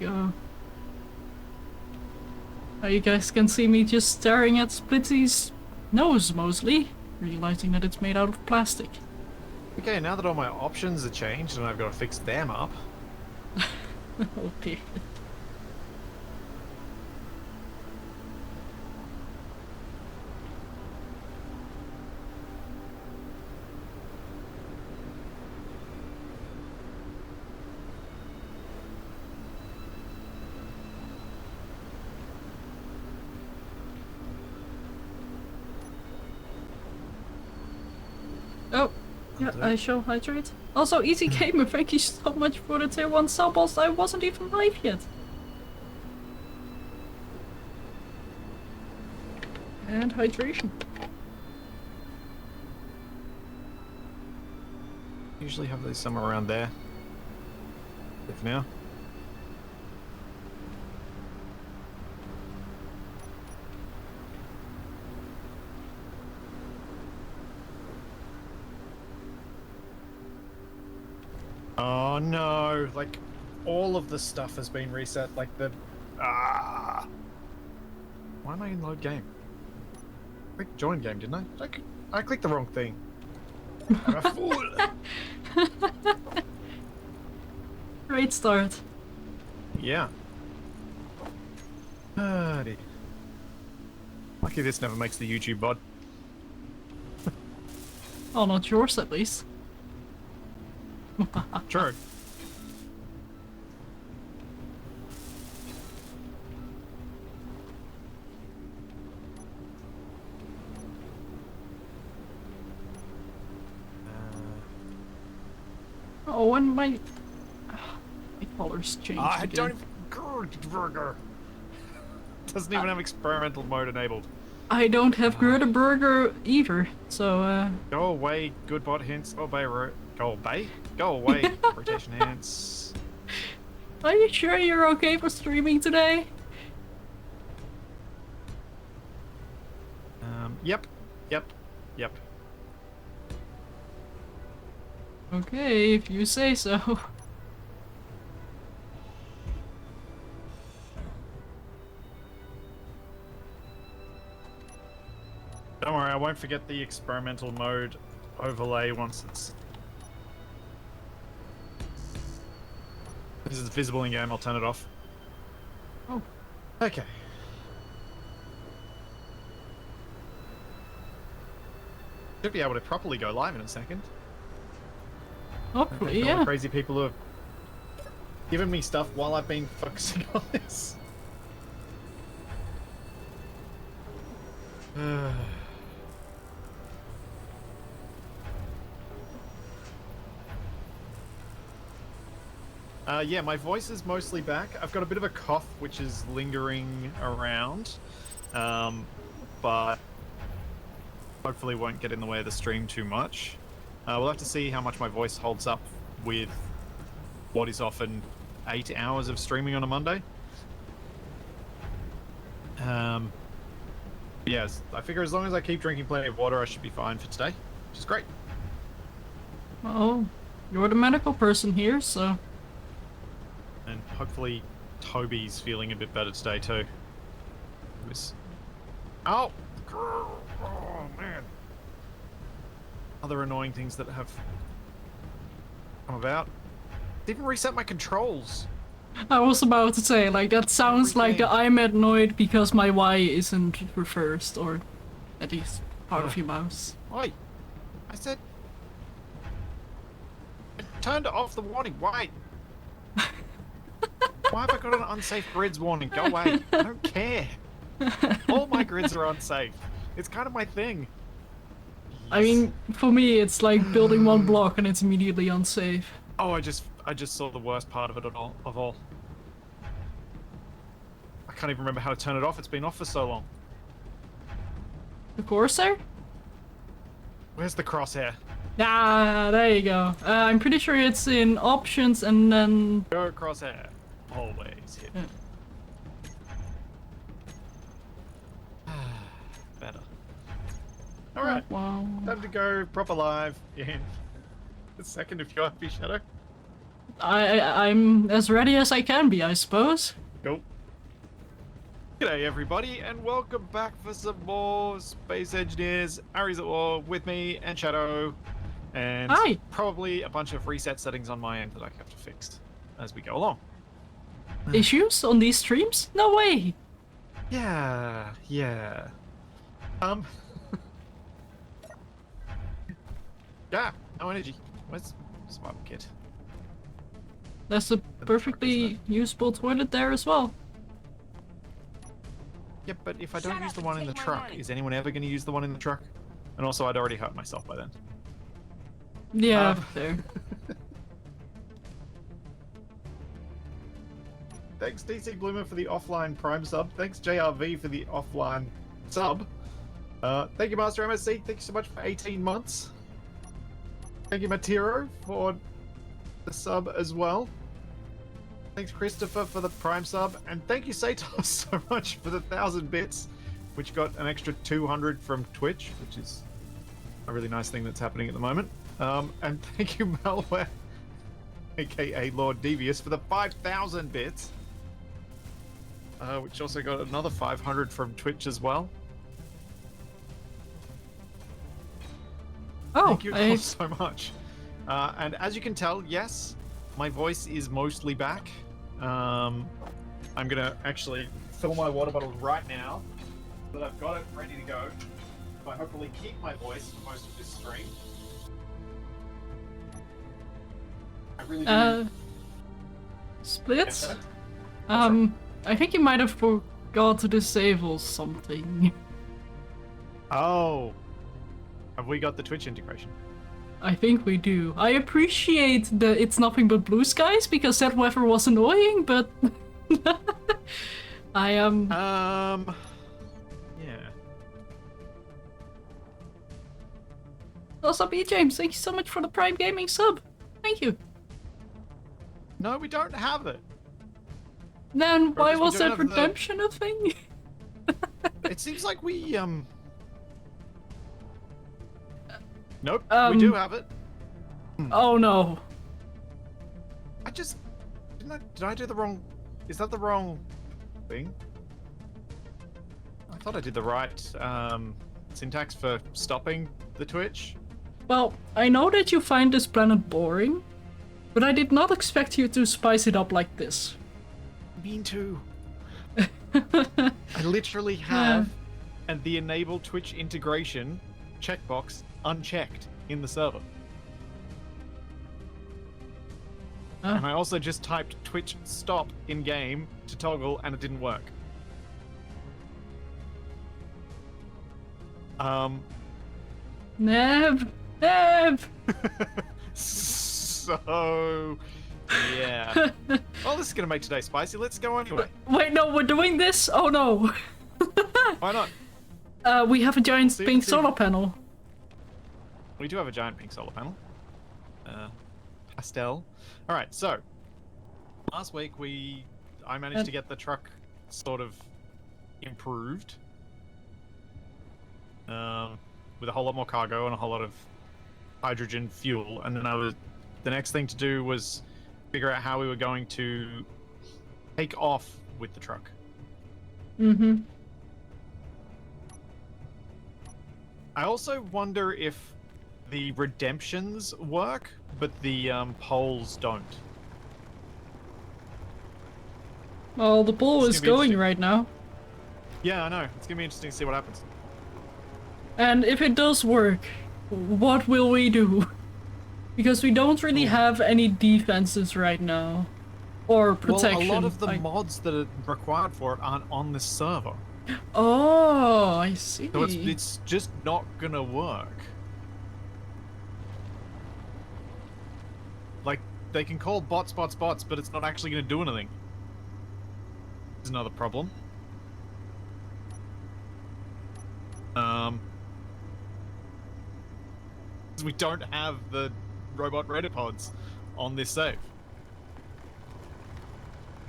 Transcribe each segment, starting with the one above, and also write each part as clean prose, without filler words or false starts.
go. You guys can see me just staring at Splitsie's nose mostly, realizing that it's made out of plastic. Okay, now that all my options are changed and I've got to fix them up. Oh dear. Oh, yeah, I shall hydrate. Also, Easy Gamer, thank you so much for the tier 1 sub, I wasn't even live yet. And hydration. Usually have these somewhere around there. If now. Oh no, like all of the stuff has been reset, like the Why am I in load game? I clicked join game, didn't I? I clicked the wrong thing. I'm a fool. Great start. Yeah. Dear. Lucky this never makes the YouTube bod. Oh, not yours at least. True. Oh, and my colors changed I again. don't even... Burger. Doesn't even have experimental mode enabled. I don't have Burger either, so Go away, good bot hints. Obey, go away. Go away. Rotation hints. Are you sure you're okay for streaming today? Yep. Okay, if you say so. Don't worry, I won't forget the experimental mode overlay once it's... This is visible in game, I'll turn it off. Oh. Okay. Should be able to properly go live in a second. Hopefully, All yeah. the crazy people who have given me stuff while I've been focusing on this. Yeah, my voice is mostly back. I've got a bit of a cough, which is lingering around, but hopefully won't get in the way of the stream too much. We'll have to see how much my voice holds up with what is often 8 hours of streaming on a Monday. Yes, I figure as long as I keep drinking plenty of water, I should be fine for today, which is great. Well, you're the medical person here, so... And hopefully Toby's feeling a bit better today too. Oh! Oh man. Other annoying things that have come about. Didn't reset my controls. I was about to say, like, that sounds like I'm annoyed because my Y isn't reversed, or at least part of your mouse. Wait. I said... I turned off the warning. Why? Why have I got an unsafe grids warning? Go away. I don't care. All my grids are unsafe. It's kind of my thing. I mean, for me, it's like building one block and it's immediately unsafe. Oh, I just saw the worst part of it all. I can't even remember how to turn it off. It's been off for so long. The Corsair? Where's the crosshair? Ah, there you go. I'm pretty sure it's in options and then... Go crosshair. Always hit. Yeah. Better. Alright. Wow. Time to go proper live in a second if you're happy, Shadow. I'm as ready as I can be, I suppose. Go. G'day everybody, and welcome back for some more Space Engineers. Ari's at War with me and Shadow, and Hi. probably a bunch of reset settings on my end that I have to fix as we go along. Issues on these streams? No way. Yeah. Yeah, no energy. Where's survival kit? There's a perfectly usable toilet there as well. Yep, but if I don't use the one in the truck, is anyone ever going to use the one in the truck? And also, I'd already hurt myself by then. Yeah, there. Thanks DC Bloomer for the offline Prime sub. Thanks JRV for the offline sub. Thank you Master MSC. Thank you so much for 18 months. Thank you Matiro for the sub as well. Thanks Christopher for the Prime sub. And thank you Satos so much for the 1,000 bits, which got an extra 200 from Twitch, which is a really nice thing that's happening at the moment. And thank you Malware, aka Lord Devious, for the 5,000 bits. Which also got another 500 from Twitch as well. Oh, thank you all so much. And as you can tell, yes, my voice is mostly back. I'm gonna actually fill my water bottle right now, so that I've got it ready to go. If I hopefully keep my voice for most of this stream. I really do. Splits? I think you might have forgot to disable something. Oh. Have we got the Twitch integration? I think we do. I appreciate the it's nothing but blue skies because that weather was annoying, but I am. Yeah. Also, B James, thank you so much for the Prime Gaming sub. Thank you. No, we don't have it. Then why Because we was don't that have the- redemption a thing? It seems like we Nope, we Um, do have it. Oh no. I just did I do the wrong? Is that the wrong thing? I thought I did the right syntax for stopping the Twitch. Well, I know that you find this planet boring, but I did not expect you to spice it up like this. Mean too. I literally have and the enable Twitch integration checkbox unchecked in the server. And I also just typed Twitch stop in game to toggle and it didn't work. Nev! So yeah. Well, this is gonna make today spicy. Let's go anyway. Wait, no, we're doing this? Oh no. Why not? We have a giant See- pink see- solar panel. We do have a giant pink solar panel. Pastel. All right, so last week I managed to get the truck sort of improved, with a whole lot more cargo and a whole lot of hydrogen fuel, and then the next thing to do was figure out how we were going to take off with the truck. Mm-hmm. I also wonder if the redemptions work, but the poles don't. Well, the ball It's is gonna be going interesting. right now. Yeah, I know. It's gonna be interesting to see what happens. And if it does work, what will we do? Because we don't really have any defenses right now. Or protection. Well, a lot of the like- mods that are required for it aren't on this server. Oh, I see. So it's just not gonna work. Like, they can call bots, but it's not actually gonna do anything. There's another problem. 'Cause we don't have the robot Redipods on this save.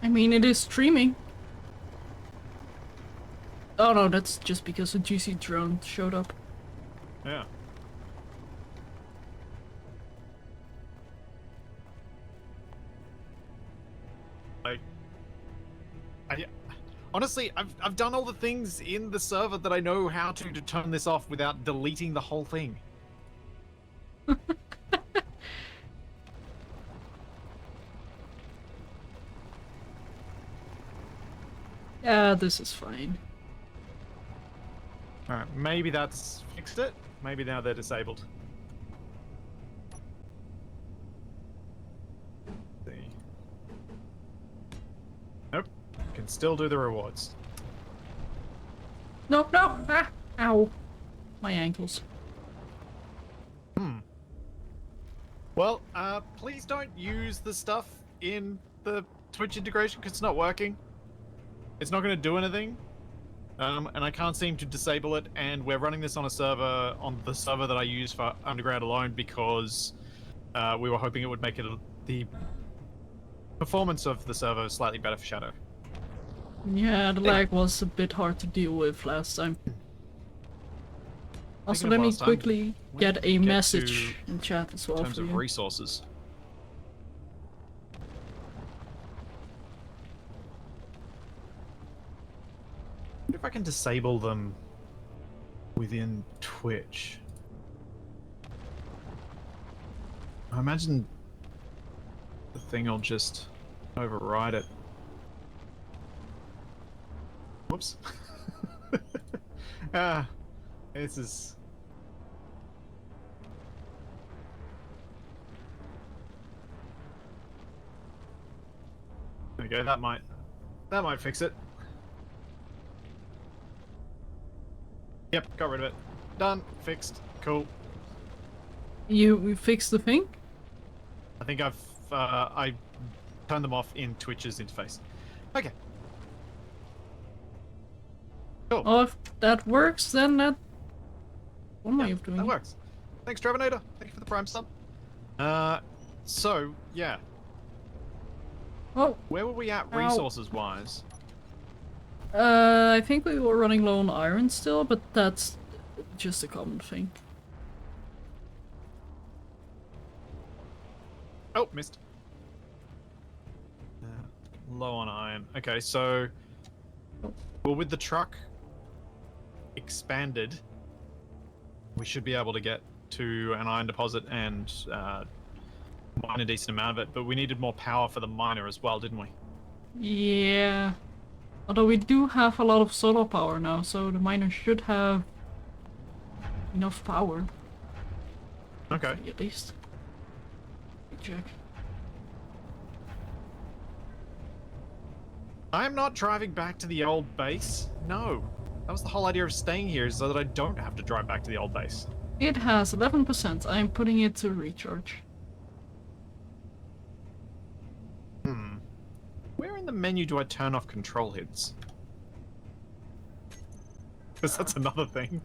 I mean, it is streaming. Oh no, that's just because a GC drone showed up. Yeah. I, honestly, I've done all the things in the server that I know how to turn this off without deleting the whole thing. Yeah, this is fine. Alright, maybe that's fixed it. Maybe now they're disabled. Let's see. Nope. Can still do the rewards. No, no! Ah! Ow. My ankles. Well, please don't use the stuff in the Twitch integration because it's not working. It's not going to do anything. And I can't seem to disable it, and we're running this on a server, on the server that I use for Underground alone, because we were hoping it would make it the performance of the server slightly better for Shadow. Yeah, the lag was a bit hard to deal with last time. Also, Speaking let of me last time, quickly when get did a we get message in chat as well In terms for of you. resources. What if I can disable them within Twitch? I imagine the thing will just override it. Whoops. This is... There we go, that might fix it. Yep, got rid of it. Done, fixed, cool. You fixed the thing? I think I turned them off in Twitch's interface. Okay. Cool. Oh, if that works, then that... One way Yeah, of doing that it. works. Thanks, Trevonator. Thank you for the Prime sub. So, yeah. Oh, Where were we at Ow. resources-wise? I think we were running low on iron still, but that's just a common thing. Oh, missed. Low on iron. Okay, so... Well, with the truck expanded, we should be able to get to an iron deposit and mine a decent amount of it, but we needed more power for the miner as well, didn't we? Yeah. Although we do have a lot of solar power now, so the miner should have enough power. Okay. At least. Check. I am not driving back to the old base. No. That was the whole idea of staying here, is so that I don't have to drive back to the old base. It has 11%. I'm putting it to recharge. Where in the menu do I turn off control hits? Because that's another thing.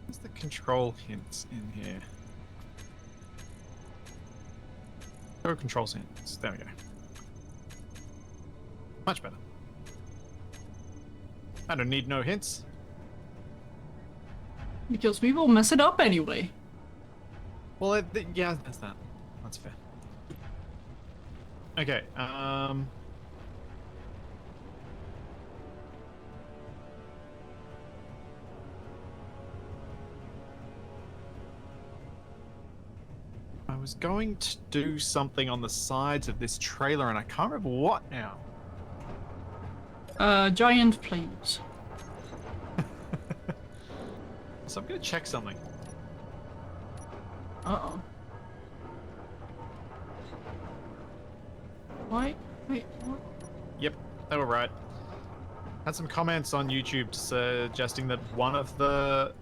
Where's the control hints in here? Go control hints. There we go. Much better. I don't need no hints. Because we will mess it up anyway. Well, yeah, that's that. That's fair. Okay, I was going to do something on the sides of this trailer, and I can't remember what now. Giant flames. So I'm gonna check something. Uh-oh. Why? Wait, what? Yep, they were right. Had some comments on YouTube suggesting that one of the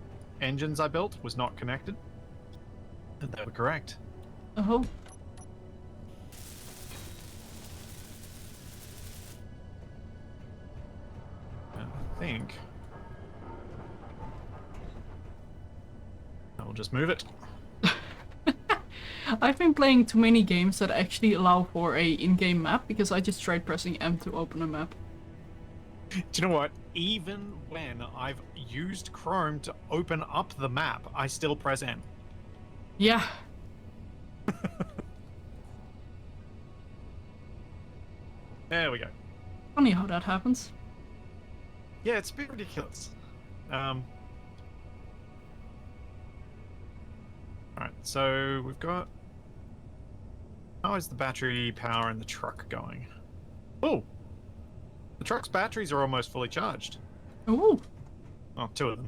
engines I built was not connected. And they were correct. Oh. I think I will just move it. I've been playing too many games that actually allow for a in-game map because I just tried pressing M to open a map. Do you know what? Even when I've used Chrome to open up the map, I still press M. Yeah. There we go. Funny how that happens. Yeah, it's a bit ridiculous. Alright, so we've got... How is the battery power in the truck going? Oh! The truck's batteries are almost fully charged. Ooh. Oh, two of them.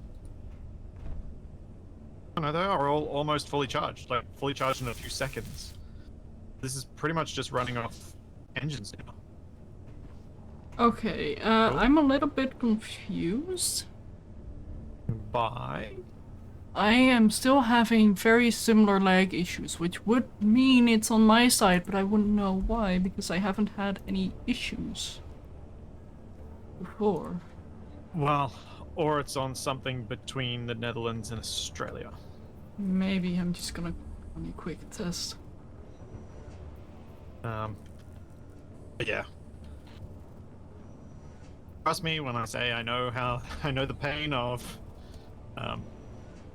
Oh no, they are all almost fully charged. Like, fully charged in a few seconds. This is pretty much just running off engines now. Okay, Cool. I'm a little bit confused. Bye. I am still having very similar lag issues, which would mean it's on my side, but I wouldn't know why, because I haven't had any issues before. Well, or it's on something between the Netherlands and Australia. Maybe I'm just gonna run a quick test. But yeah. Trust me when I say I know the pain of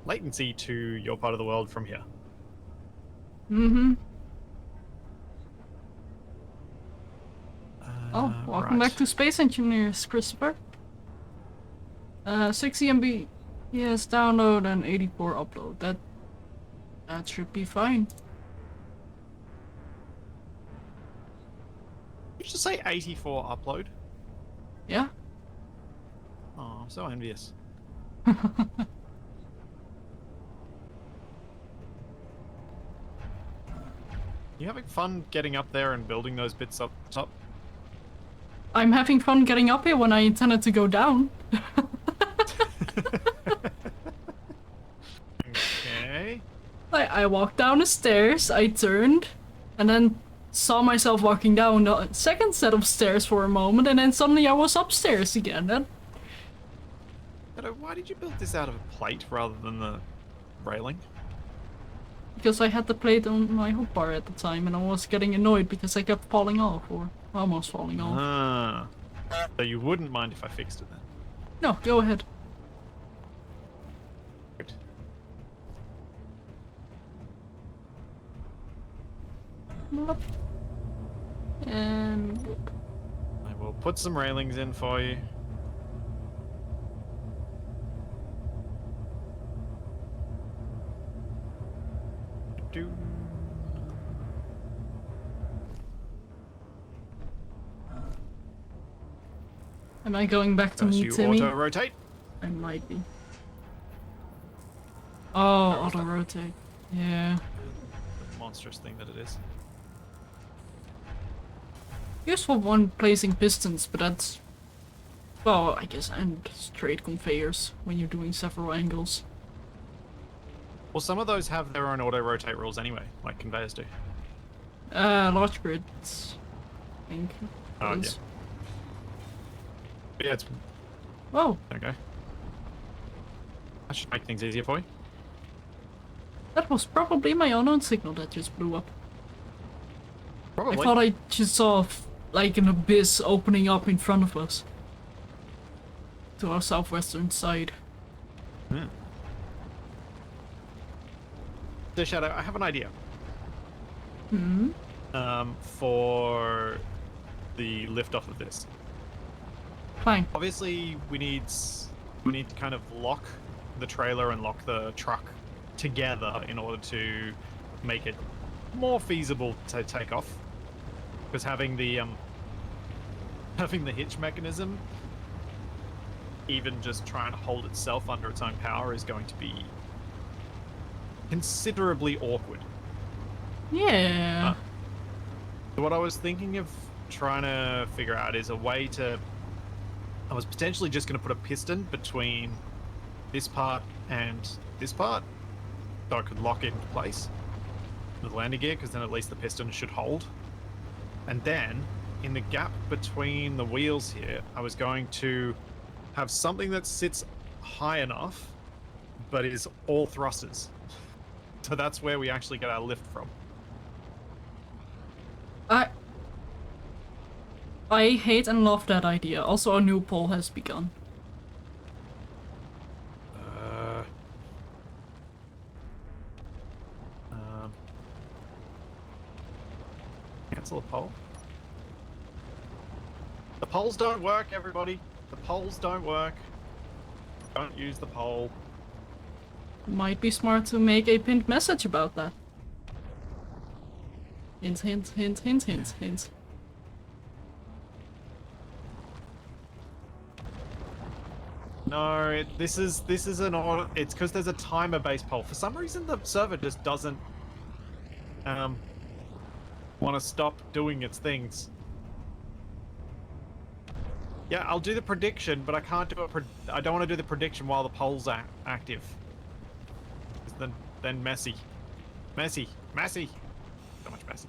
latency to your part of the world from here. Mm-hmm. Oh, welcome back to Space Engineers, Christopher. 60 MB yes download and 84 upload. That should be fine. Did you just say 84 upload? Yeah. Oh, I'm so envious. You having fun getting up there and building those bits up top? I'm having fun getting up here when I intended to go down. Okay. I walked down the stairs, I turned, and then saw myself walking down the second set of stairs for a moment, and then suddenly I was upstairs again. Why did you build this out of a plate rather than the railing? Because I had the plate on my hotbar at the time, and I was getting annoyed because I kept falling off, or almost falling off. Ah. So you wouldn't mind if I fixed it then? No, go ahead. Good. And I will put some railings in for you. Do. am I going back to First meet you Timmy? auto rotate. I might be. Oh, auto rotate. Yeah. The monstrous thing that it is. Useful one placing pistons, but that's... well, I guess, and straight conveyors when you're doing several angles. Well, some of those have their own auto rotate rules anyway, like conveyors do. Large grids, I think. Oh, yeah. Is. But yeah, it's... Whoa, Okay. That should make things easier for you. that was probably my unknown signal that just blew up. Probably. I thought I just saw like an abyss opening up in front of us. To our southwestern side. Hmm. So, Shadow, I have an idea. Hmm? For the liftoff of this. Fine. Obviously, we need to kind of lock the trailer and lock the truck together in order to make it more feasible to take off. Because having the hitch mechanism, even just trying to hold itself under its own power, is going to be considerably awkward. Yeah. What I was thinking of trying to figure out is a way to... I was potentially just going to put a piston between this part and this part, so I could lock it into place with landing gear, because then at least the piston should hold. And then, in the gap between the wheels here, I was going to have something that sits high enough, but is all thrusters. So that's where we actually get our lift from. I hate and love that idea. Also, a new poll has begun. Cancel a poll? poles don't work, everybody. The poles don't work. Don't use the pole. Might be smart to make a pinned message about that. Hints, hints, hints, hints, hints, hints. No, this is an order. It's because there's a timer-based poll. For some reason, the server just doesn't want to stop doing its things. Yeah, I'll do the prediction, but I can't do I don't want to do the prediction while the poll's active. Then messy, so much messy.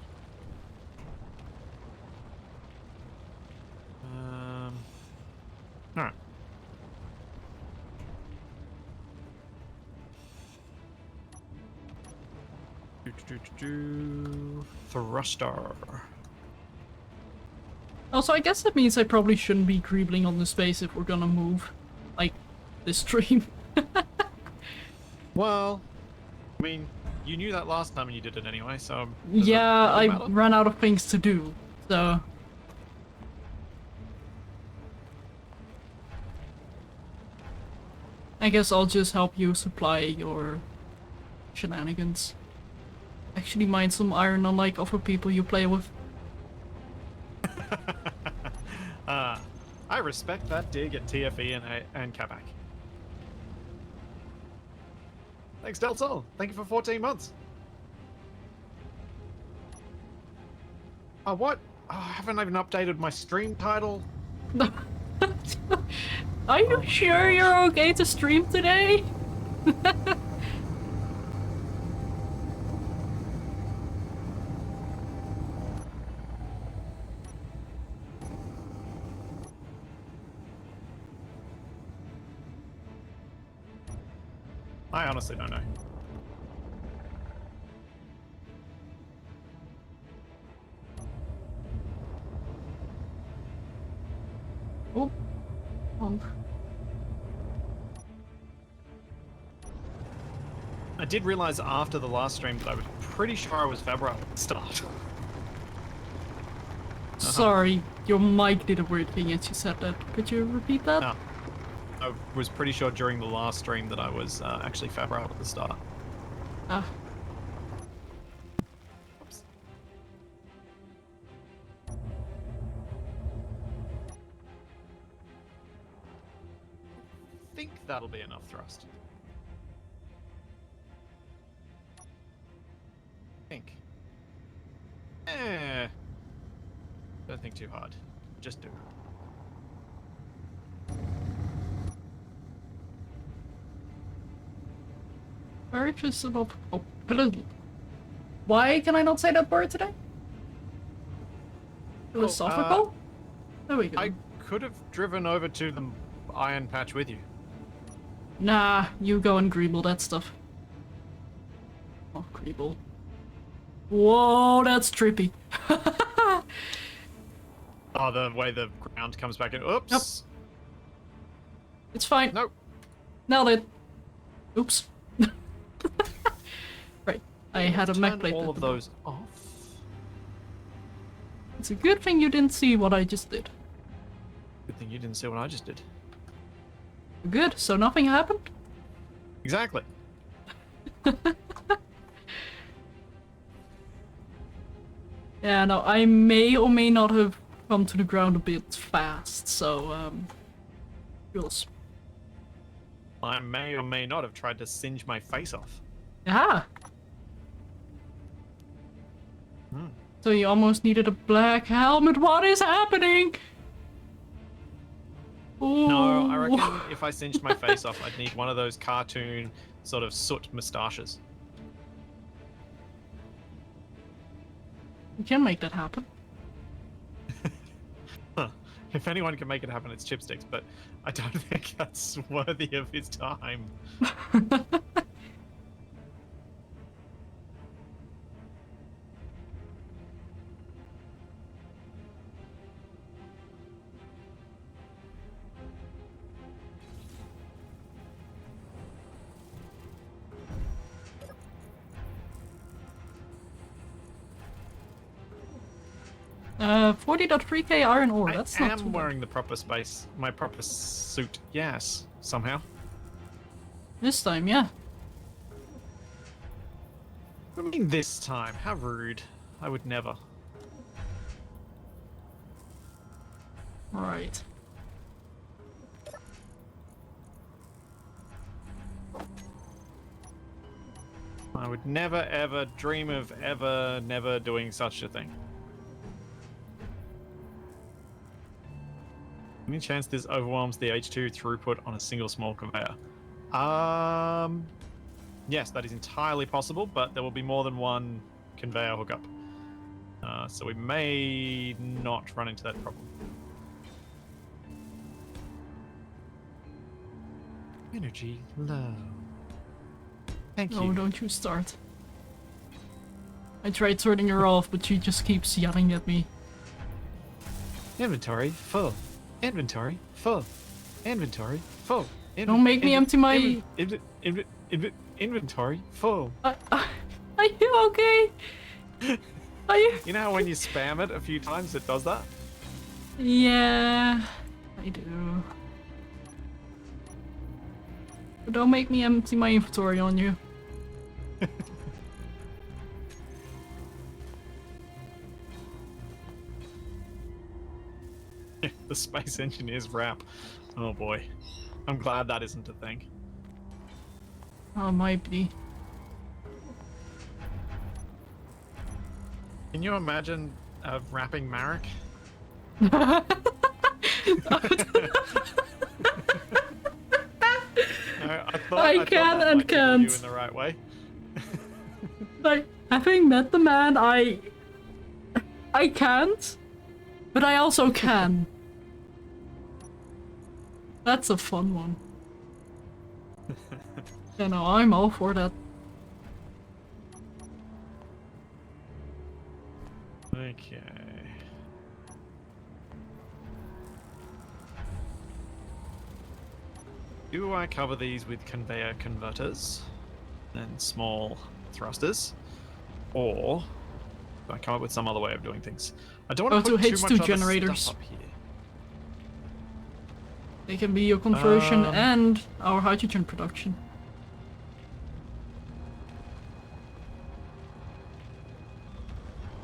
All right. Thruster. Also, I guess that means I probably shouldn't be greebling on the space if we're gonna move, like, this stream. Well, I mean, you knew that last time and you did it anyway, so... Yeah, I ran out of things to do, so... I guess I'll just help you supply your shenanigans. Actually mine some iron unlike other people you play with. I respect that dig at TFE and Kabak. Thanks, Del Sol. Thank you for 14 months. Oh, what? Oh, I haven't even updated my stream title. Are you sure you're okay to stream today? I honestly don't know. Oh. I did realize after the last stream that I was pretty sure I was febrile at the start. Sorry, your mic did a weird thing as you said that. Could you repeat that? No. I was pretty sure during the last stream that I was actually febrile at the start. Ah. Oops. I think that'll be enough thrust. Think. Don't think too hard. Just do. Very visible. Oh, why can I not say that word today? Philosophical? There we go. I could have driven over to the iron patch with you. Nah, you go and greeble that stuff. Oh, greeble. Whoa, that's trippy. Oh, the way the ground comes back in. Oops. Nope. It's fine. Nope. Nailed it. Oops. Right. I had a mech Turn plate. all of those off. It's a good thing you didn't see what I just did. Good thing you didn't see what I just did. Good, so nothing happened? Exactly. Yeah, no, I may or may not have come to the ground a bit fast, so, feels. I may or may not have tried to singe my face off. Ah! Hmm. So you almost needed a black helmet. What is happening? Ooh. No, I reckon if I singed my face off, I'd need one of those cartoon sort of soot moustaches. You can make that happen. Huh. If anyone can make it happen, it's Chipsticks, but I don't think that's worthy of his time. 40.3k iron ore, that's I not too am bad. wearing the proper space, my proper suit. Yes, somehow. This time, yeah. What do you mean this time? How rude. I would never. Right. I would never ever dream of ever never doing such a thing. Any chance this overwhelms the H2 throughput on a single small conveyor? Yes, that is entirely possible, but there will be more than one conveyor hookup. So we may not run into that problem. Energy low. Thank you. Oh, don't you start. I tried turning her off, but she just keeps yelling at me. Inventory full. Inventory full. Inventory full. Don't make me empty my... Inventory full. Are you okay? Are you... You know how when you spam it a few times it does that? Yeah, I do. But don't make me empty my inventory on you. The Space Engineers rap. Oh boy. I'm glad that isn't a thing. Oh, might be. Can you imagine rapping Marek? I can that and might tickle you can't. in the right way. Like, having met the man, I can't, but I also can. That's a fun one. You know, I'm all for that. Okay. Do I cover these with conveyor converters and small thrusters? Or do I come up with some other way of doing things? I don't want to Oh, put to too H2 much other generators. stuff up here. They can be your conversion Um, and our hydrogen production.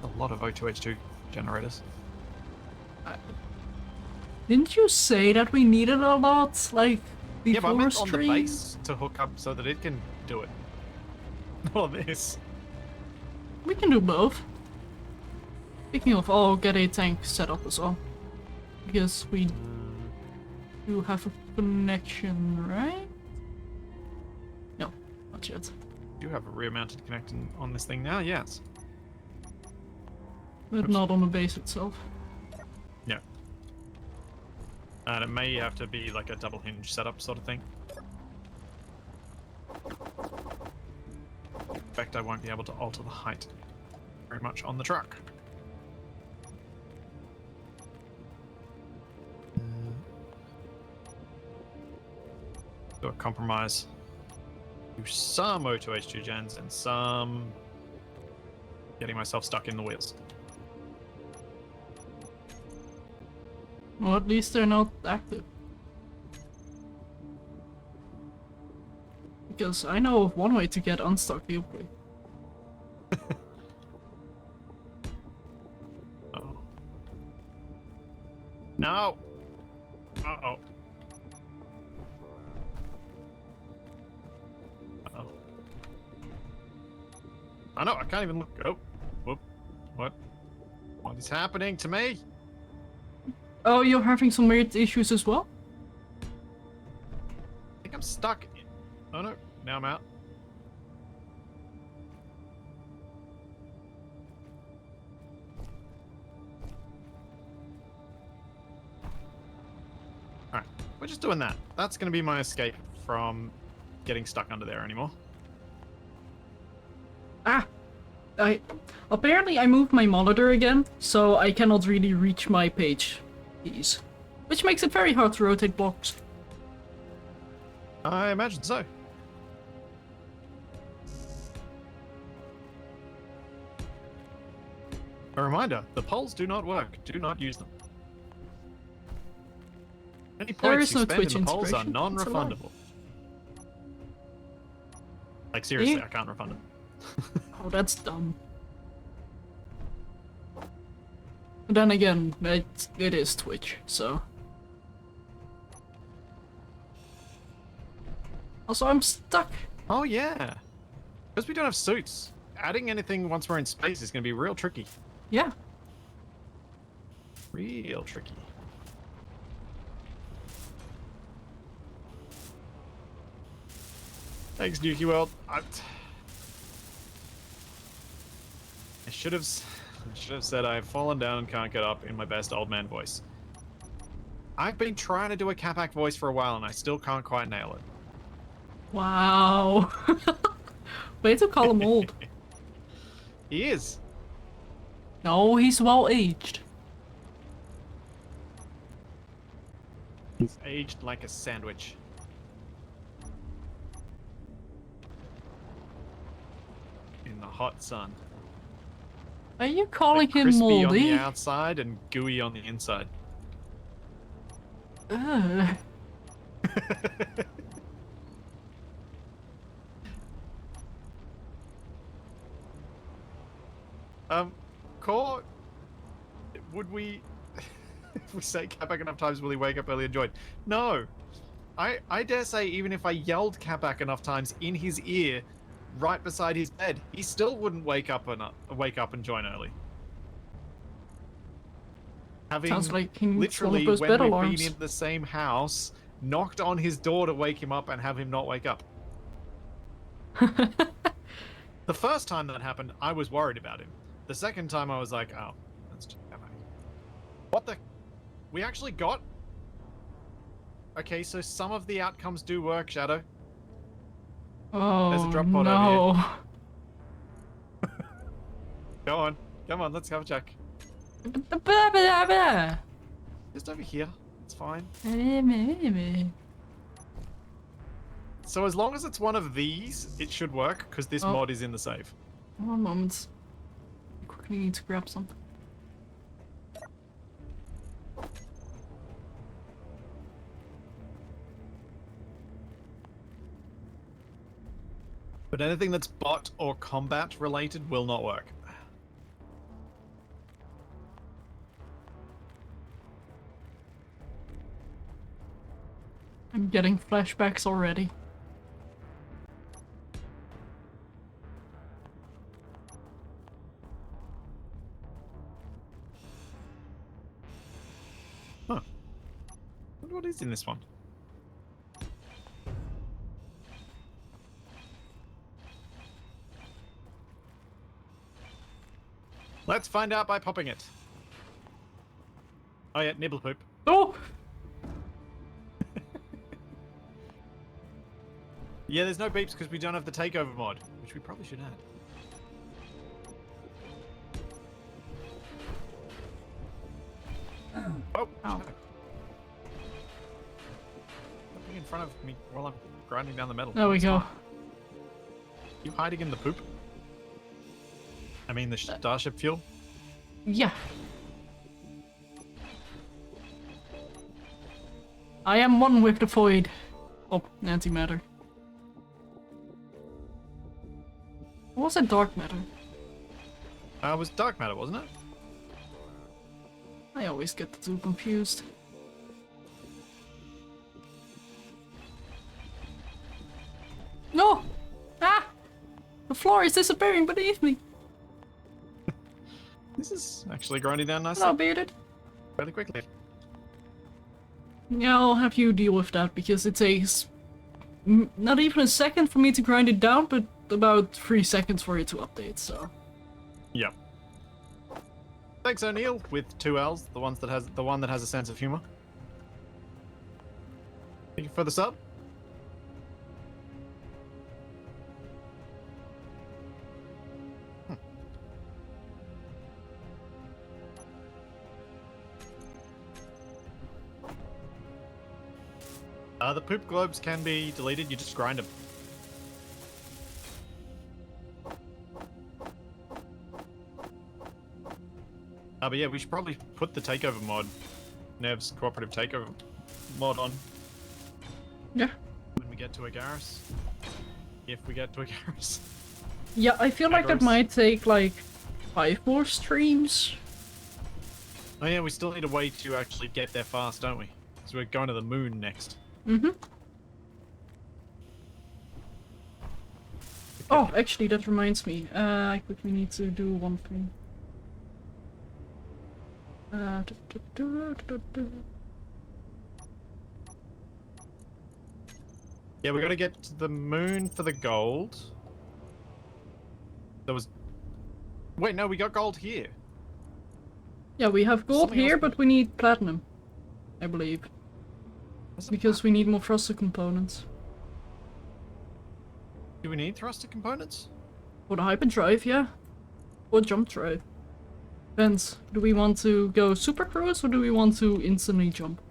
A lot of O2H2 generators. Didn't you say that we needed a lot, like, before Yeah, but I meant on the stream? base to hook up so that it can do it. Not on this. We can do both. Speaking of, I'll get a tank set up as well. Because we do have a connection, right? No, not yet. You have a rear-mounted connection on this thing now, yes. But Oops. not on the base itself. Yeah. And it may have to be like a double hinge setup sort of thing. In fact, I won't be able to alter the height very much on the truck. Do a compromise. Do some O2H2 gens and some getting myself stuck in the wheels. Well, at least they're not active. Because I know of one way to get unstuck real quick. Uh-oh. No! Uh-oh. Uh-oh. Oh no, I can't even look. Oh. Whoop. What? What is happening to me? Oh, you're having some weird issues as well? I think I'm stuck. Oh no, now I'm out. Alright, we're just doing that. That's gonna be my escape from getting stuck under there anymore. Ah! Apparently I moved my monitor again, so I cannot really reach my page keys. Which makes it very hard to rotate blocks. I imagine so. A reminder, the poles do not work. Do not use them. Any There points is you no spend Twitch in the poles are integration. It's a lie. non-refundable. Like seriously, I can't refund it. Oh, that's dumb. But then again, it is Twitch, so... Also, I'm stuck. Oh yeah. Because we don't have suits, adding anything once we're in space is going to be real tricky. Yeah. Real tricky. Thanks, Nuki World. I should have said I've fallen down and can't get up in my best old man voice. I've been trying to do a Capac voice for a while and I still can't quite nail it. Wow. Way to call him old. He is. No, he's well aged. He's aged like a sandwich. In the hot sun. Are you calling Like him crispy on moldy? the outside and gooey on the inside. Ugh. Core, would we, if we say Capac enough times, will he wake up early and join? No. I dare say even if I yelled Capac enough times in his ear, right beside his bed, he still wouldn't wake up and join early. Having Sounds like he's one literally, of those when bed we've alarms. been in the same house, knocked on his door to wake him up and have him not wake up. The first time that happened, I was worried about him. The second time, I was like, oh, that's just Capac. What the? We actually got... Okay, so some of the outcomes do work, Shadow. Oh, There's a drop pod no. over here. Go on. Come on, let's have a check. Just over here. It's fine. So as long as it's one of these, it should work, because this Oh. mod is in the save. One moment. I quickly need to grab something. But anything that's bot or combat related will not work. I'm getting flashbacks already. Huh. I wonder what is in this one? Let's find out by popping it. Oh yeah, nibble poop. Oh! Yeah, there's no beeps because we don't have the takeover mod, which we probably should add. Oh! Ow. Nothing in front of me while I'm grinding down the metal. There we It's go. fine. You hiding in the poop? I mean the starship fuel? Yeah. I am one with the void. Oh, antimatter. What was it, dark matter? It was dark matter, wasn't it? I always get the two confused. No! Ah! The floor is disappearing beneath me. This is actually grinding down nicely. Hello, bearded. Fairly quickly. Yeah, I'll have you deal with that because it takes not even a second for me to grind it down, but about 3 seconds for it to update, so. Yep. Thanks, O'Neill, with 2 L's, the one that has a sense of humor. Thank you for the sub. The poop globes can be deleted, you just grind them. But yeah, we should probably put the takeover mod, Nev's cooperative takeover mod on Yeah. when we get to Agaris. If we get to Agaris. Yeah, I feel like that Agaris. might take like 5 more streams. Oh yeah, we still need a way to actually get there fast, don't we? So we're going to the moon next. Mm-hmm. Oh, actually, that reminds me. I quickly need to do one thing. Yeah, we gotta get to the moon for the gold. There was... Wait, no, we got gold here. Yeah, we have gold Something here, else but we need platinum, I believe. Because we need more thruster components. Do we need thruster components? For the hyperdrive, yeah. Or jump drive. Depends. Do we want to go super cruise or do we want to instantly jump?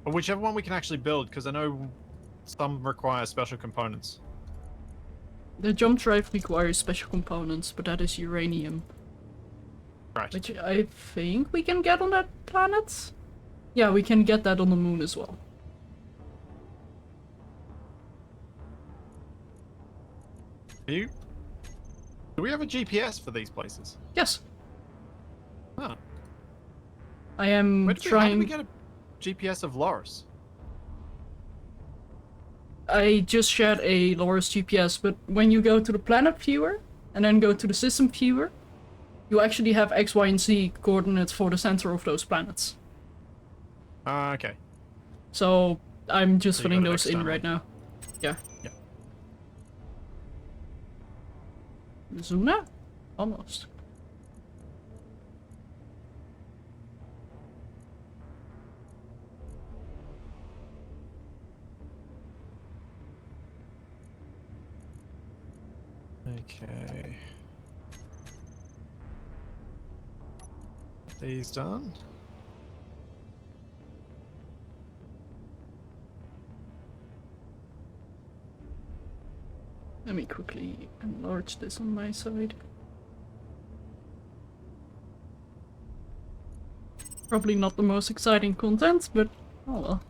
Or whichever one we can actually build, because I know some require special components. The jump drive requires special components, but that is uranium. Right. Which I think we can get on that planet? Yeah, we can get that on the moon as well. Do we have a GPS for these places? Yes. Huh. I am How did trying... we get a GPS of Loris? I just shared a Loris GPS, but when you go to the planet viewer, and then go to the system viewer, you actually have X, Y, and Z coordinates for the center of those planets. Okay. So I'm just So you filling got it those in externally. right now. Yeah. Yeah. Zuna? Almost. Okay. These done. Let me quickly enlarge this on my side. Probably not the most exciting content, but oh well.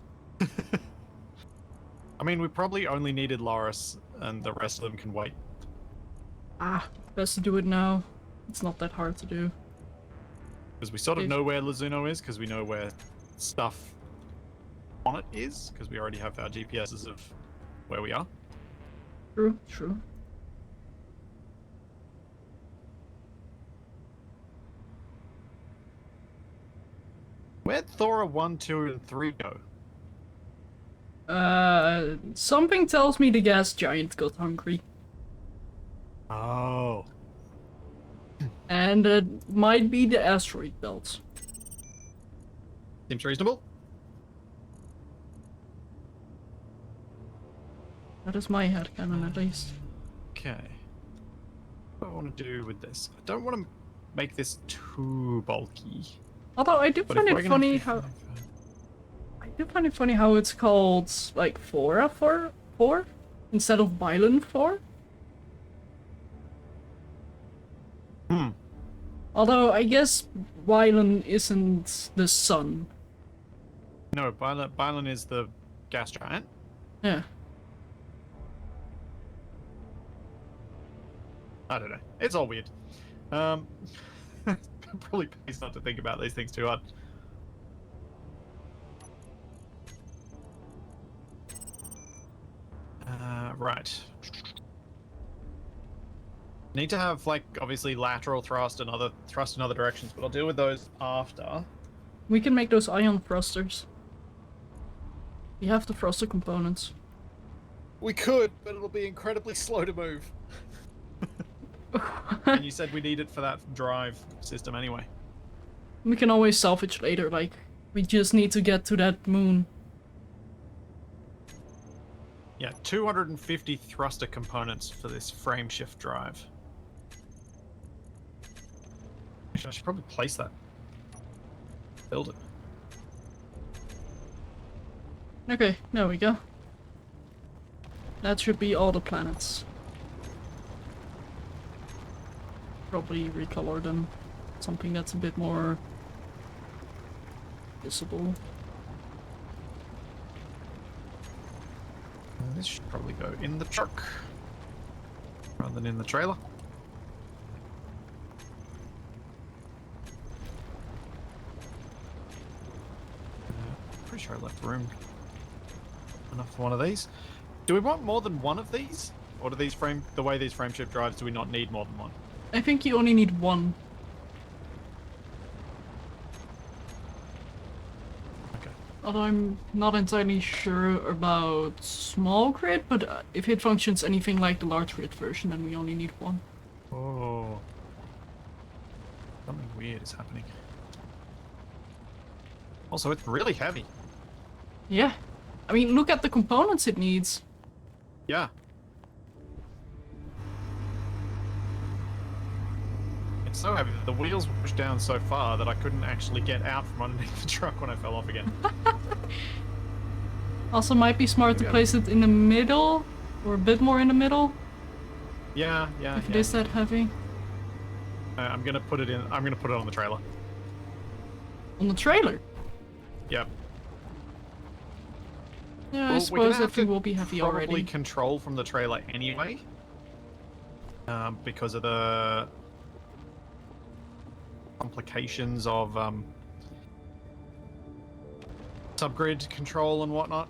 I mean, we probably only needed Loris, and the rest of them can wait. Ah, best to do it now. It's not that hard to do. Because we sort of know where Lazuno is, because we know where stuff on it is, because we already have our GPSs of where we are. True, true. Where'd Thora 1, 2, and 3 go? Something tells me the gas giant got hungry. Oh. And it might be the asteroid belt. Seems reasonable. That is my headcanon, at least. Okay. What do I want to do with this? I don't want to make this too bulky. Although I do But find if we're it gonna funny do how... five, I do find it funny how it's called, like, Flora 4 instead of Bylan 4. Hmm. Although, I guess Bylan isn't the sun. No, Bylan is the gas giant. Yeah. I don't know. It's all weird. Probably pays not to think about these things too hard. Right. Need to have, like, obviously lateral thrust and other thrust in other directions, but I'll deal with those after. We can make those ion thrusters. We have the thruster components. We could, but it'll be incredibly slow to move. And you said we need it for that drive system anyway. We can always salvage later, like, we just need to get to that moon. Yeah, 250 thruster components for this frame shift drive. Actually, I should probably place that. Build it. Okay, there we go. That should be all the planets. probably recolor them. Something that's a bit more visible. This should probably go in the truck rather than in the trailer. Pretty sure I left room enough for one of these. Do we want more than one of these? Or do these the way these frameshift drives, do we not need more than one? I think you only need one. Okay. Although I'm not entirely sure about small grid, but if it functions anything like the large grid version, then we only need one. Oh. Something weird is happening. Also, it's really heavy. Yeah. I mean, look at the components it needs. Yeah. It's so heavy that the wheels were pushed down so far that I couldn't actually get out from underneath the truck when I fell off again. Also might be smart to place it in the middle, or a bit more in the middle. Yeah. If it is that heavy. I'm gonna put it on the trailer. On the trailer? Yep. Yeah, Well, I suppose everything will be heavy probably already. control from the trailer anyway. Because of the complications of subgrid control and whatnot.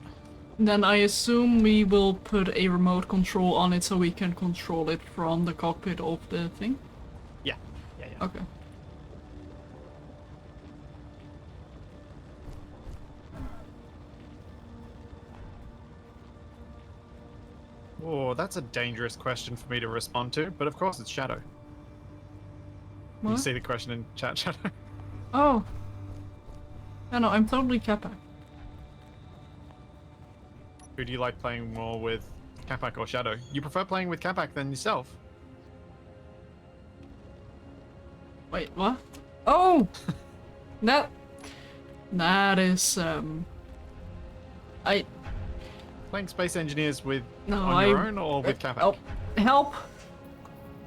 Then I assume we will put a remote control on it so we can control it from the cockpit of the thing? Yeah. Okay. Oh, that's a dangerous question for me to respond to, but of course it's Shadow. What? You see the question in chat, Shadow? Oh. Yeah, no, I'm totally Kappa. Who do you like playing more with, Capac or Shadow? You prefer playing with Capac than yourself? Wait, what? Oh! That is, Playing Space Engineers with No, on your own or with Capac? Oh, help!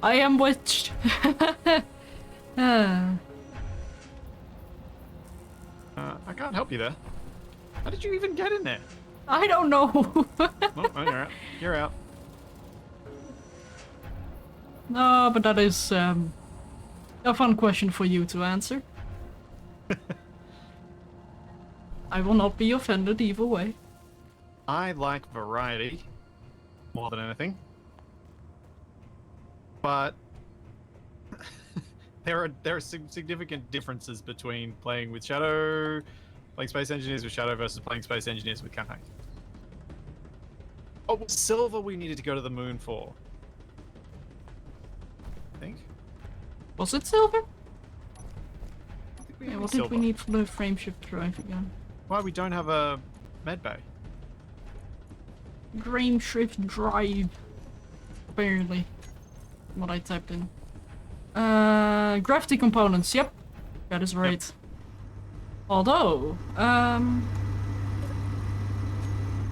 I am witched! I can't help you there. How did you even get in there? I don't know! Oh, you're out. You're out. No, but that is, a fun question for you to answer. I will not be offended either way. I like variety more than anything. But there are some significant differences between playing with Shadow, playing Space Engineers with Shadow versus playing Space Engineers with Capac. Oh, Silver we needed to go to the moon for. I think. Was it silver? I think we Yeah, need what Silver. did we need for the frameshift drive again? Why we don't have a med bay? Frameshift drive. Apparently. What I typed in. Gravity components, yep. That is right. Yep. Although,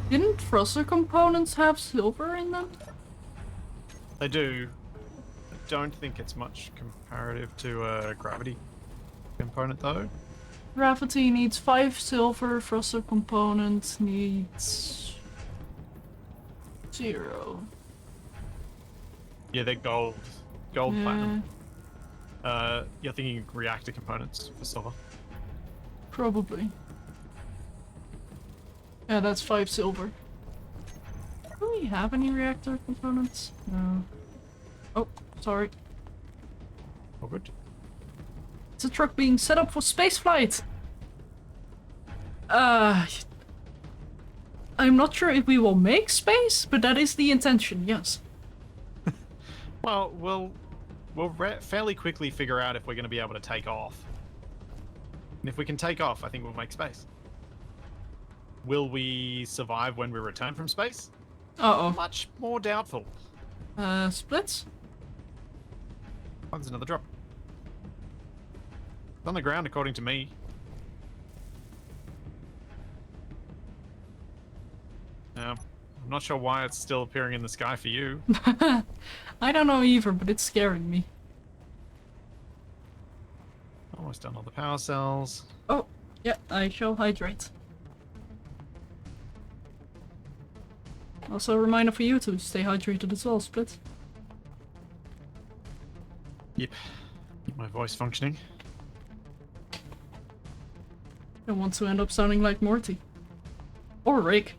didn't thruster components have silver in them? They do. I don't think it's much comparative to a gravity component though. Gravity needs 5 silver, thruster component needs 0. Yeah, they're gold. Gold Yeah, platinum. You're thinking reactor components for silver. probably. Yeah, that's 5 silver. Do we have any reactor components? No. Oh, sorry. All good. It's a truck being set up for spaceflight! I'm not sure if we will make space, but that is the intention, yes. Well, we'll fairly quickly figure out if we're going to be able to take off. And if we can take off, I think we'll make space. Will we survive when we return from space? Uh-oh. Much more doubtful. Splits? Oh, there's another drop. It's on the ground, according to me. I'm not sure why it's still appearing in the sky for you. I don't know either, but it's scaring me. Almost done all the power cells. Oh, yeah, I shall hydrate. Also a reminder for you to stay hydrated as well, Split. Yep. Keep my voice functioning. Don't want to end up sounding like Morty. Or Rick.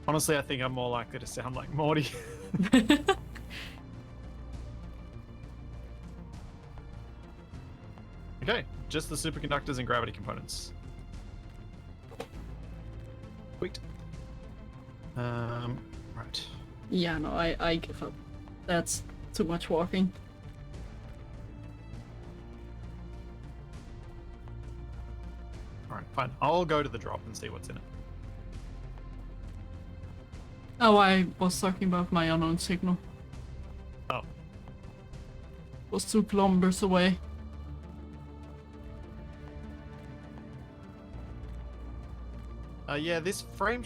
Honestly, I think I'm more likely to sound like Morty. Okay, just the superconductors and gravity components. Sweet. Right. Yeah, no, I give up. That's too much walking. Alright, fine. I'll go to the drop and see what's in it. Oh, I was talking about my unknown signal. Oh. It was 2 kilometers away. Yeah, this frame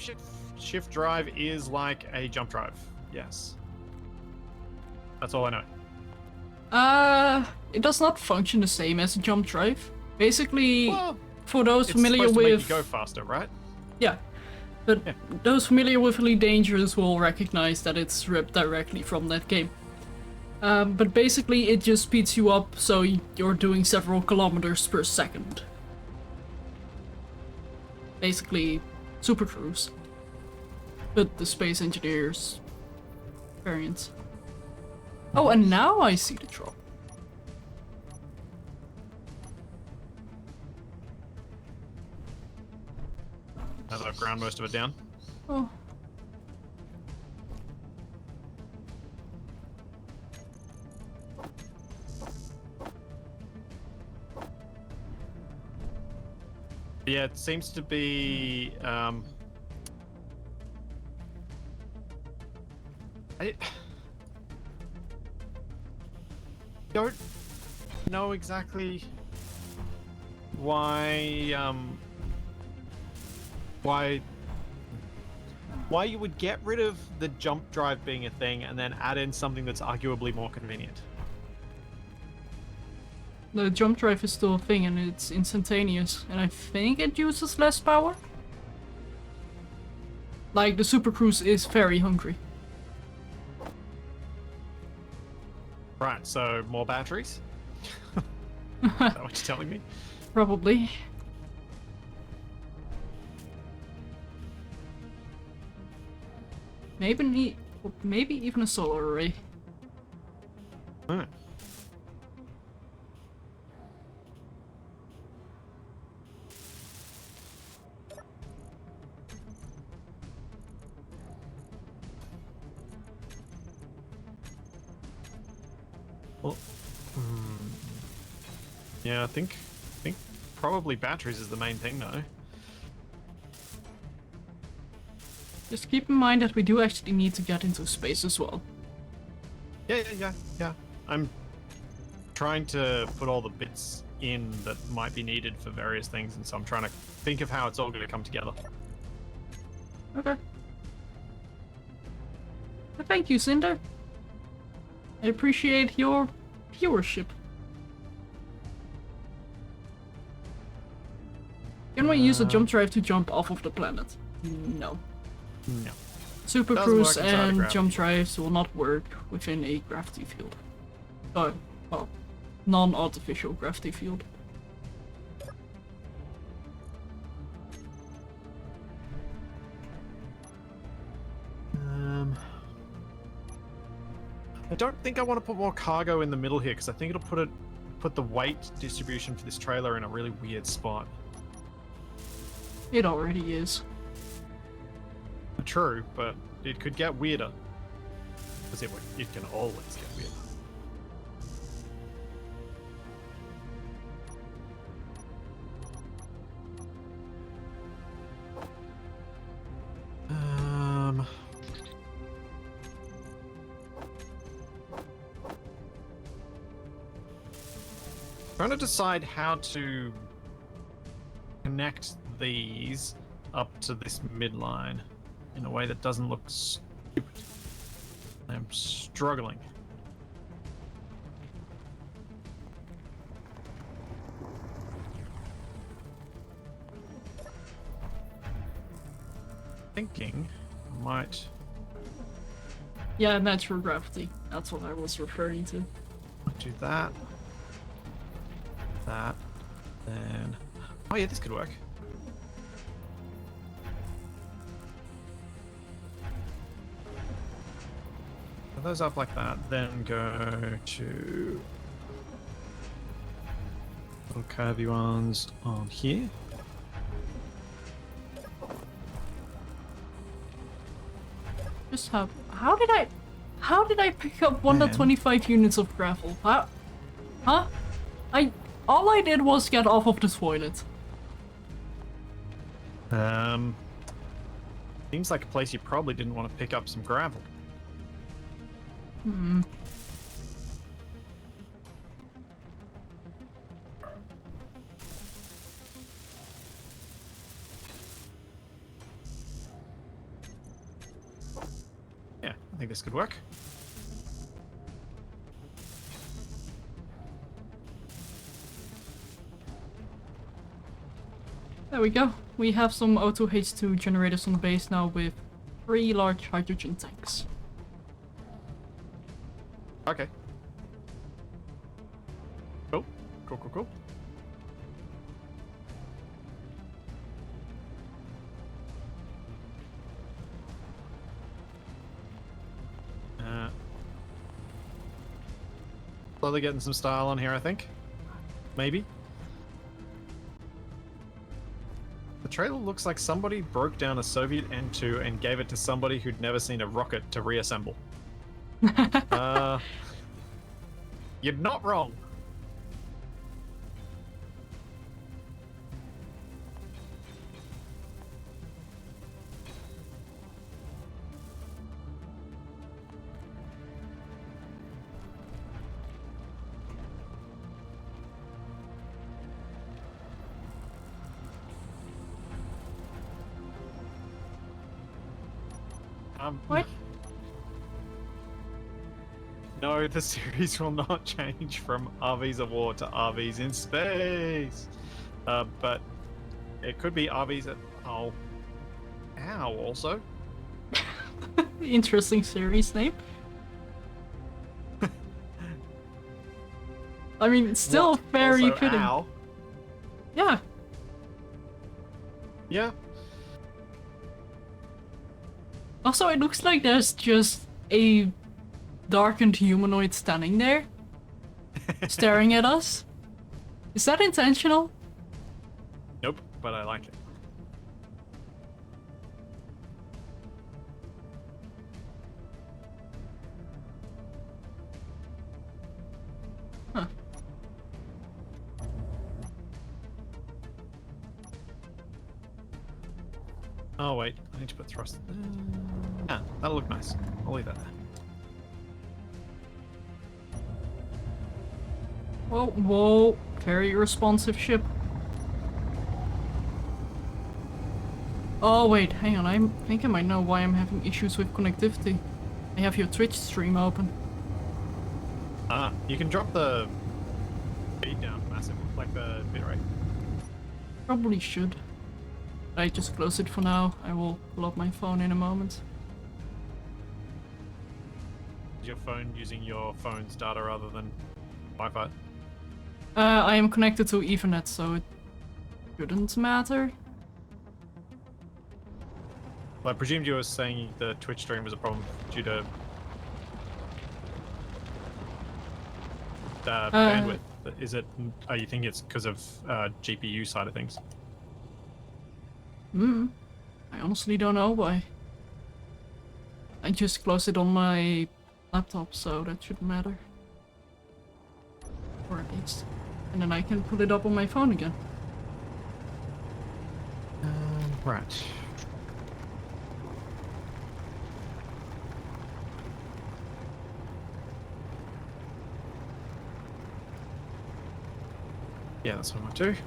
shift drive is like a jump drive. Yes. That's all I know. It does not function the same as a jump drive. Basically, Well, for those it's familiar supposed to make with... you go faster, right? Yeah. But Yeah. those familiar with Elite Dangerous will recognize that it's ripped directly from that game. But basically it just speeds you up so you're doing several kilometers per second. Basically, Super Cruise. But the Space Engineers variant. Oh, and now I see the drop. Now that I've ground most of it down. Oh. Yeah, it seems to be. I don't know exactly why you would get rid of the jump drive being a thing and then add in something that's arguably more convenient. The jump drive is still a thing and it's instantaneous, and I think it uses less power. Like, the Super Cruise is very hungry. Right, so more batteries? Is that what you're telling me? Probably. Maybe even a solar array. Hmm. Well, yeah, I think probably batteries is the main thing, though. Just keep in mind that we do actually need to get into space as well. Yeah. I'm trying to put all the bits in that might be needed for various things, and so I'm trying to think of how it's all going to come together. Okay. Well, thank you, Cinder. I appreciate your viewership. Can we use a jump drive to jump off of the planet? No. No. Super Doesn't Cruise work inside of and gravity. jump drives will not work within a gravity field. Oh, well, non-artificial gravity field. I don't think I want to put more cargo in the middle here because I think it'll put the weight distribution for this trailer in a really weird spot. It already is. True, but it could get weirder. Because it can always get weirder. Trying to decide how to connect these up to this midline in a way that doesn't look stupid. I'm struggling. thinking I might Yeah, natural gravity. That's what I was referring to. do that. That. Then. Oh yeah, this could work. Put those up like that. Then go to little curvy ones on here. Just how did I pick up 125 units of gravel? Huh? All I did was get off of the toilet. Seems like a place you probably didn't want to pick up some gravel. Hmm. Yeah, I think this could work. There we go. We have some O2H2 generators on the base now with 3 large hydrogen tanks. Okay. Cool. Cool. Slowly getting some style on here, I think. Maybe. The trailer looks like somebody broke down a Soviet N2 and gave it to somebody who'd never seen a rocket to reassemble. You're not wrong. What? No, the series will not change from RVs of war to RVs in space. But it could be RVs at... Oh. Ow, also. Interesting series name. I mean, it's still What? very Also, fitting. ow. Yeah. Yeah. Also, it looks like there's just a darkened humanoid standing there, staring at us. Is that intentional? Nope, but I like it. Huh. Oh wait, I need to put thrust. Yeah, that'll look nice. I'll leave that there. Whoa, very responsive ship. Oh wait, hang on, I think I might know why I'm having issues with connectivity. I have your Twitch stream open. Ah, you can drop the speed down massively, like the bitrate. Probably should. I just close it for now. I will pull up my phone in a moment. Is your phone using your phone's data rather than Wi-Fi? I am connected to Ethernet, so it shouldn't matter. Well, I presumed you were saying the Twitch stream was a problem due to bandwidth. Is it? Are you think it's because of GPU side of things? I honestly don't know why. I just closed it on my laptop, so that shouldn't matter. Or at least. And then I can put it up on my phone again. Right. Yeah, that's what I want to do.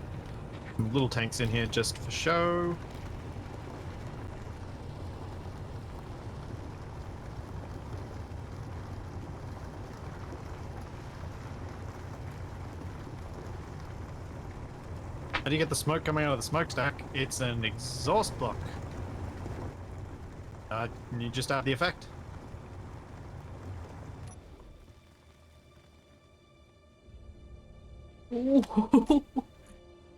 Little tanks in here just for show. How do you get the smoke coming out of the smokestack? It's an exhaust block. You just have the effect. Ooh,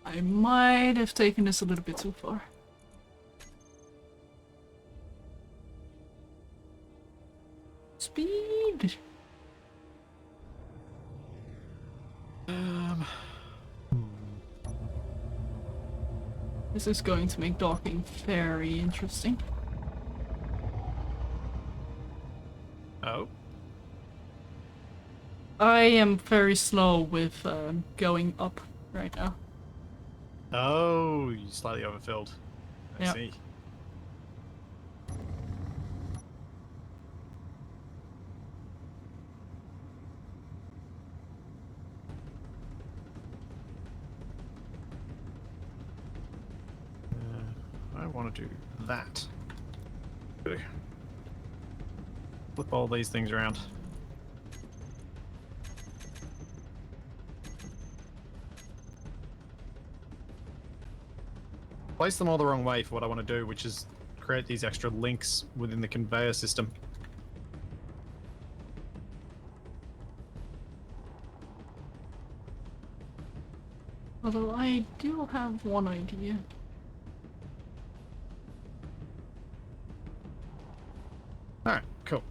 I might have taken this a little bit too far. Speed! This is going to make docking very interesting. Oh. I am very slow with going up right now. Oh, you slightly overfilled. I Yep. see. I want to do that. Flip all these things around. Place them all the wrong way for what I want to do, which is create these extra links within the conveyor system. Although I do have one idea. Alright, cool.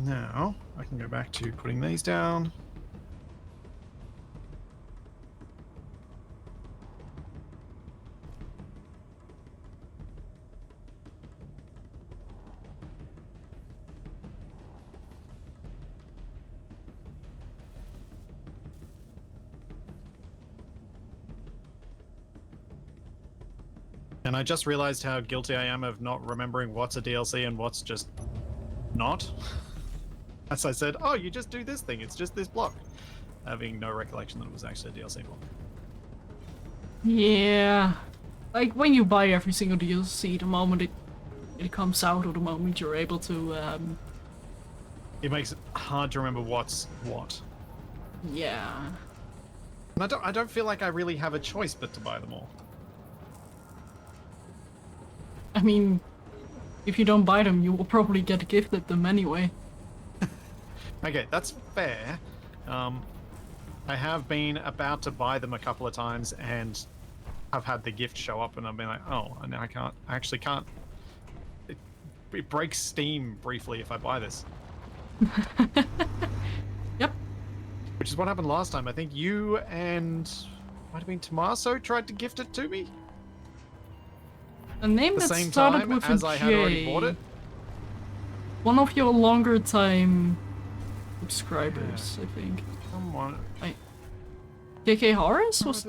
Now, I can go back to putting these down. And I just realized how guilty I am of not remembering what's a DLC and what's just not. As I said, oh, you just do this thing, it's just this block. Having no recollection that it was actually a DLC block. Yeah. Like when you buy every single DLC, the moment it comes out or the moment you're able to It makes it hard to remember what's what. yeah. And I don't feel like I really have a choice but to buy them all. I mean, if you don't buy them, you will probably get gifted them anyway. Okay, that's fair. I have been about to buy them a couple of times and I've had the gift show up and I've been like, oh, now I actually can't. It breaks Steam briefly if I buy this. Yep. Which is what happened last time. I think you and might have been Tommaso tried to gift it to me. A name The that same started time with as a I had already bought J. it. One of your longer time subscribers, I think. Come on. KK Horace Oh, was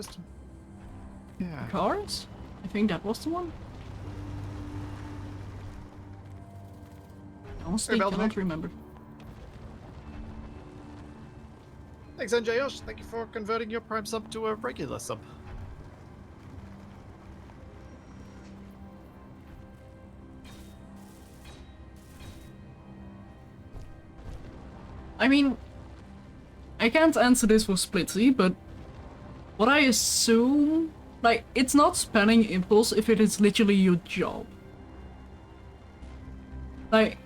yeah. Horace? I think that was the one. Honestly, Hey, cannot Balvin. remember. Thanks, NJOsh. Thank you for converting your Prime sub to a regular sub. I mean, I can't answer this for Splitsie, but what I assume, like, it's not spamming impulse if it is literally your job. Like,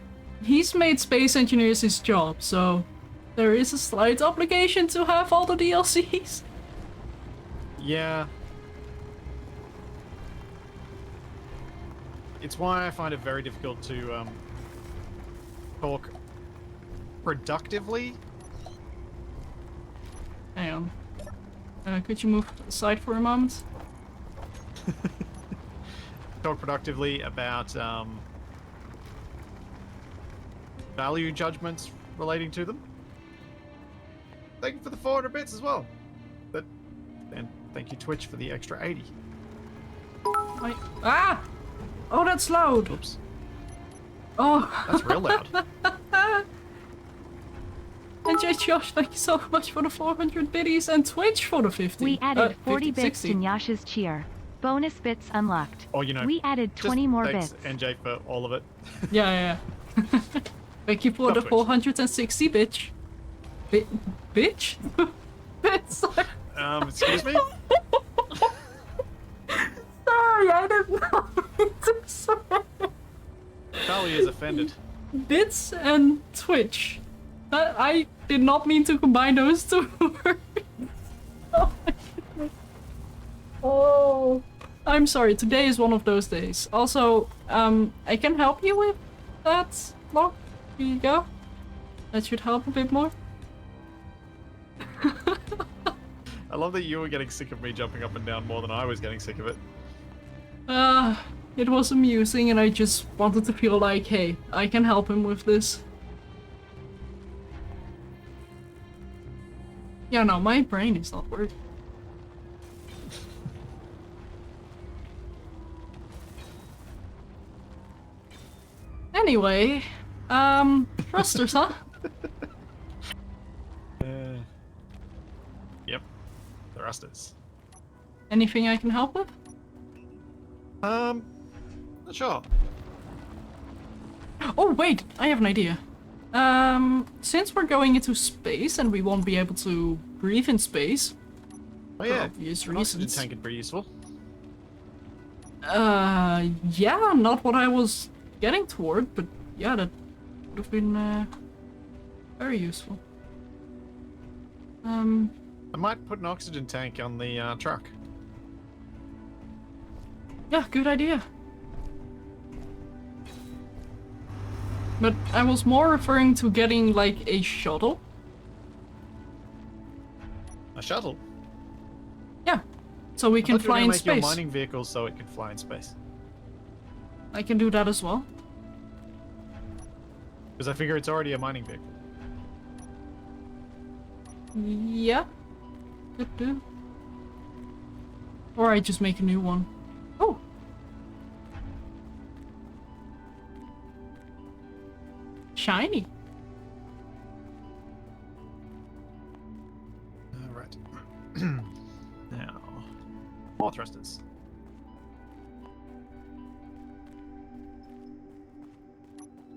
he's made space engineers his job, so there is a slight obligation to have all the DLCs. Yeah. It's why I find it very difficult to talk productively. Hang on. Could you move aside for a moment? Talk productively about value judgments relating to them. Thank you for the 400 bits as well. And thank you Twitch for the extra 80. Ah! Oh, that's loud! Oops. Oh! That's real loud. And Josh, thank you so much for the 400 biddies and Twitch for the 50. We added 40 50, bits 60. to Nyasha's cheer. Bonus bits unlocked. Or, you know, We added just 20 more thanks, bits. NJ, for all of it. Yeah. Thank you for Love the Twitch. 460 bitch. Bitch? Bits. Excuse me? Sorry, I didn't know. Sorry. Value is a offended. Bits and Twitch. I did not mean to combine those two words. Oh my goodness. Oh. I'm sorry, today is one of those days. Also, I can help you with that lock. Here you go. That should help a bit more. I love that you were getting sick of me jumping up and down more than I was getting sick of it. It was amusing and I just wanted to feel like, hey, I can help him with this. Yeah, no, my brain is not working. Anyway, thrusters, huh? Yep, thrusters. Anything I can help with? Not sure. Oh wait, I have an idea. Since we're going into space and we won't be able to breathe in space, Oh yeah, obvious an oxygen reasons. tank would be useful. Yeah, not what I was getting toward, but yeah, that would have been very useful. I might put an oxygen tank on the truck. Yeah, good idea. But I was more referring to getting like a shuttle. A shuttle. Yeah, so we can I thought you were fly gonna in make your space. mining vehicles so it could fly in space. I can do that as well. Because I figure it's already a mining vehicle. Yeah, could do. Or I just make a new one. Oh. Shiny. Alright. Now, more thrusters.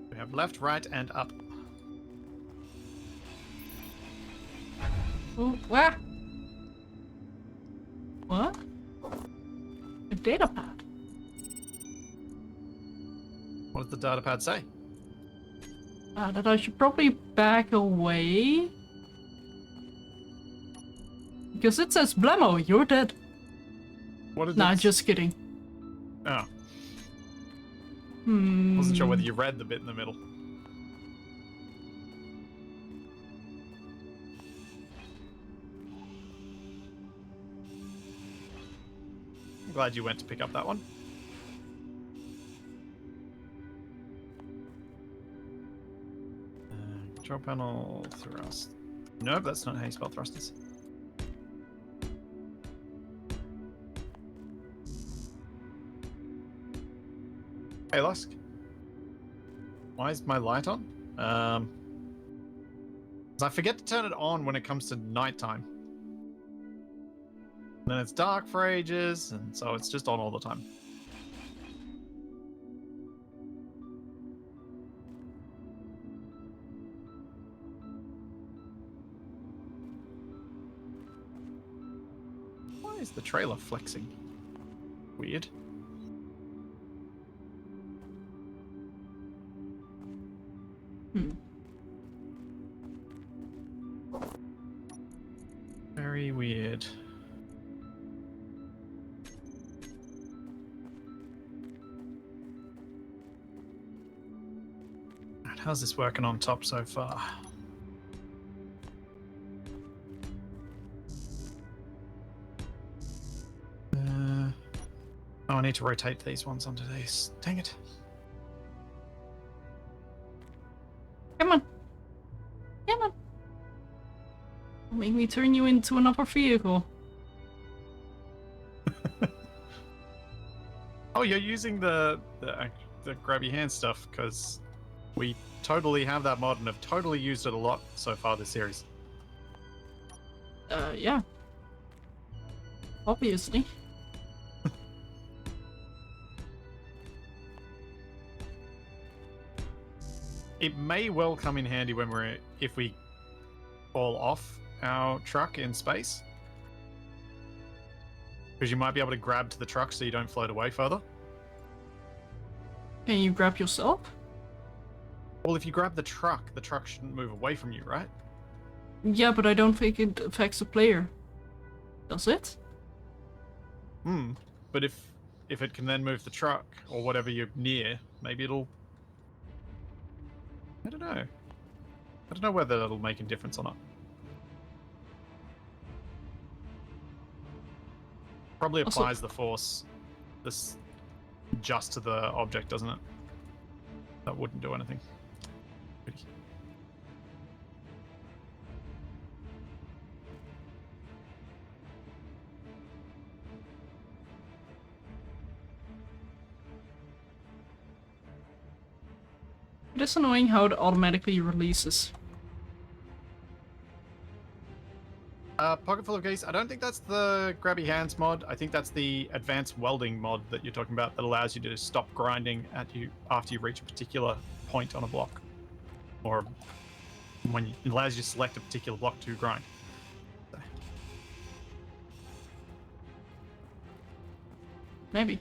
We have left, right, and up. Oh, wah. What? A data pad. What does the data pad say? That I should probably back away. Because it says, Blemmo, you're dead. What did Nah, it... just kidding. Oh, Hmm. wasn't sure whether you read the bit in the middle. I'm glad you went to pick up that one. Control panel thrust. Nope, that's not how you spell thrusters. Hey, Lusk. Why is my light on? 'Cause I forget to turn it on when it comes to nighttime. Then it's dark for ages, and so it's just on all the time. Why is the trailer flexing? Weird. Very weird. Right, how's this working on top so far? Oh, I need to rotate these ones onto these. Dang it. Come on. Come on. Make me turn you into another vehicle. Oh, you're using the grab your hand stuff, because we totally have that mod and have totally used it a lot so far this series. Yeah. Obviously. It may well come in handy when if we fall off our truck in space. Because you might be able to grab to the truck so you don't float away further. Can you grab yourself? Well, if you grab the truck shouldn't move away from you, right? Yeah, but I don't think it affects the player. Does it? But if it can then move the truck or whatever you're near, maybe it'll. I don't know. I don't know whether that'll make a difference or not. Probably Also- applies the force this just to the object, doesn't it? That wouldn't do anything. Pretty. It is annoying how it automatically releases. Pocket full of geese. I don't think that's the grabby hands mod. I think that's the advanced welding mod that you're talking about that allows you to stop grinding at you after you reach a particular point on a block, or when it allows you to select a particular block to grind. Maybe.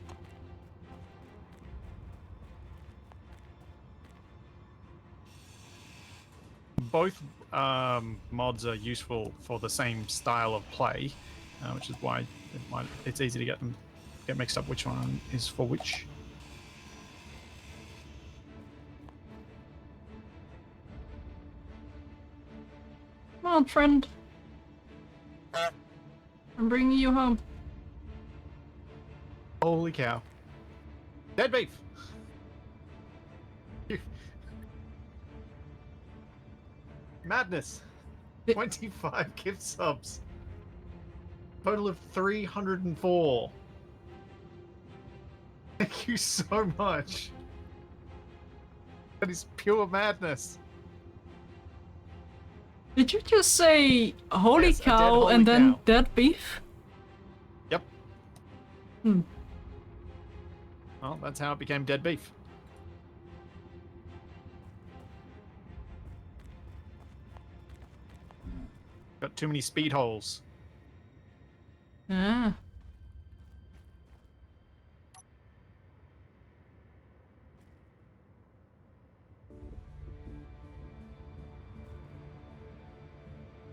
Both mods are useful for the same style of play, which is why it's easy to get mixed up which one is for which. Come on, friend. I'm bringing you home. Holy cow! Dead beef. Madness. 25 gift subs. Total of 304. Thank you so much. That is pure madness. Did you just say holy Yes, a dead cow holy and then cow. dead beef? Yep. Hmm. Well, that's how it became dead beef. Got too many speed holes. Ah.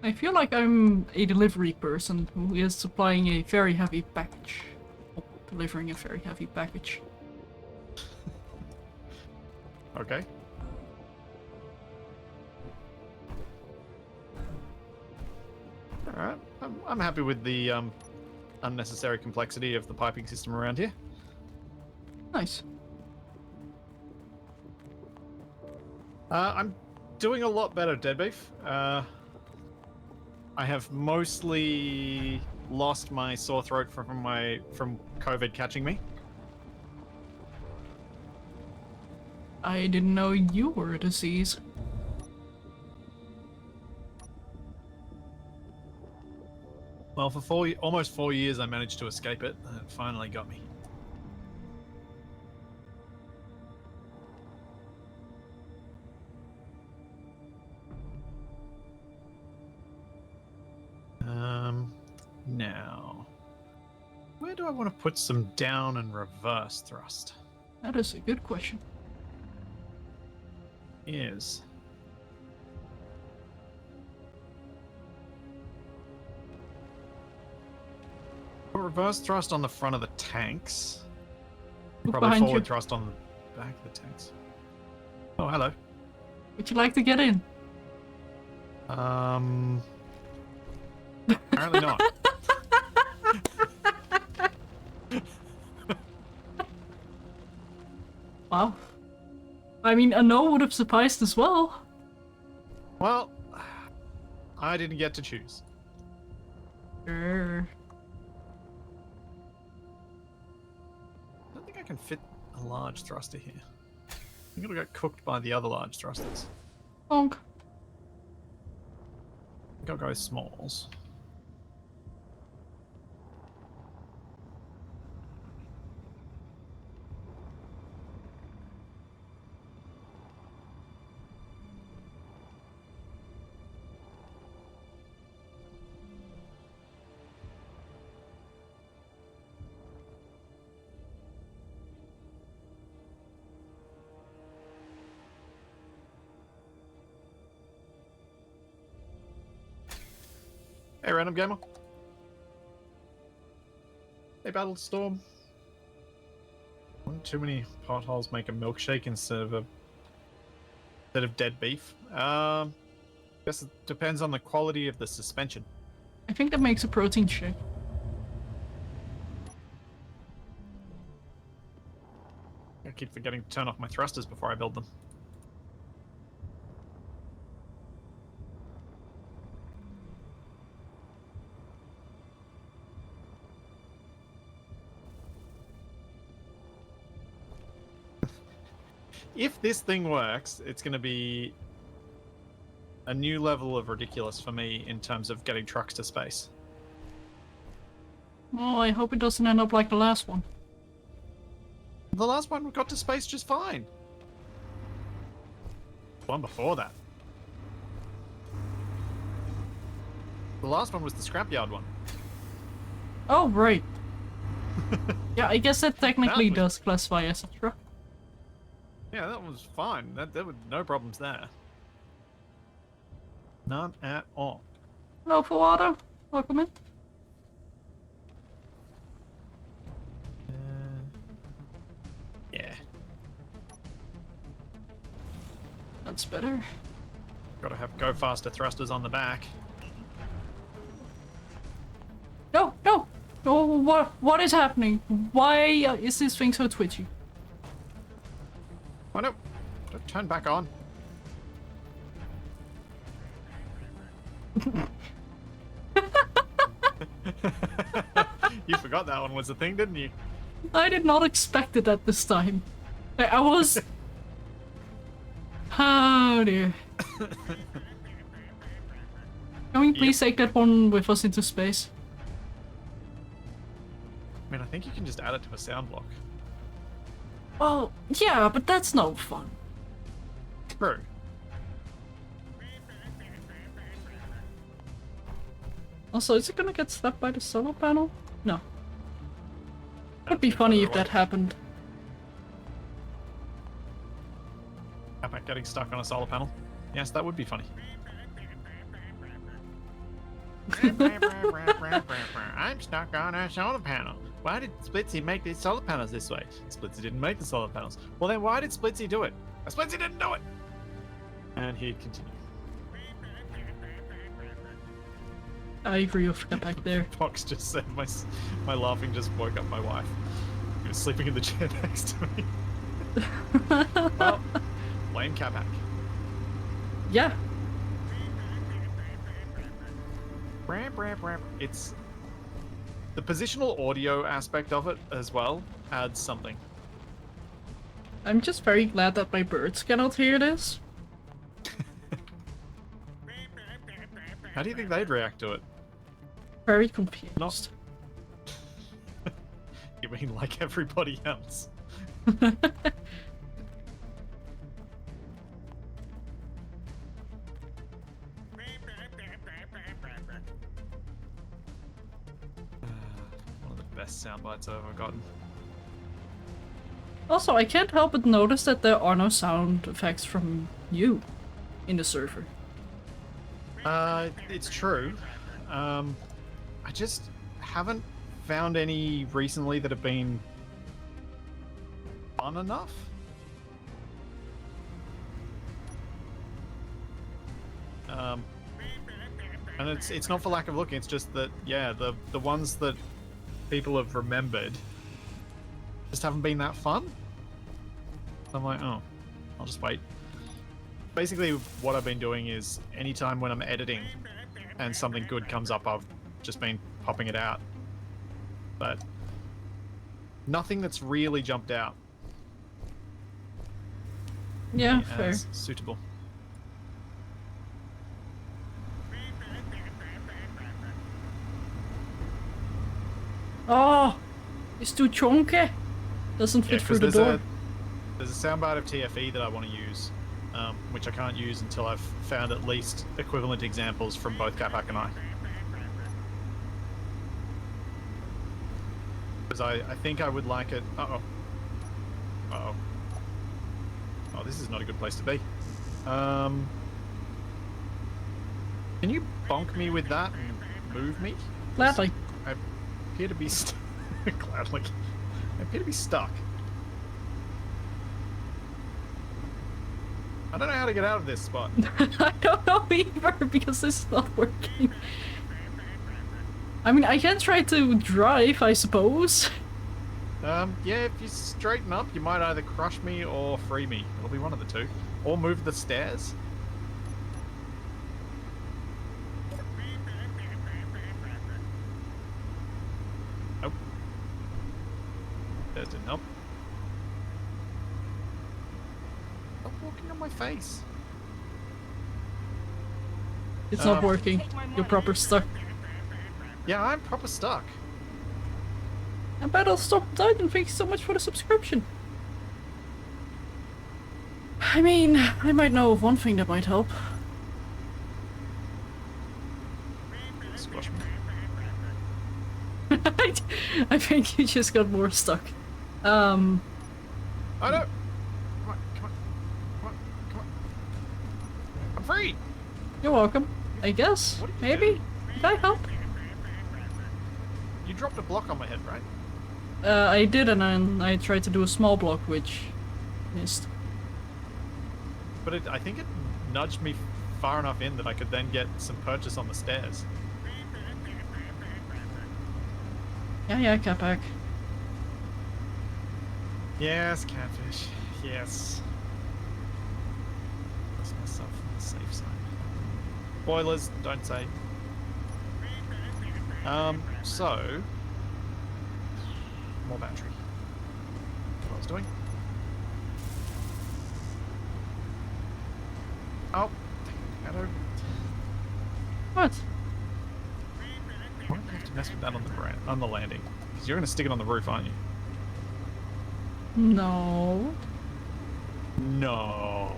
I feel like I'm a delivery person who is supplying a very heavy package. Or delivering a very heavy package. Okay. Alright. I'm happy with the unnecessary complexity of the piping system around here. Nice. I'm doing a lot better, Dead Beef. I have mostly lost my sore throat from COVID catching me. I didn't know you were a disease. Well, for almost 4 years, I managed to escape it, and it finally got me. Now, where do I want to put some down and reverse thrust? That is a good question. Is put reverse thrust on the front of the tanks. Look Probably behind forward you. thrust on the back of the tanks. Oh, hello. Would you like to get in? Apparently not. Wow. I mean, a no would have sufficed as well. Well, I didn't get to choose. Sure. I don't think I can fit a large thruster here. I think it'll get cooked by the other large thrusters. Bonk. I think I'll go with smalls. Hey, random gamer. Hey, Battle Storm. Wouldn't too many potholes make a milkshake instead of dead beef? Guess it depends on the quality of the suspension. I think that makes a protein shake. I keep forgetting to turn off my thrusters before I build them. If this thing works, it's going to be a new level of ridiculous for me in terms of getting trucks to space. Well, I hope it doesn't end up like the last one. The last one got to space just fine. The one before that. The last one was the scrapyard one. Oh, right. Yeah, I guess that technically That was- does classify as a truck. Yeah, that was fine. There were no problems there. None at all. Hello, Fuado. Welcome in. Yeah. That's better. Gotta have go faster thrusters on the back. No, no! No, what is happening? Why is this thing so twitchy? Oh no! Don't turn back on. You forgot that one was a thing, didn't you? I did not expect it at this time. I was... Oh dear. Can we please take that one with us into space? I mean, I think you can just add it to a sound block. Well, yeah, but that's no fun. True. Also, is it gonna get slapped by the solar panel? No. Would be funny if that happened. How about getting stuck on a solar panel? Yes, that would be funny. I'm stuck on a solar panel. Why did Splitsie make these solar panels this way? Splitsie didn't make the solar panels. Well then why did Splitsie do it? Splitsie didn't do it! And he'd continue. I agree with that back there. Fox just said my laughing just woke up my wife. He was sleeping in the chair next to me. Well, blame Capac. Yeah. It's the positional audio aspect of it as well adds something. I'm just very glad that my birds cannot hear this. How do you think they'd react to it? Very confused. Not. You mean like everybody else? One of the best sound bites I've ever gotten. Also, I can't help but notice that there are no sound effects from you in the server. It's true. I just haven't found any recently that have been fun enough. And it's not for lack of looking, it's just that, yeah, the ones that people have remembered just haven't been that fun. I'm like, oh, I'll just wait. Basically, what I've been doing is anytime when I'm editing and something good comes up, I've just been popping it out. But nothing that's really jumped out. Yeah, as fair. Suitable. Oh, it's too chunky. Doesn't fit through the door. There's a soundbite of TFE that I want to use, which I can't use until I've found at least equivalent examples from both Capac and I. Because I think I would like it. Uh-oh. Uh-oh. Oh, this is not a good place to be. Can you bonk me with that and move me? Gladly. I appear to be gladly. I appear to be stuck. I don't know how to get out of this spot. I don't know either because this is not working. I mean, I can try to drive, I suppose. Yeah, if you straighten up, you might either crush me or free me. It'll be one of the two. Or move the stairs. Nope. Stairs didn't help. Stop walking on my face. It's not working. You're proper stuck. Yeah, I'm proper stuck. And Battle Stop died, and thank you so much for the subscription. I mean, I might know of one thing that might help. Squash me. I think you just got more stuck. Oh no! Come on, come on, come on, come on. I'm free! You're welcome. I guess. What did you Maybe. do? Did I help? You dropped a block on my head, right? I did, and then I tried to do a small block, which missed. But I think it nudged me far enough in that I could then get some purchase on the stairs. Yeah, Capac. Yes, catfish. Yes. Place myself on the safe side. Boilers, don't say. So... More battery. What I was doing. Oh, I don't... What? Why do you have to mess with that on the landing? Because you're going to stick it on the roof, aren't you? No. No.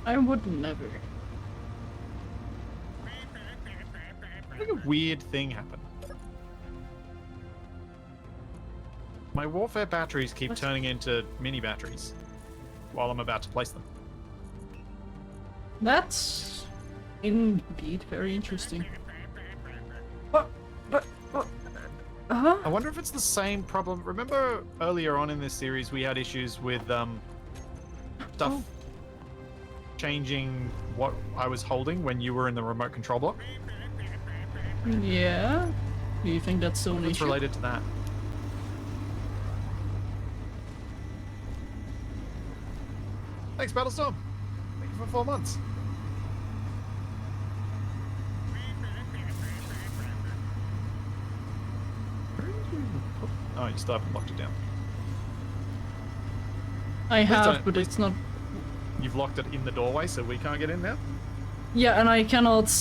I would never. I think a weird thing happened. My warfare batteries keep turning into mini batteries while I'm about to place them. That's indeed very interesting. What? I wonder if it's the same problem. Remember earlier on in this series we had issues with stuff changing what I was holding when you were in the remote control block? Yeah. Do you think that's still an It's issue? related to that. Thanks, Battlestorm. Thank you for 4 months. Oh, you still haven't locked it down. I have, don't- but it's not. You've locked it in the doorway, so we can't get in now? Yeah, and I cannot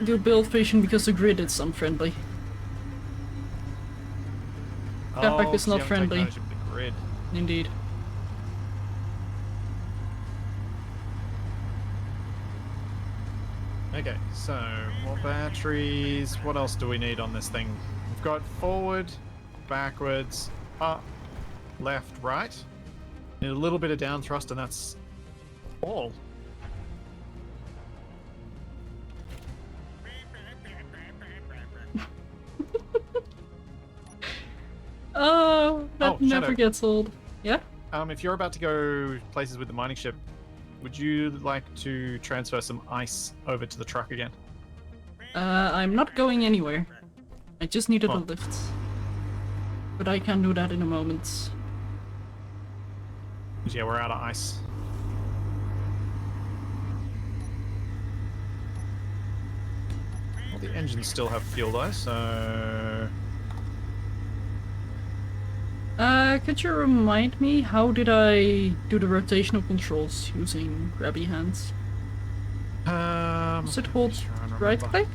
do build fishing because the grid is unfriendly. Backpack is so you not haven't taken friendly. ownership of the grid. Indeed. Okay, so more batteries. What else do we need on this thing? We've got forward, backwards, up, left, right. Need a little bit of down thrust, and that's all. Oh, that Oh, never Shadow. gets old. Yeah? If you're about to go places with the mining ship, would you like to transfer some ice over to the truck again? I'm not going anywhere. I just needed a Oh. lift. But I can do that in a moment. 'Cause, yeah, we're out of ice. Well, the engines still have fuel though, so... Could you remind me, how did I do the rotational controls using grabby hands? Is it hold trying to remember. right click?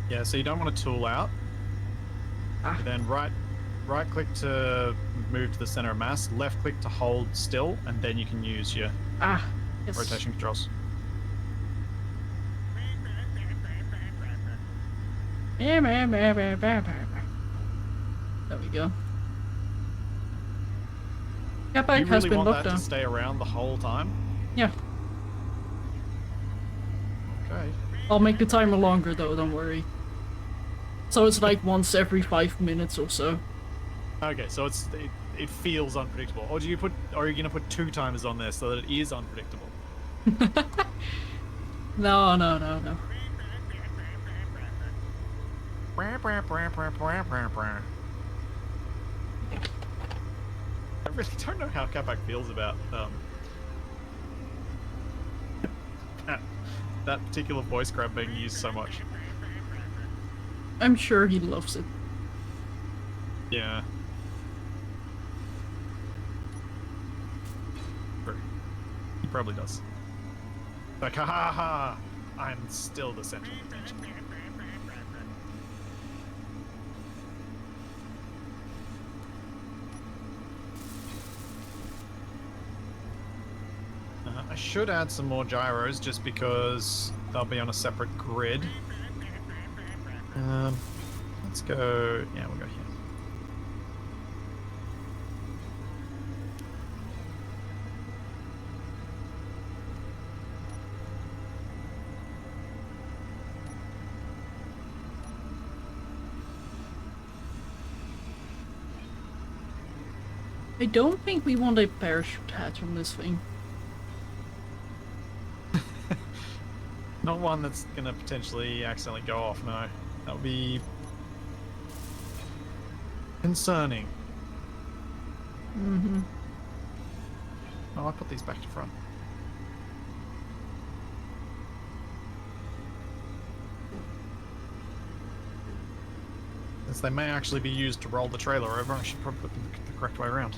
Yeah, so you don't want to tool out. Ah. Then right click to move to the center of mass, left click to hold still, and then you can use your Ah, yes. rotation controls. There we go. Do Capac you has really been want locked that down. to stay around the whole time? Yeah. I'll make the timer longer though, don't worry. So it's like once every 5 minutes or so. Okay, so it feels unpredictable. Or are you gonna put 2 timers on there so that it is unpredictable? No, no, no, no. I really don't know how Capac feels about that particular voice grab being used so much. I'm sure he loves it. Yeah. He probably does. Like, ha ha ha! I'm still the center of attention. I should add some more gyros just because they'll be on a separate grid. Let's go. Yeah, we'll go here. I don't think we want a parachute hatch on this thing. Not one that's gonna potentially accidentally go off, no. That would be concerning. Mm-hmm. Oh, I'll put these back to front. Since they may actually be used to roll the trailer over, I should probably put them the correct way around.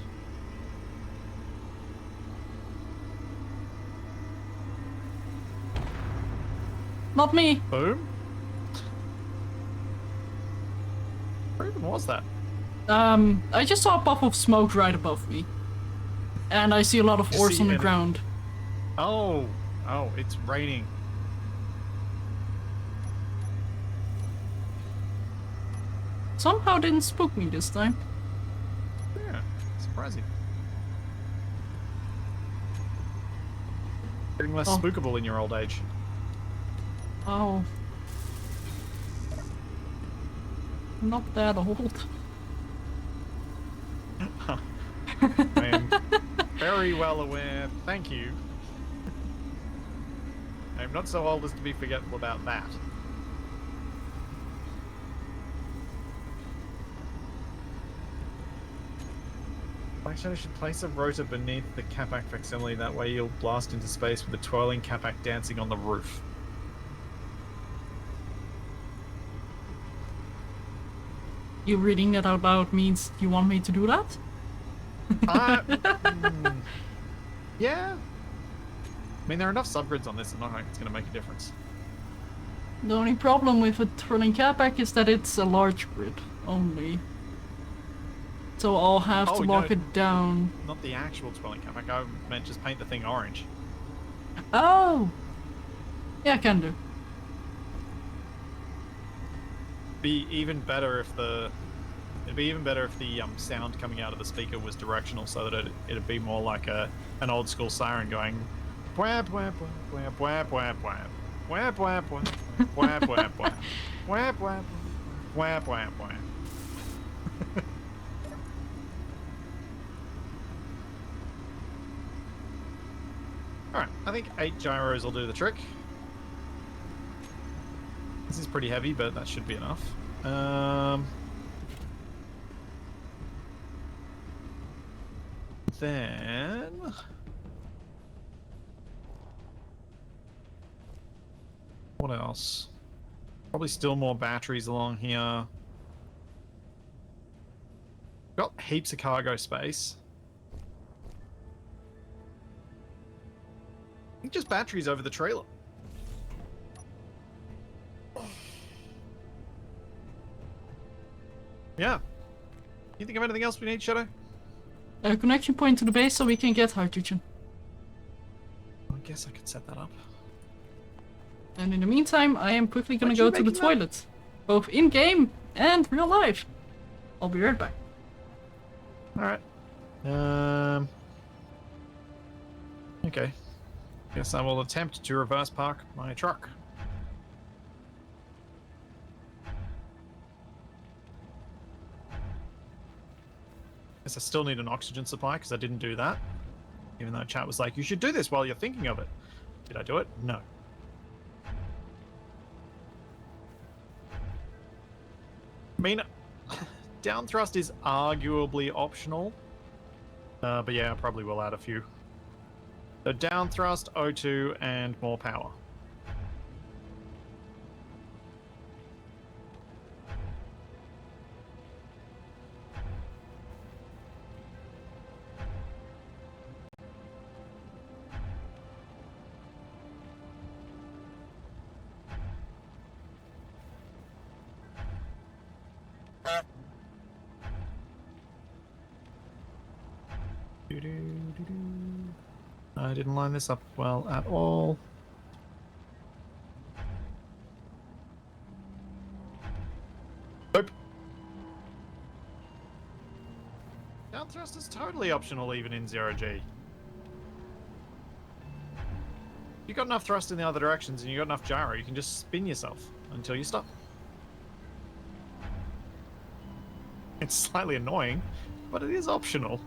Not me! Boom. Where even was that? I just saw a puff of smoke right above me. And I see a lot of You ores see on the any- ground. Oh, it's raining. Somehow didn't spook me this time. Yeah, surprising. Getting less Oh. spookable in your old age. Oh. Not that old. I am very well aware. Thank you. I am not so old as to be forgetful about that. Actually, I should place a rotor beneath the Capac facsimile. That way you'll blast into space with a twirling Capac dancing on the roof. You reading it out loud means you want me to do that? Yeah. I mean, there are enough subgrids on this, and not like it's going to make a difference. The only problem with a twirling Capac is that it's a large grid only. So I'll have to lock it down. Not the actual twirling Capac. I meant just paint the thing orange. Oh! Yeah, I can do. Be even better if the. It'd be even better if the sound coming out of the speaker was directional, so that it'd be more like an old school siren going. Whap whap whap whap whap whap whap whap whap whap whap whap whap whap whap whap whap. Alright, I think 8 gyros will do the trick. This is pretty heavy, but that should be enough. Then... what else? Probably still more batteries along here. Got heaps of cargo space. I think just batteries over the trailer. Yeah. You think of anything else we need, Shadow? A connection point to the base so we can get hydrogen. I guess I could set that up. And in the meantime, I am quickly gonna Aren't go you to the making that? toilet. Both in-game and real life. I'll be right back. Alright. Okay. Guess I will attempt to reverse park my truck. Guess I still need an oxygen supply because I didn't do that. Even though chat was like, you should do this while you're thinking of it. Did I do it? No. I mean, down thrust is arguably optional. But yeah, I probably will add a few. So down thrust, O2, and more power. I didn't line this up well at all. Nope. Down thrust is totally optional even in 0G. You got enough thrust in the other directions and you got enough gyro, you can just spin yourself until you stop. It's slightly annoying, but it is optional.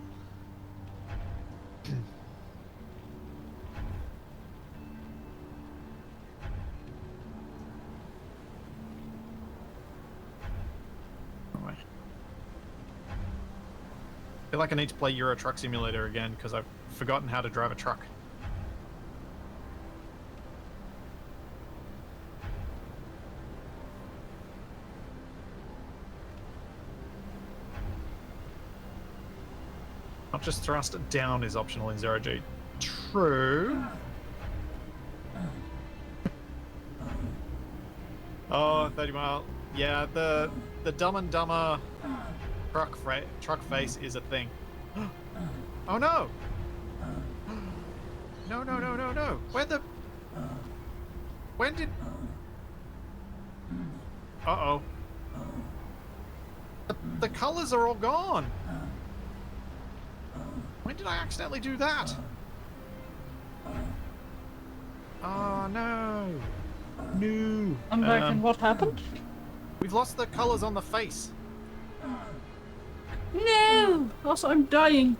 I feel like I need to play Euro Truck Simulator again because I've forgotten how to drive a truck. Not just thrust down is optional in 0G. True. Oh, 30 mile. Yeah, the Dumb and Dumber truck face is a thing. Oh no! No, no, no, no, no. When did... Uh-oh. The colors are all gone. When did I accidentally do that? Oh no. No. I'm back, and what happened? We've lost the colors on the face. No! Also, I'm dying.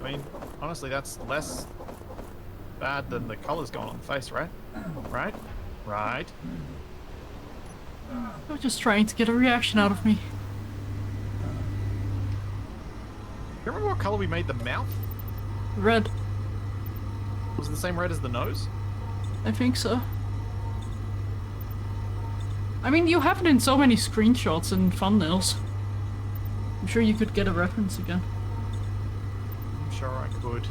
I mean, honestly, that's less bad than the colors going on the face, right? Right? Right? You're just trying to get a reaction out of me. You remember what color we made the mouth? Red. Was it the same red as the nose? I think so. I mean, you have it in so many screenshots and thumbnails. I'm sure you could get a reference again. I'm sure I could.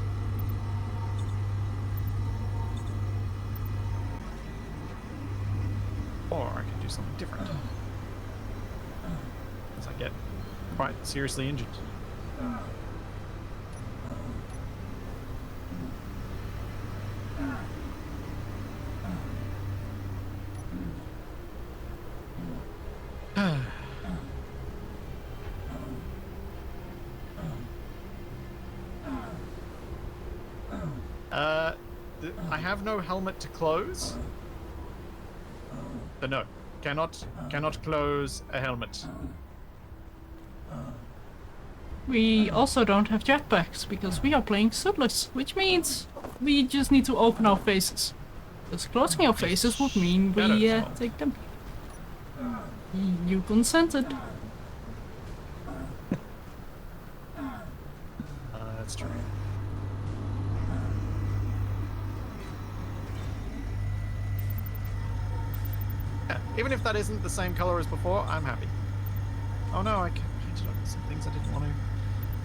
Or I could do something different. As I get quite seriously injured. I have no helmet to close. No, cannot close a helmet. We also don't have jetpacks because we are playing suitless, which means we just need to open our faces. Because closing our faces would mean we take them. You consented. That's true. Yeah, even if that isn't the same color as before, I'm happy. Oh no, I painted over some things I didn't want to.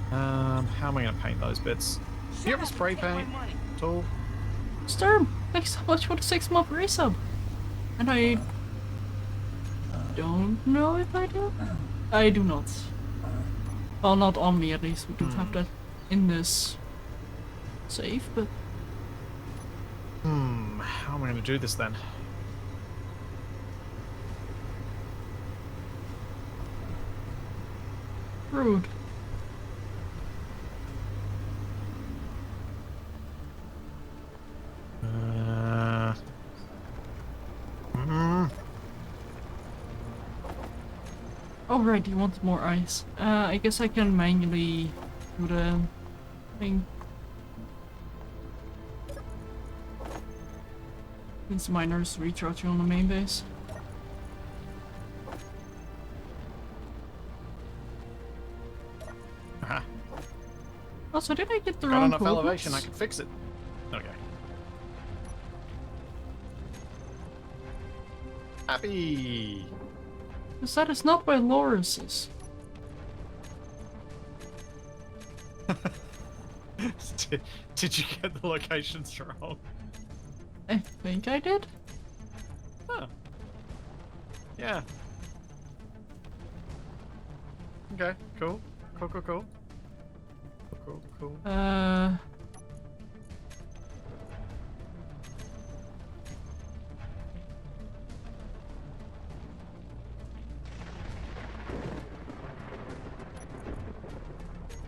How am I going to paint those bits? Do you have a spray paint tool? Sturm, thanks so much for the 6-month resub. And I don't know if I do. I do not. Well, not on me at least. We don't have that in this save, but... How am I going to do this then? Rude. Oh right, you want more ice. I guess I can manually do the thing. Since miners recharging on the main base. Aha. Also, did I get the Got wrong enough coordinates? elevation, I can fix it. Okay. Happy! Because that is not where Loris is. Did you get the locations wrong? I think I did. Huh. Yeah. Okay, cool. Cool. Cool.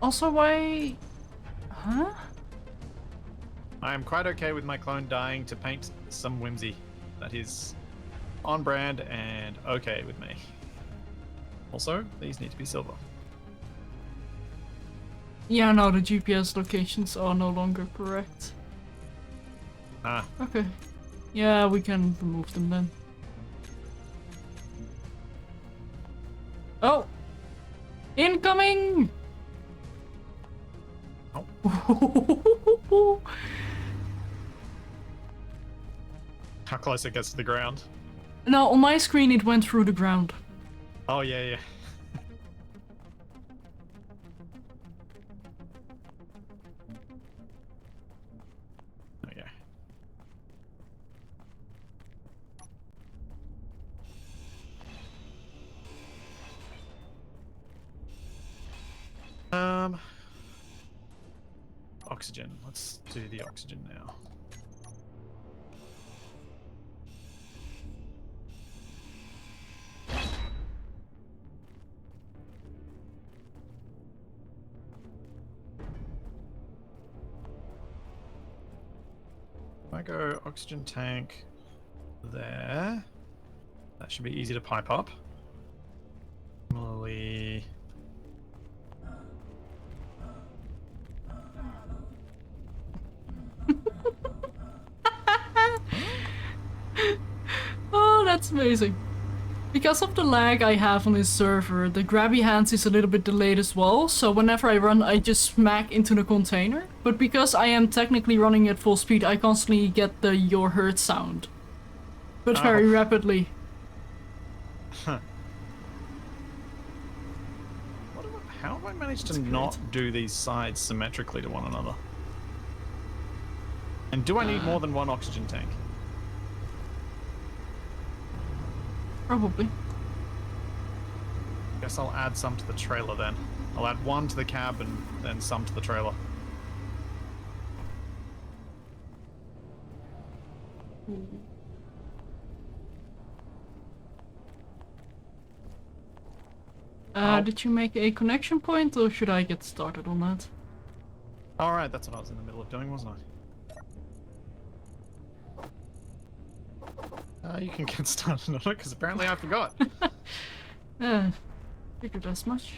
Also, why... Huh? I am quite okay with my clone dying to paint some whimsy. That is on brand and okay with me. Also, these need to be silver. Yeah, no, the GPS locations are no longer correct. Ah, Okay. Yeah, we can remove them then. Oh! Incoming! Oh. How close it gets to the ground. No, on my screen it went through the ground. Oh, yeah. Okay. Oxygen. Let's do the oxygen now. If I go oxygen tank there, that should be easy to pipe up. Similarly, Oh, that's amazing. Because of the lag I have on this server, the grabby hands is a little bit delayed as well, so whenever I run I just smack into the container. But because I am technically running at full speed, I constantly get the your hurt sound. But very rapidly. Huh. How have I managed to not do these sides symmetrically to one another? And do I need more than one oxygen tank? Probably. Guess I'll add some to the trailer then. I'll add one to the cab and then some to the trailer. Did you make a connection point or should I get started on that? Alright, that's what I was in the middle of doing, wasn't I? You can get started on it because apparently I forgot. Figured as much.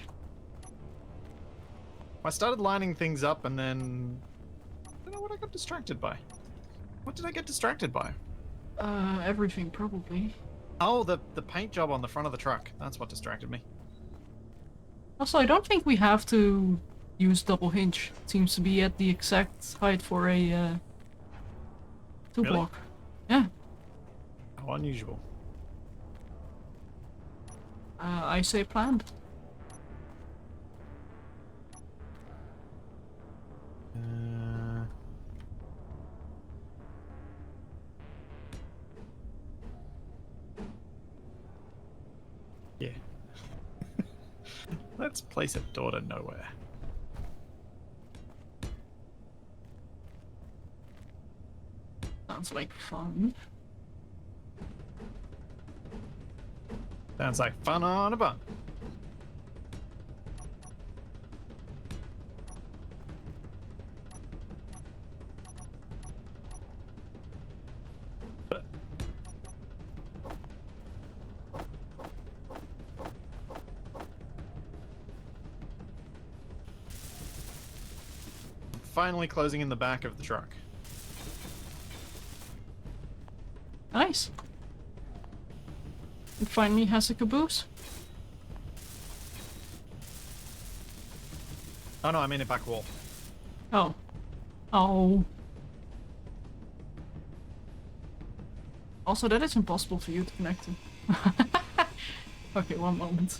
I started lining things up and then... I don't know what I got distracted by. What did I get distracted by? Everything probably. Oh, the paint job on the front of the truck. That's what distracted me. Also, I don't think we have to use double hinge. It seems to be at the exact height for a two Really? block. Yeah. How unusual. I say planned. Yeah. Let's place a door to nowhere. Sounds like fun. Sounds like fun on a bun. finally closing in the back of the truck. Nice. It finally has a caboose. Oh no, I mean a back wall. Oh. Oh. Also, that is impossible for you to connect to. Okay, one moment.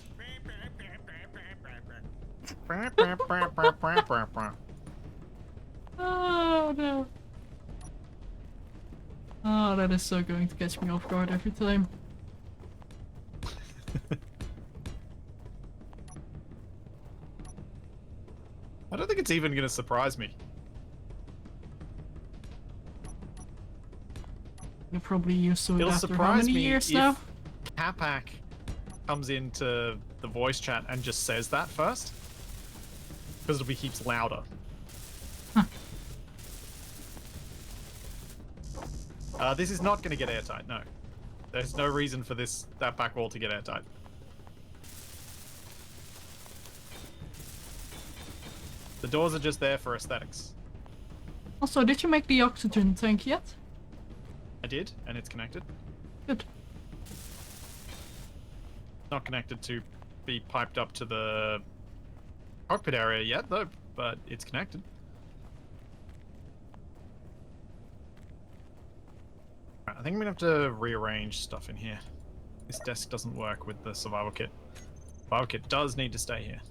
Oh no. Oh, that is so going to catch me off guard every time. I don't think it's even going to surprise me. You're probably used to it It'll after how surprise many me years if now? Capac comes into the voice chat and just says that first. Because it'll be heaps louder. Huh. This is not going to get airtight, no. There's no reason for that back wall to get airtight. The doors are just there for aesthetics. Also, did you make the oxygen tank yet? I did, and it's connected. Good. Not connected to be piped up to the cockpit area yet, though, but it's connected. Right, I think I'm gonna have to rearrange stuff in here. This desk doesn't work with the survival kit. Survival kit does need to stay here.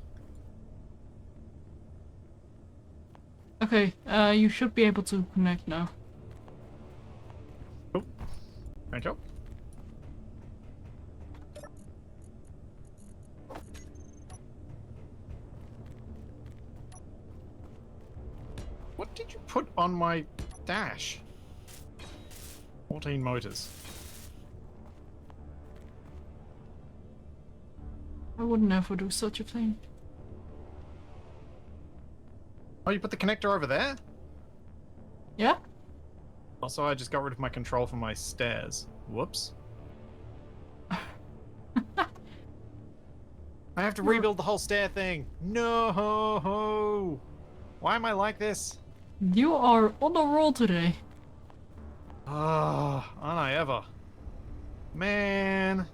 Okay, you should be able to connect now. Cool. Thank you. What did you put on my dash? 14 motors. I would never do such a thing. Oh, you put the connector over there? Yeah? Also, I just got rid of my control for my stairs. Whoops. I have to rebuild the whole stair thing. No! Why am I like this? You are on a roll today. Ah, aren't I ever? Man.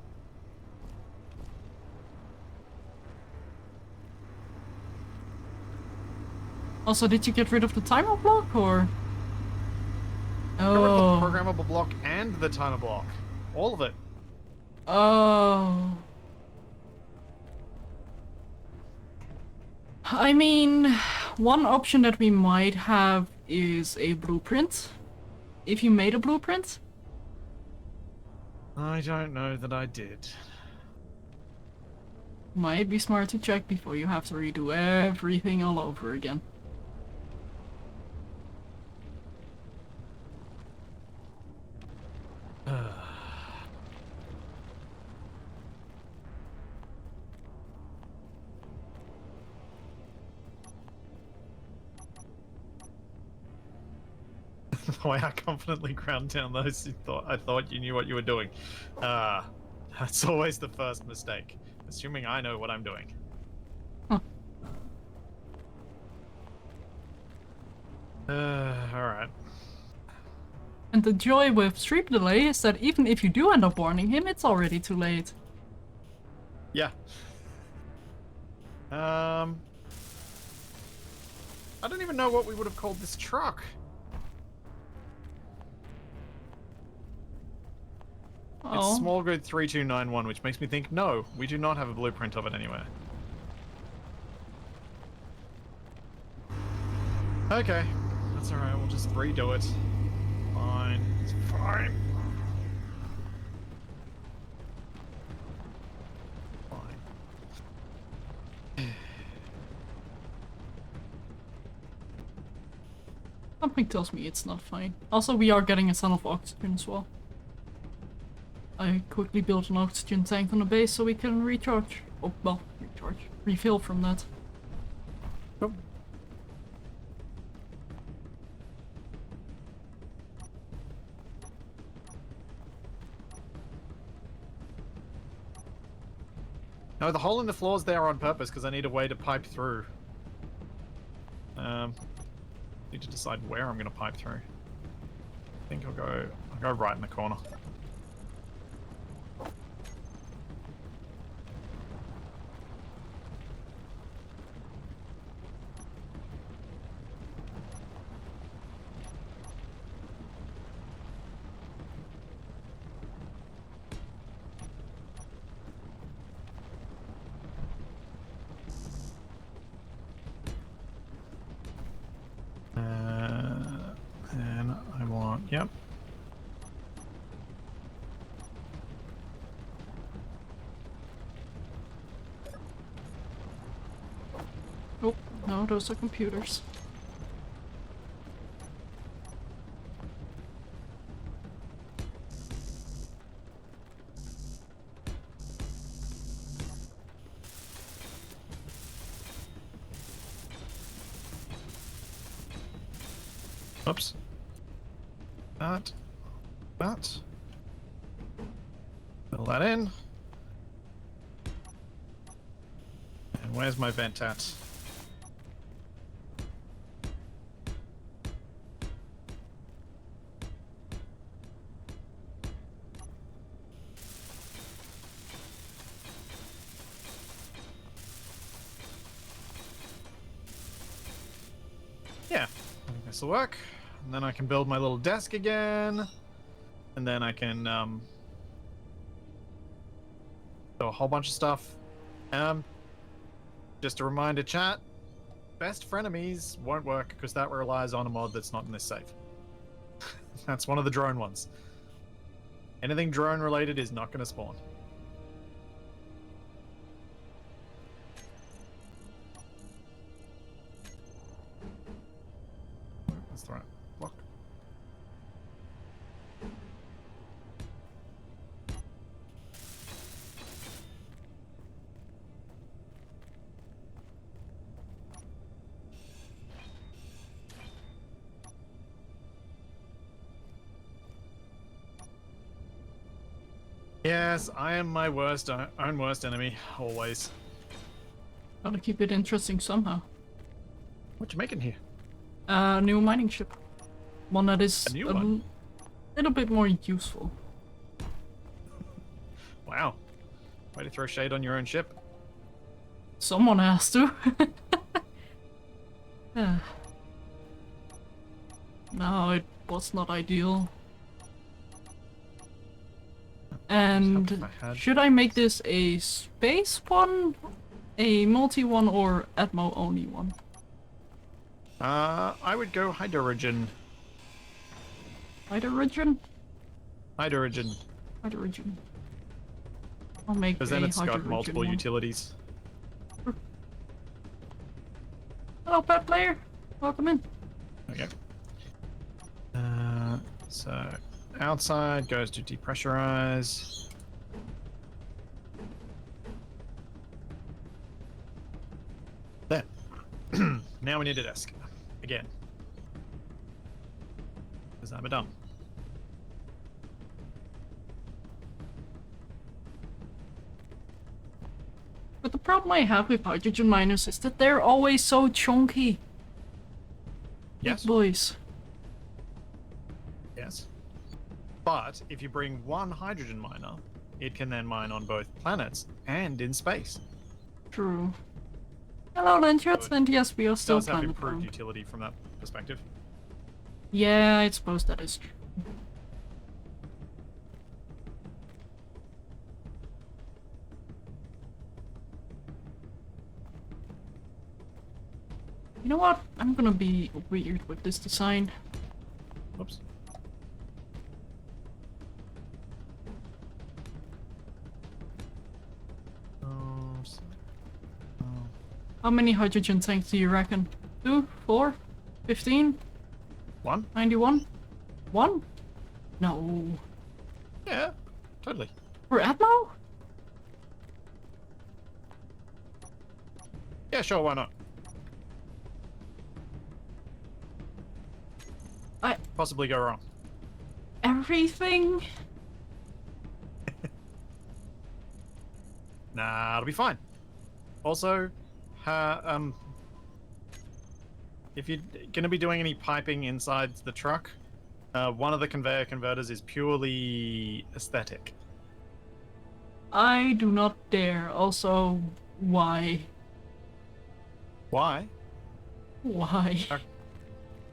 Also, did you get rid of the timer block, or? Got rid of the Oh. programmable block and the timer block. All of it. Oh. I mean, one option that we might have is a blueprint. If you made a blueprint. I don't know that I did. Might be smart to check before you have to redo everything all over again. The way I confidently ground down those, I thought you knew what you were doing. That's always the first mistake. Assuming I know what I'm doing. Huh. Alright. And the joy with stream delay is that even if you do end up warning him, it's already too late. Yeah. I don't even know what we would have called this truck. It's Oh. Small Grid 3291, which makes me think, no, we do not have a blueprint of it anywhere. Okay, that's alright, we'll just redo it. Fine, it's fine. Fine. Something tells me it's not fine. Also, we are getting a ton of oxygen as well. I quickly built an oxygen tank on the base so we can recharge. Oh, well, recharge. Refill from that. Nope. No, the hole in the floor's there on purpose because I need a way to pipe through. need to decide where I'm going to pipe through. I think I'll go right in the corner. And I want, yep. Oh, no, those are computers. Oops. That. Fill that in. And where's my vent at? Yeah, I think this will work. And then I can build my little desk again. And then I can do a whole bunch of stuff. Just a reminder, chat. Best frenemies won't work because that relies on a mod that's not in this save. That's one of the drone ones. Anything drone related is not going to spawn. That's the right block. Yes, I am my own worst enemy, always. Gotta keep it interesting somehow. What you making here? New mining ship. One that is A new one? little bit more useful. Wow. Way to throw shade on your own ship. Someone has to. No, it was not ideal. And should I make this a space one, a multi one, or Atmo only one? I would go hydrogen. Hydrogen? Hydrogen. Hydrogen. I'll make Because a then it's got hydrogen multiple one. utilities. Hello, pet player. Welcome in. Okay. So outside goes to depressurize. There. Now we need a desk. Again. Because I'm a dumb. But the problem I have with hydrogen miners is that they're always so chunky. Yes. Big boys. Yes. But if you bring one hydrogen miner, it can then mine on both planets and in space. True. Hello, Lanchets, and yes, we are It still does have planet improved bound. utility from that perspective. Yeah, I suppose that is true. You know what? I'm gonna be weird with this design. Oops. How many hydrogen tanks do you reckon? 2? 4? 15? One? 91? 1? No. Yeah, totally. For Atmo? Yeah, sure, why not? Possibly go wrong. Everything? Nah, it'll be fine. Also, if you're going to be doing any piping inside the truck, one of the conveyor converters is purely aesthetic. I do not dare. Also, why? Why? Why?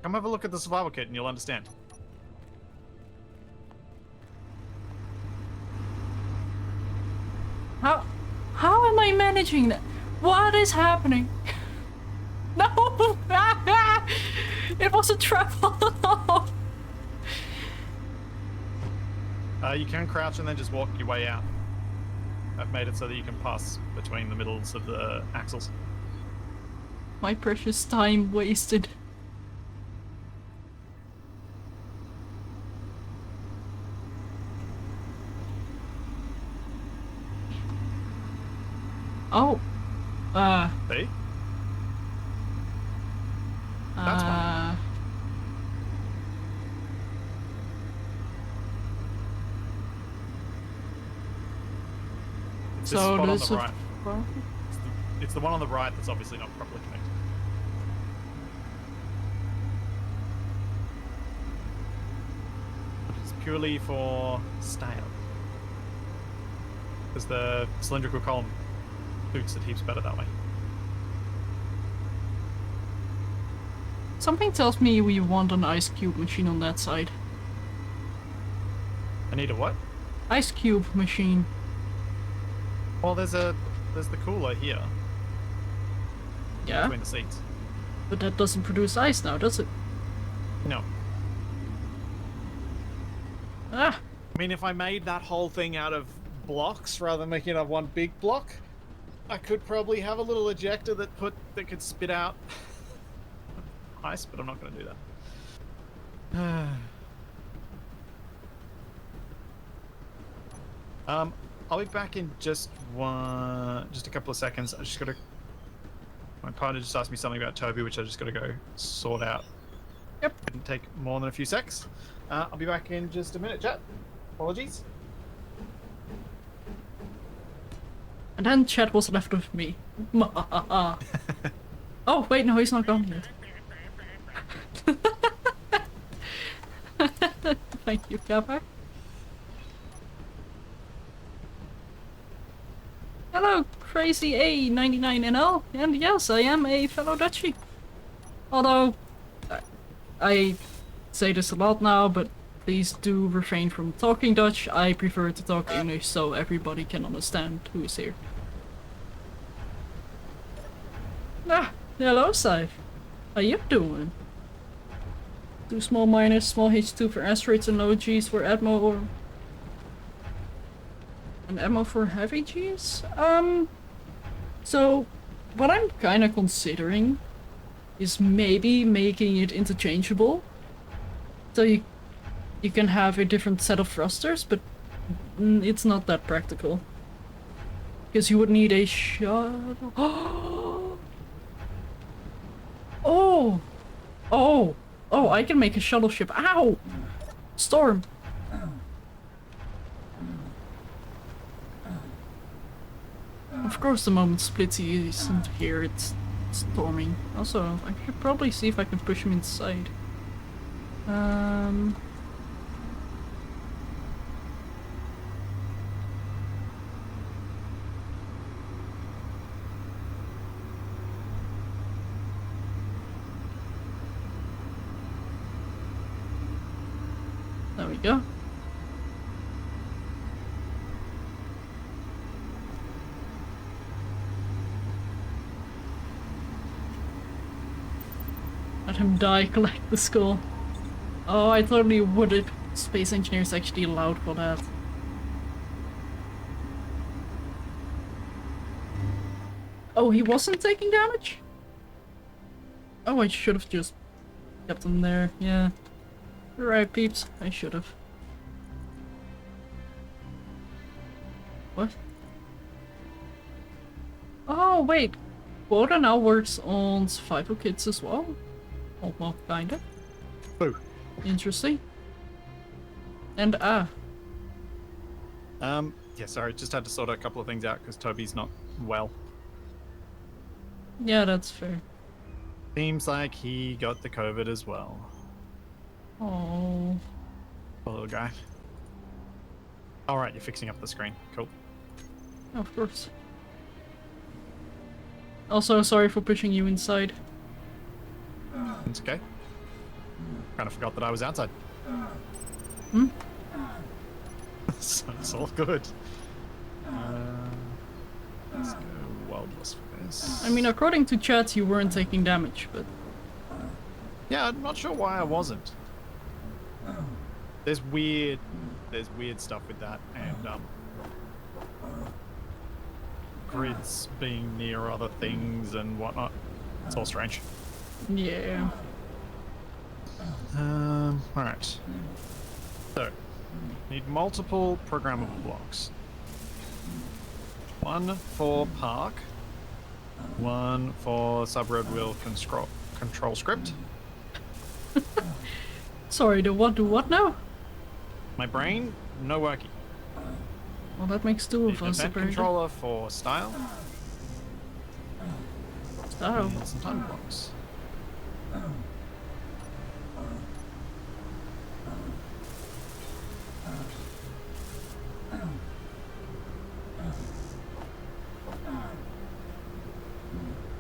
Come have a look at the survival kit and you'll understand. How am I managing that? What is happening? No! It was a trap. You can crouch and then just walk your way out. I've made it so that you can pass between the middles of the axles. My precious time wasted. Oh. See? That's fine. It's this So spot on there's the a... right. It's the one on the right that's obviously not properly connected. It's purely for style. Because the cylindrical column suits it heaps better that way. Something tells me we want an ice cube machine on that side. I need a what? Ice cube machine. Well, there's the cooler here Yeah, between the seats. but that doesn't produce ice now, does it? No. Ah! I mean, if I made that whole thing out of blocks rather than making it out of one big block, I could probably have a little ejector that could spit out ice, but I'm not going to do that. I'll be back in just a couple of seconds. I just got to. My partner just asked me something about Toby, which I just got to go sort out. Yep. Didn't take more than a few secs. I'll be back in just a minute, chat. Apologies. And then Chad was left with me. Oh, wait, no, he's not gone yet. Thank you, Kappa. Hello, Crazy A99NL, and yes, I am a fellow Dutchie. Although, I say this a lot now, but please do refrain from talking Dutch. I prefer to talk English so everybody can understand who is here. Ah, hello, Scythe. How you doing? 2 small minus, small H2 for asteroids and no Gs for Atmo or... An ammo for heavy Gs? So, what I'm kinda considering is maybe making it interchangeable. So you can have a different set of thrusters, but it's not that practical. Because you would need a shuttle. Oh! Oh! Oh, I can make a shuttle ship. Ow! Storm! Of course, the moment Splitsie isn't here, it's storming. Also, I should probably see if I can push him inside. There we go. Let him die, collect the skull. Oh, I totally would if space engineers actually allowed for that. Oh, he wasn't taking damage? Oh, I should have just kept him there, yeah. You're right, peeps. I should have. What? Oh, wait. Quota now works on survival kits as well? Oh, well, kinda. Boo. Interesting. And Yeah, sorry, just had to sort a couple of things out because Toby's not well. yeah, that's fair. Seems like he got the COVID as well. Oh. Poor little guy. Alright, you're fixing up the screen. Cool. Of course. Also, sorry for pushing you inside. It's okay. Kind of forgot that I was outside. Hmm? So it's all good. Let's go wildless for this. I mean, according to chat, you weren't taking damage, but... Yeah, I'm not sure why I wasn't. There's weird stuff with that, and grids being near other things and whatnot. It's all strange. Yeah. Alright. So, need multiple programmable blocks. One for park, one for sub-road wheel control script. Sorry, the what do what now? My brain, no working. Well, that makes two of Need an us, event apparently. controller for style. Oh. And some time blocks.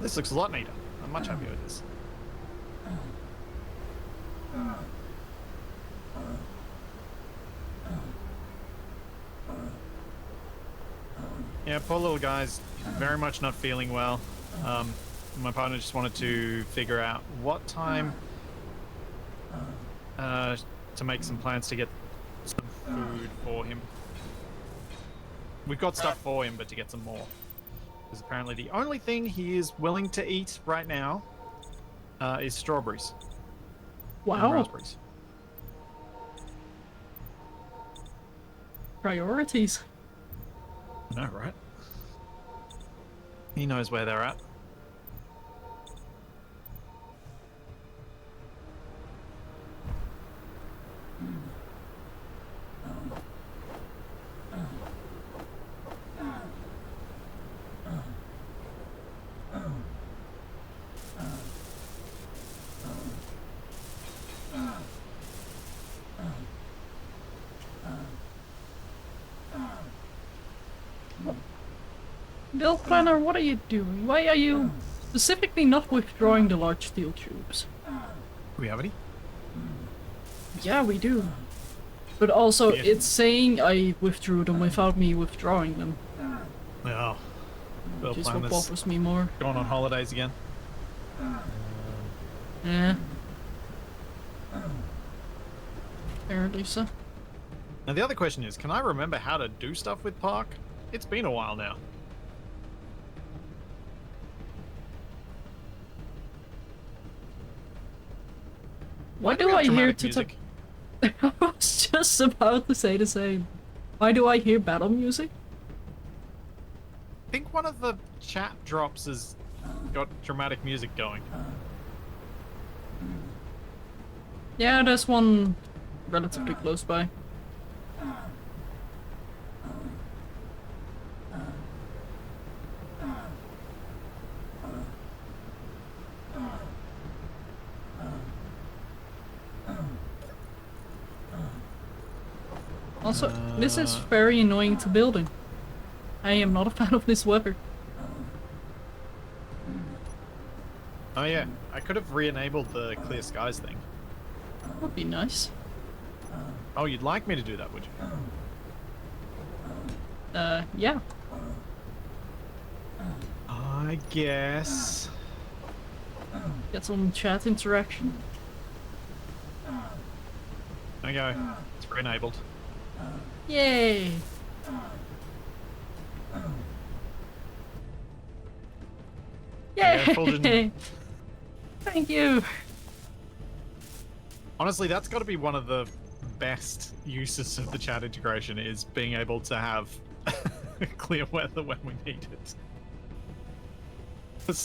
This looks a lot neater. I'm much happier with this. Yeah, poor little guy's very much not feeling well. My partner just wanted to figure out what time to make some plans to get some food for him. We've got stuff for him, but to get some more. Because apparently the only thing he is willing to eat right now is strawberries. And Wow. raspberries. Priorities. I know, right? He knows where they're at. Bill Planner, what are you doing? Why are you specifically not withdrawing the large steel tubes? Do we have any? Yeah, we do. But also, Yeah. it's saying I withdrew them without me withdrawing them. No. Bill Which is what Planner's bothers me more. going on holidays again. Yeah. Apparently so. Now the other question is, can I remember how to do stuff with Park? It's been a while now. Why do do we have I hear dramatic to music? I was just about to say the same. Why do I hear battle music? I think one of the chat drops has got dramatic music going. Yeah, there's one relatively close by. Also, this is very annoying to building. I am not a fan of this weather. Oh yeah, I could have re-enabled the clear skies thing. Would be nice. Oh, you'd like me to do that, would you? Yeah. I guess. Get some chat interaction. There we go. It's re-enabled. Yay! Yeah, Fulton. Yay! Thank you! Honestly, that's got to be one of the best uses of the chat integration, is being able to have clear weather when we need it.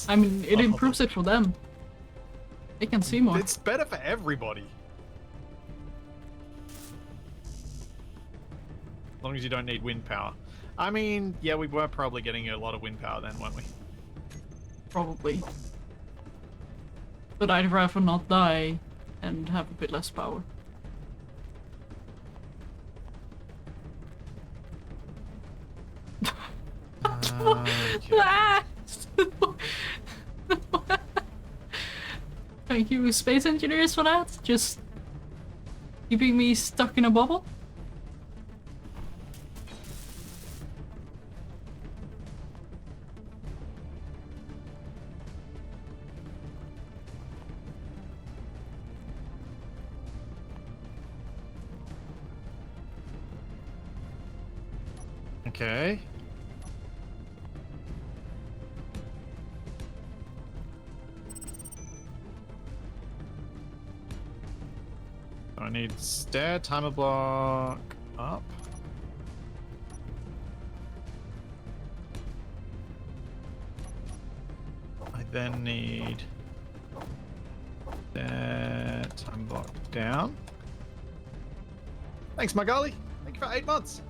I mean, it improves it for them. They can see more. It's better for everybody. As long as you don't need wind power. I mean, yeah, we were probably getting a lot of wind power then, weren't we? Probably. But I'd rather not die and have a bit less power. Okay. Thank you, space engineers, for that. Just keeping me stuck in a bubble. Okay. I need stair, timer block up. I then need stair, timer block down. Thanks, my golly. Thank you for 8 months.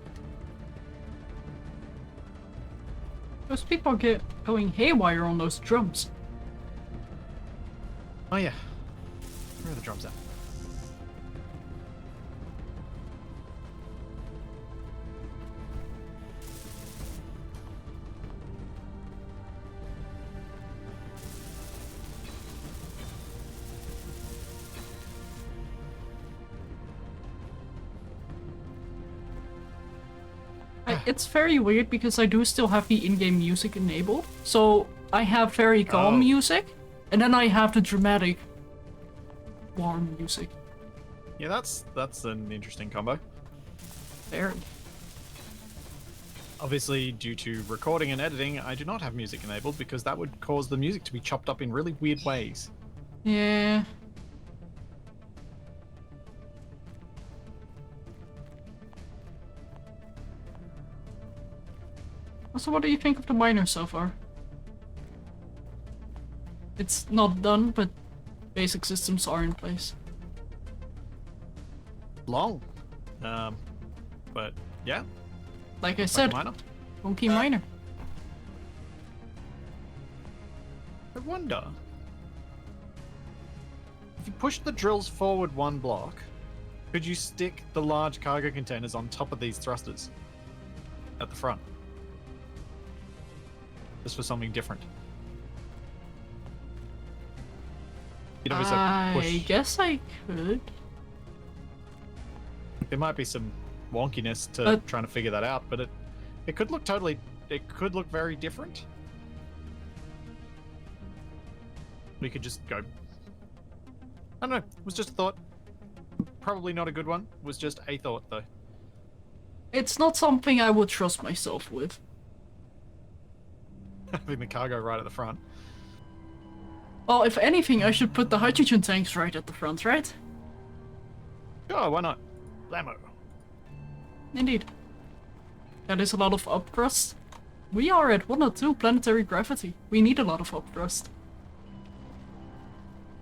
Those people get going haywire on those drums. Oh yeah. Where are the drums at? It's very weird because I do still have the in-game music enabled. So I have very calm music, and then I have the dramatic, warm music. Yeah, that's an interesting combo. Very. Obviously, due to recording and editing, I do not have music enabled because that would cause the music to be chopped up in really weird ways. Yeah. So what do you think of the miner so far? It's not done, but basic systems are in place. Long. But yeah. Like I said, Miner. funky miner. I wonder if you push the drills forward 1 block, could you stick the large cargo containers on top of these thrusters at the front? Just for something different. You'd obviously have to I push. guess I could. There might be some wonkiness to trying to figure that out, but it could look very different. We could just go. I don't know. It was just a thought. Probably not a good one. It was just a thought, though. It's not something I would trust myself with. Having the cargo right at the front. Well, if anything, I should put the hydrogen tanks right at the front, right? Sure, why not? Blammo. Indeed. That is a lot of upthrust. We are at 102 planetary gravity. We need a lot of upthrust.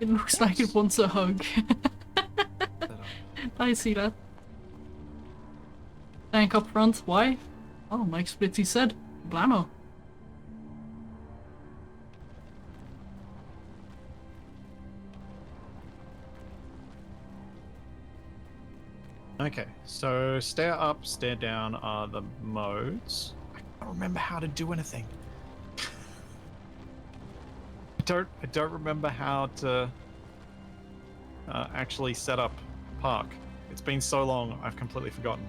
It looks like it wants a hug. I see that. Tank up front, why? Oh, like Splitsie said, blammo. Okay, so stair up, stair down are the modes. I don't remember how to do anything. I don't remember how to actually set up park. It's been so long, I've completely forgotten.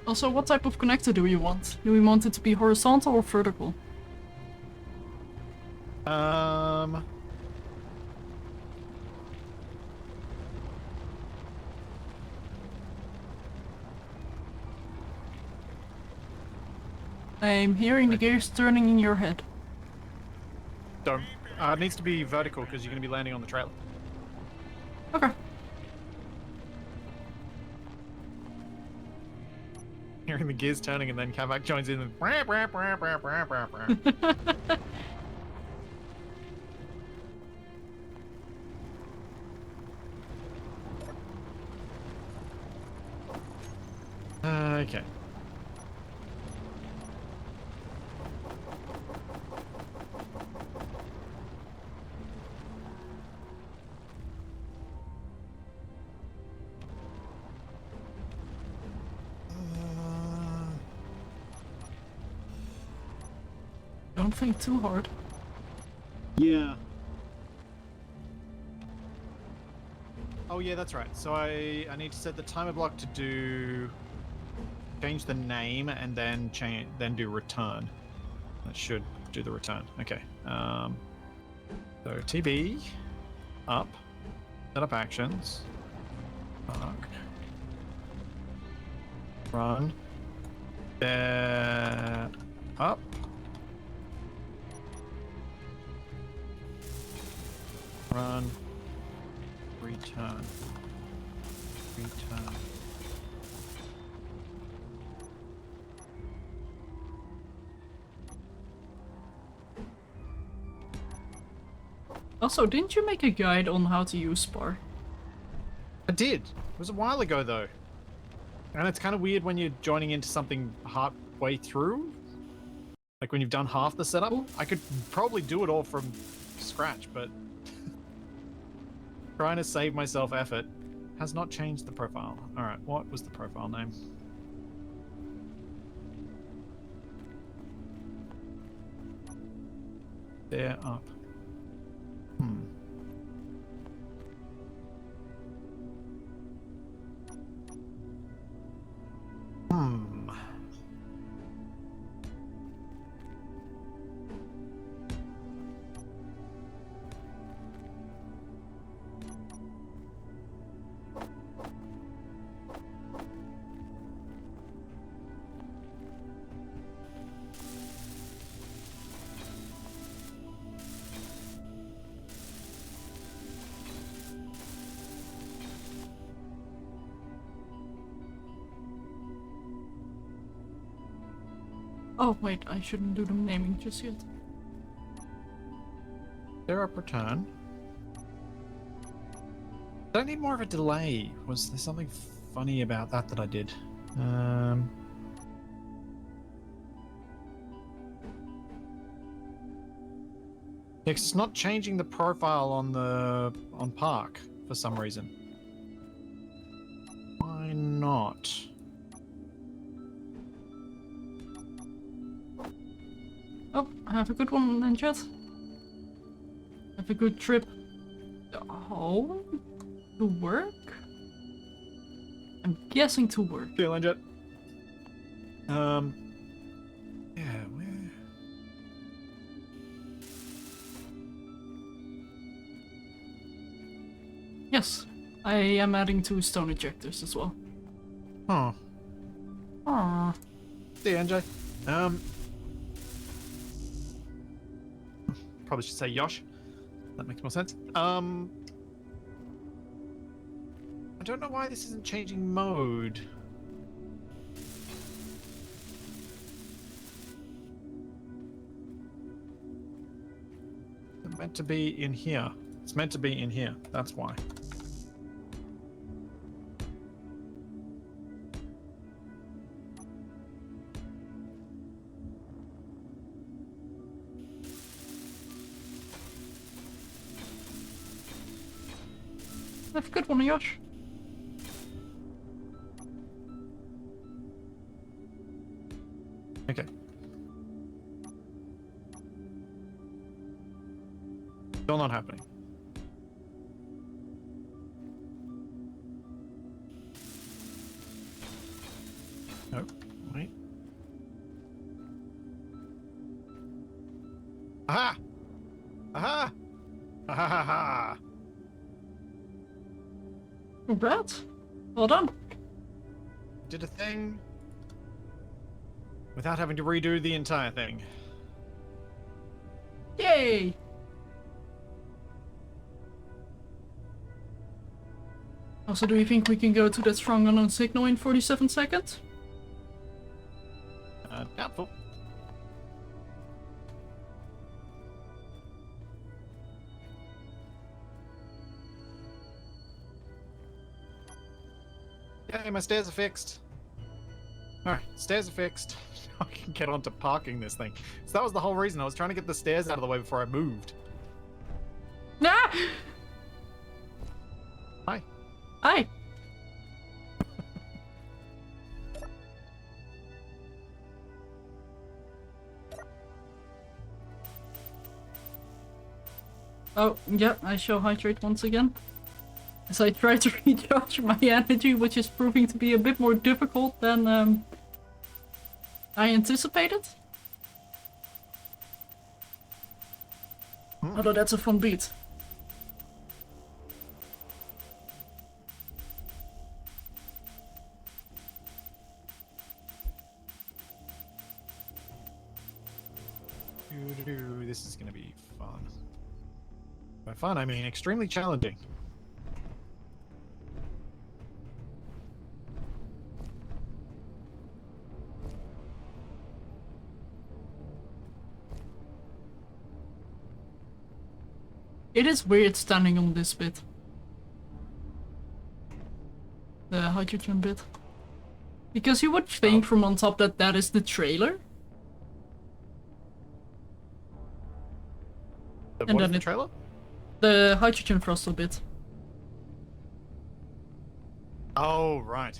Also, what type of connector do we want? Do we want it to be horizontal or vertical? I'm hearing the gears turning in your head. Don't. It needs to be vertical because you're going to be landing on the trailer. Okay. Hearing the gears turning and then Kavak joins in and brah, brah, brah, brah, brah, brah, brah. Okay. don't think too hard. Yeah. Oh yeah, that's right. So I need to set the timer block to change the name and then do return. That should do the return. Okay. So TB up, set up actions, park, run, up, run, return. Also, didn't you make a guide on how to use Spar? I did. It was a while ago though. And it's kind of weird when you're joining into something halfway through. Like when you've done half the setup. I could probably do it all from scratch, but trying to save myself effort has not changed the profile. Alright, what was the profile name? There up. Oh wait, I shouldn't do the naming just yet. There up return. Did I need more of a delay? Was there something funny about that I did? Yeah, 'cause it's not changing the profile on Park for some reason. Why not? Oh, have a good one then, chat. Have a good trip home? To work? I'm guessing to work. See you, Lanjet. Yeah, where? Yes, I am adding 2 stone ejectors as well. Huh. Aww. See you, NJ. Probably should say Yosh. That makes more sense. I don't know why this isn't changing mode. It's meant to be in here. It's meant to be in here. That's why. Have a good one, Josh. Okay. Still not happening. Nope. Wait. Aha! Aha! Ha ha ha ha! Congrats. Well done. Did a thing without having to redo the entire thing. Yay! Also, do you think we can go to that strong unknown signal in 47 seconds? Doubtful. Yay, my stairs are fixed. Alright, stairs are fixed. I can get on to parking this thing. So that was the whole reason. I was trying to get the stairs out of the way before I moved. Ah! Hi. Hi. Oh, yeah, I show hydrate once again. As I try to recharge my energy, which is proving to be a bit more difficult than I anticipated. Although that's a fun beat. This is going to be fun. By fun, I mean extremely challenging. It is weird standing on this bit. The hydrogen bit. Because you would think from on top that that is the trailer. What And is then the it- trailer? The hydrogen throttle bit. Oh, right.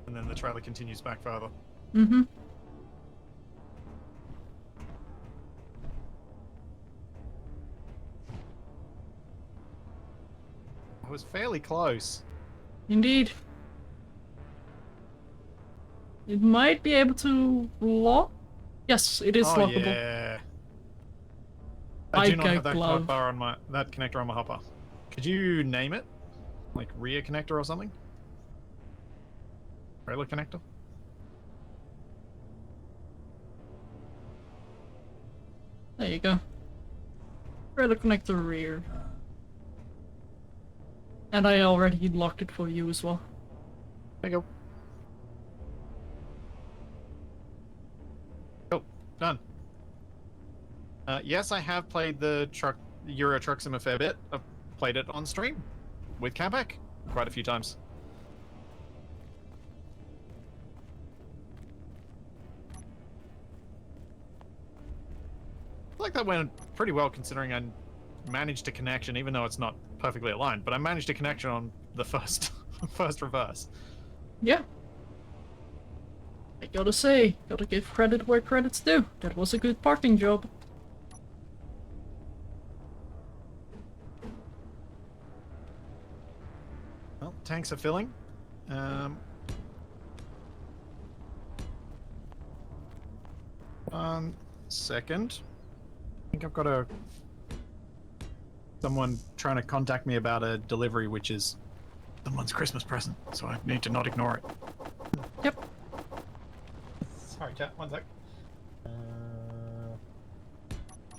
And then the trailer continues back further. Mm-hmm. I was fairly close. Indeed. It might be able to lock. Yes, it is Oh lockable. yeah. I do not Like a have that glove. bar on that connector on my hopper. Could you name it? Like rear connector or something? Trailer connector? There you go. Trailer connector rear. And I already locked it for you as well. There you go. Oh, done. Yes, I have played the Euro Truck Sim a fair bit. I've played it on stream with Campac quite a few times. I feel like that went pretty well considering I managed a connection, even though it's not perfectly aligned. But I managed a connection on the first first reverse. Yeah. I gotta say, gotta give credit where credit's due. That was a good parking job. Well, tanks are filling. 1 second. I think I've got someone trying to contact me about a delivery, which is someone's Christmas present, so I need to not ignore it. Yep. Sorry, chat. 1 sec.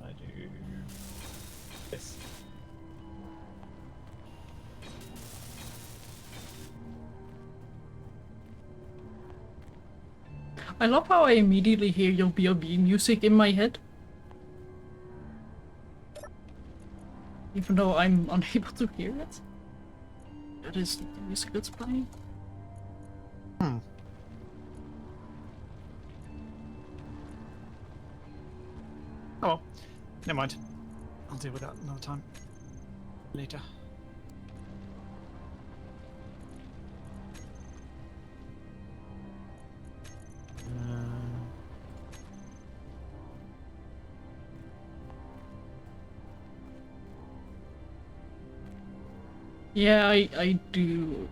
I do this. I love how I immediately hear your B.O.B. music in my head. Even though I'm unable to hear it. That is the music that's playing. Hmm. Oh well. Never mind. I'll deal with that another time. Later. Yeah, I do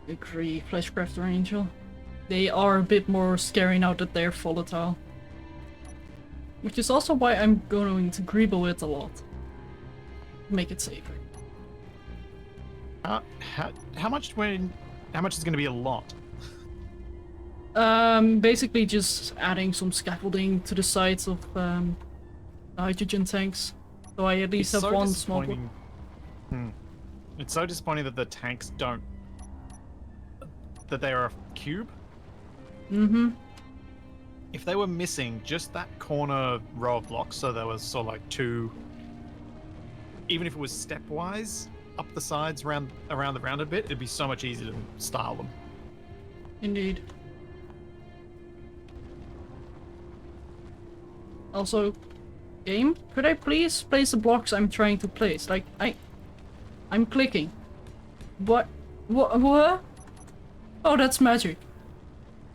agree, Fleshcrafter Angel. They are a bit more scary now that they're volatile. Which is also why I'm going to greeble it a lot. Make it safer. How much is going to be a lot? Basically just adding some scaffolding to the sides of the hydrogen tanks. So I at least have one small block. It's so disappointing that the tanks don't... that they are a cube. Mm-hmm. If they were missing just that corner row of blocks, so there was sort of like two... even if it was stepwise, up the sides around the rounded bit, it'd be so much easier to style them. Indeed. Also, game, could I please place the blocks I'm trying to place? Like, I'm clicking. What? What? Oh, that's magic.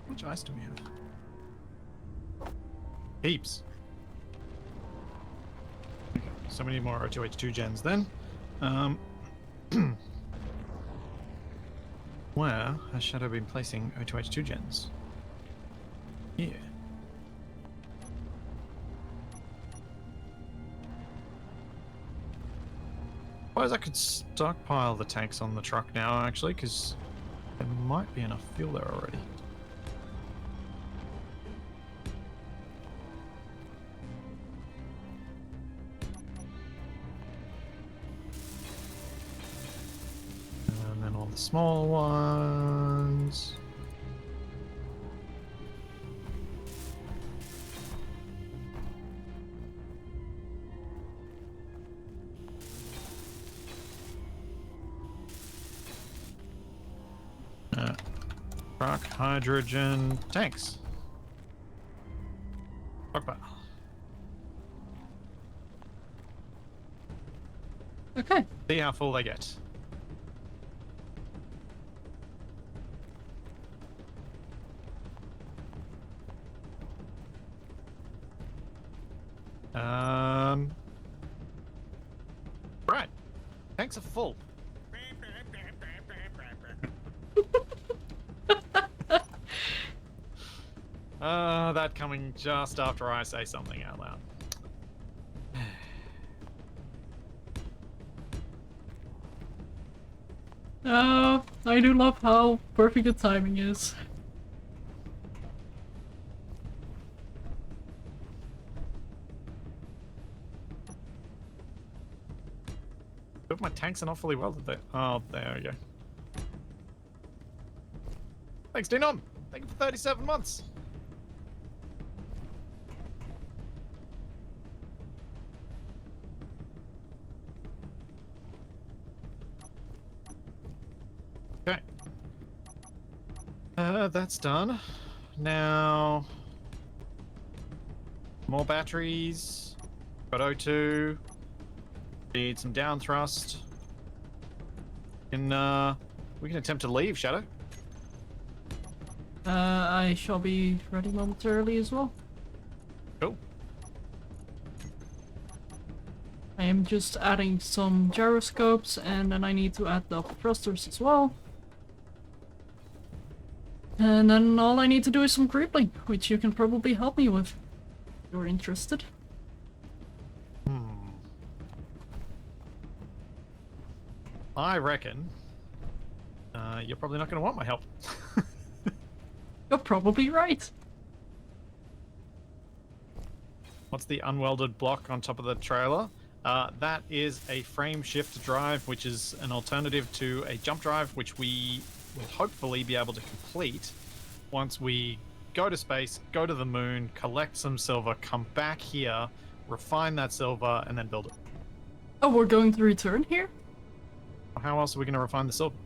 How much ice do we have? Heaps. Okay, so many more O2H2 gens then. Where has Shadow been placing O2H2 gens? Here. Suppose I could stockpile the tanks on the truck now, actually, because there might be enough fuel there already. And then all the small ones. Truck, hydrogen, tanks. Stockpile. Okay. See how full they get. Right. Tanks are full. That coming just after I say something out loud. I do love how perfect the timing is. But my tanks are not fully welded there. Oh, there we go. Thanks, Denom. Thank you for 37 months. Okay. That's done. Now, more batteries. Got O2. Need some down thrust. And we can attempt to leave, Shadow. I shall be ready momentarily as well. Cool. I am just adding some gyroscopes, and then I need to add the thrusters as well. And then all I need to do is some crippling, which you can probably help me with, if you're interested. I reckon you're probably not going to want my help. You're probably right. What's the unwelded block on top of the trailer? That is a frame shift drive, which is an alternative to a jump drive, which we will hopefully be able to complete once we go to space, go to the moon, collect some silver, come back here, refine that silver, and then build it. Oh, we're going to return here? How else are we going to refine the silver?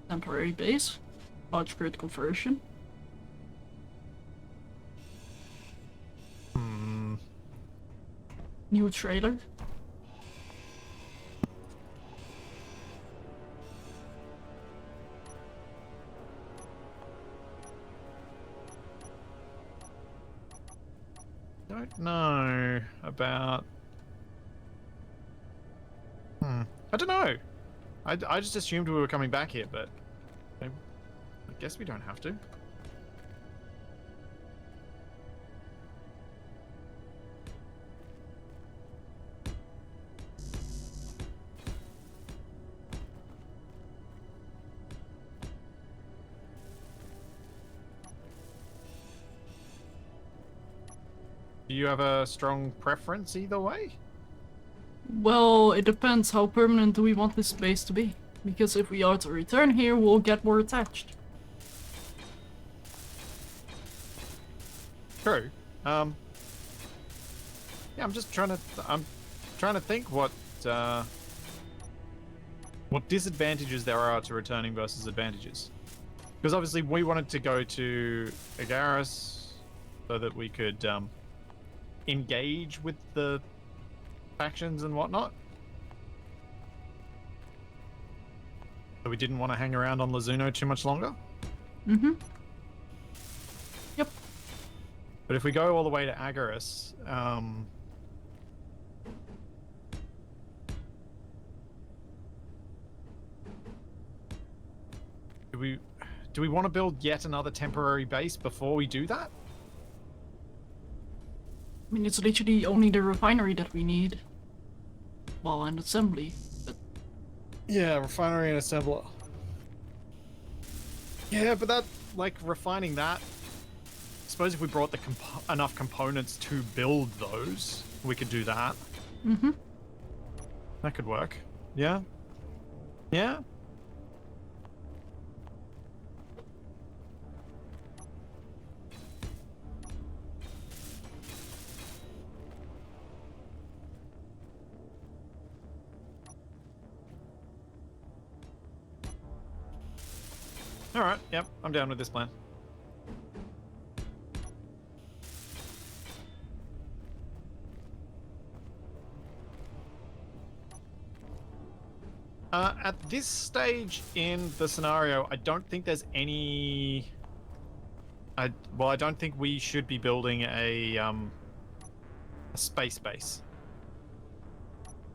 Temporary base. Large grid conversion. New trailer. Don't know about... I don't know. I just assumed we were coming back here, but I guess we don't have to. Do you have a strong preference either way? Well, it depends how permanent do we want this base to be. Because if we are to return here, we'll get more attached. True. Yeah, I'm just trying to think what disadvantages there are to returning versus advantages. Because obviously we wanted to go to Agaris so that we could engage with the factions and whatnot. So we didn't want to hang around on Lazuno too much longer. Mm-hmm. Yep. But if we go all the way to Agaris, Do we want to build yet another temporary base before we do that? I mean, it's literally only the refinery that we need. Well, and assembly, but... Yeah, refinery and assembler. Yeah, but that, like, refining that... I suppose if we brought the enough components to build those, we could do that. Mm-hmm. That could work. Yeah? Yeah? Alright, yep, I'm down with this plan. At this stage in the scenario, I don't think there's any... I don't think we should be building a space base.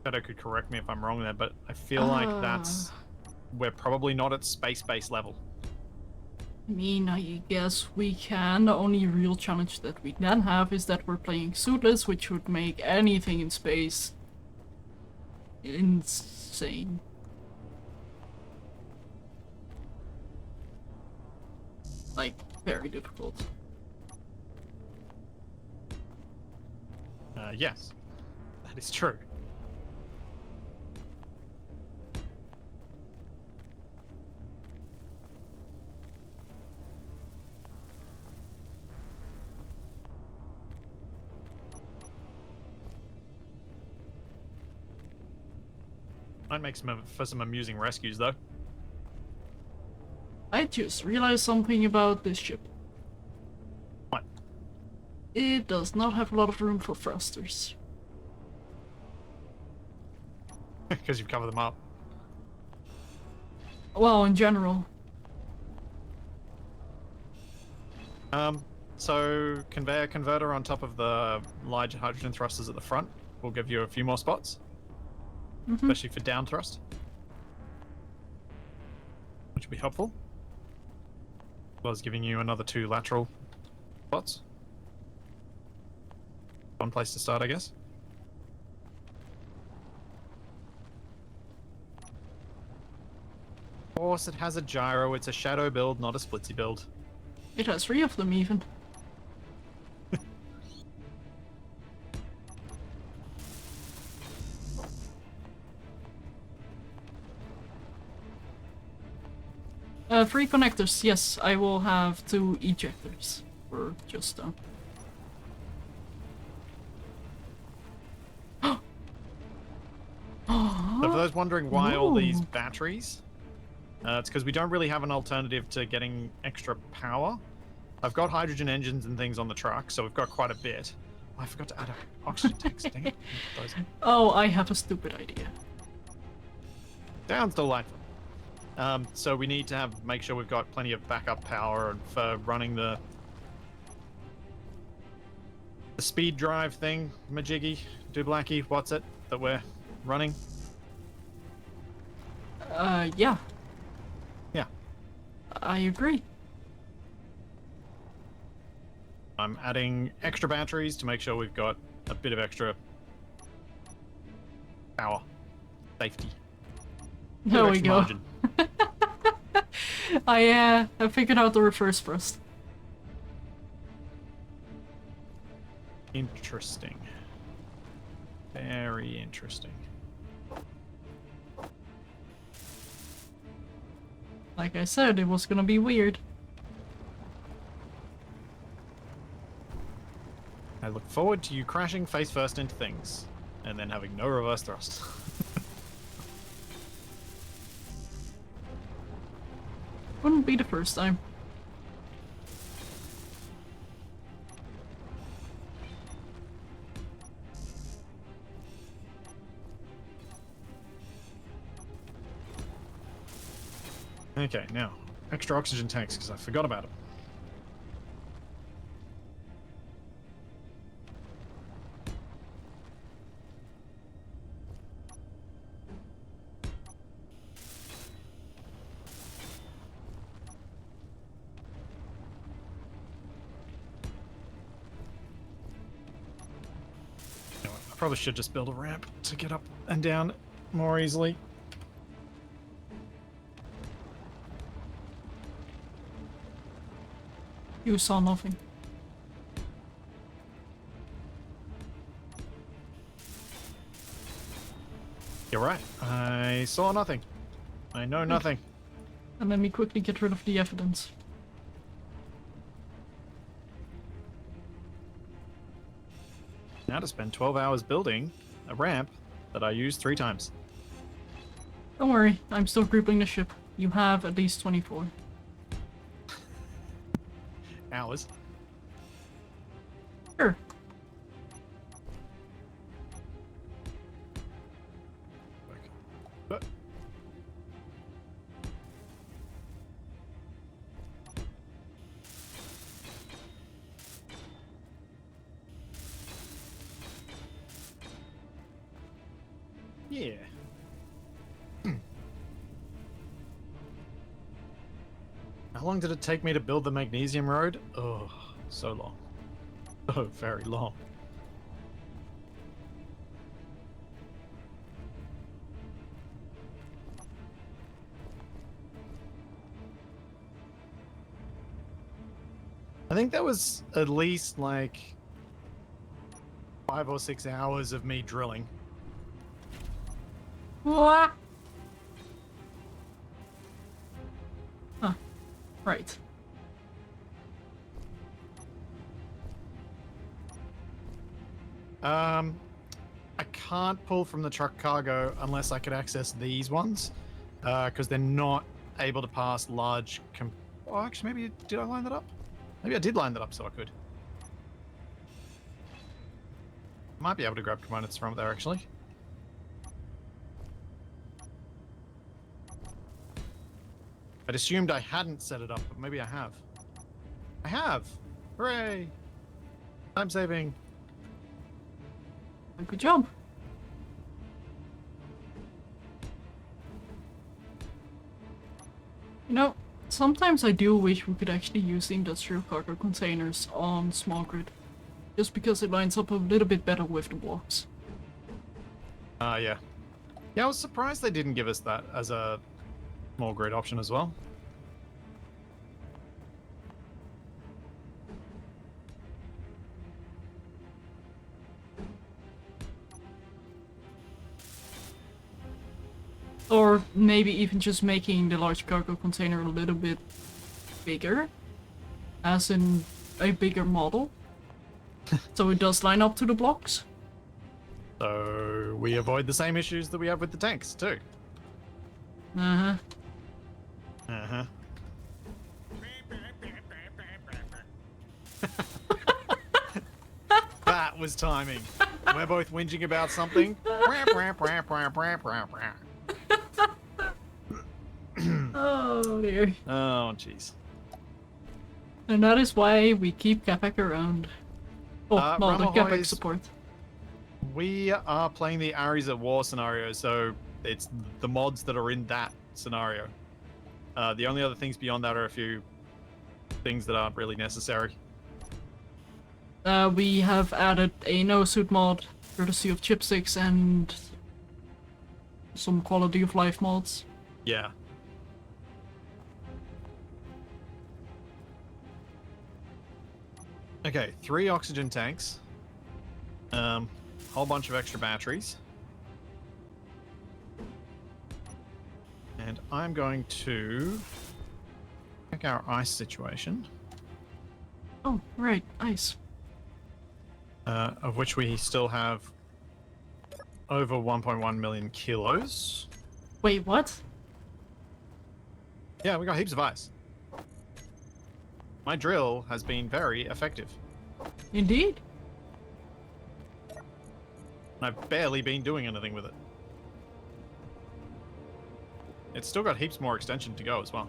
Shadow could correct me if I'm wrong there, but I feel like we're probably not at space base level. I mean, I guess we can. The only real challenge that we then have is that we're playing suitless, which would make anything in space insane. Like, very difficult. Yes, that is true. Might make for some amusing rescues, though. I just realized something about this ship. What? It does not have a lot of room for thrusters. Because you've covered them up. Well, in general. So conveyor converter on top of the large hydrogen thrusters at the front will give you a few more spots. Especially for down thrust. Which will be helpful. As well as giving you another 2 lateral spots. One place to start, I guess. Of course, it has a gyro. It's a shadow build, not a splitsy build. It has 3 of them, even. Three connectors, yes, I will have 2 ejectors. Or just So for those wondering why all these batteries, it's because we don't really have an alternative to getting extra power. I've got hydrogen engines and things on the truck, so we've got quite a bit. Oh, I forgot to add an oxygen tanks. Dang it. Oh, I have a stupid idea. Sounds delightful. So we need to make sure we've got plenty of backup power for running the speed drive thing, Majiggy, Dublacky, what's it that we're running? Yeah. Yeah. I agree. I'm adding extra batteries to make sure we've got a bit of extra power. Safety. There we go. I figured out the reverse first. Interesting. Very interesting. Like I said, it was gonna be weird. I look forward to you crashing face first into things, and then having no reverse thrust. Wouldn't be the first time. Okay, now, extra oxygen tanks, because I forgot about them. Probably should just build a ramp to get up and down more easily. You saw nothing. You're right. I saw nothing. I know nothing. And let me quickly get rid of the evidence. Now to spend 12 hours building a ramp that I used 3 times. Don't worry, I'm still grouping the ship. You have at least 24. Hours. Sure. But yeah. How long did it take me to build the magnesium road? Oh, so long. Oh, very long. I think that was at least like 5 or 6 hours of me drilling. What? Huh. Right. I can't pull from the truck cargo unless I could access these ones, because they're not able to pass large. Oh, actually, maybe did I line that up? Maybe I did line that up so I could. Might be able to grab components from there actually. I'd assumed I hadn't set it up, but maybe I have. I have! Hooray! Time saving. Good job. You know, sometimes I do wish we could actually use the industrial cargo containers on small grid. Just because it lines up a little bit better with the blocks. Yeah. Yeah, I was surprised they didn't give us that as a small grid option as well. Or maybe even just making the large cargo container a little bit bigger. As in a bigger model. So it does line up to the blocks. So we avoid the same issues that we have with the tanks too. Uh-huh. Uh-huh. That was timing. We're both whinging about something. Oh dear. Oh, jeez. And that is why we keep Capac around. Oh, no, the Capac Ramahoy's- support. We are playing the Ares at War scenario, so it's the mods that are in that scenario. The only other things beyond that are a few things that aren't really necessary. We have added a no-suit mod, courtesy of Chipsticks, and some quality of life mods. Yeah. Okay, 3 oxygen tanks. Whole bunch of extra batteries. And I'm going to check our ice situation, Oh, right, ice. of which we still have over 1.1 million kilos. Wait, what? Yeah, we got heaps of ice. My drill has been very effective. Indeed. And I've barely been doing anything with it. It's still got heaps more extension to go as well.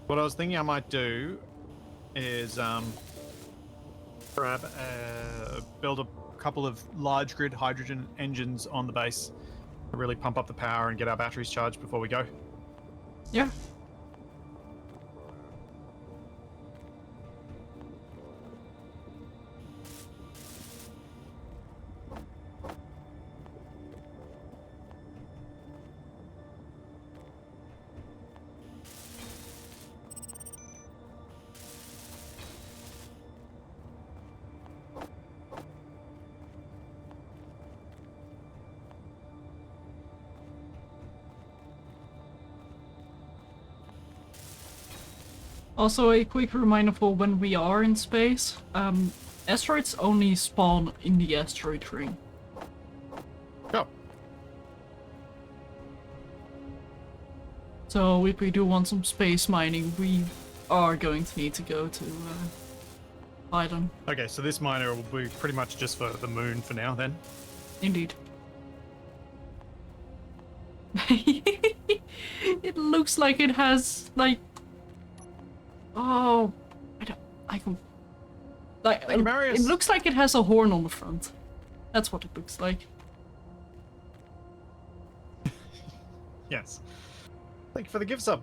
What I was thinking I might do is build a couple of large grid hydrogen engines on the base to really pump up the power and get our batteries charged before we go. Yeah. Also, a quick reminder for when we are in space, asteroids only spawn in the asteroid ring. Go. So if we do want some space mining, we are going to need to go to Biden. Okay, so this miner will be pretty much just for the moon for now then. Indeed. It looks like it has, like... Oh... I can... Like, Thank you, Marius. it looks like it has a horn on the front. That's what it looks like. Yes. Thank you for the gift sub.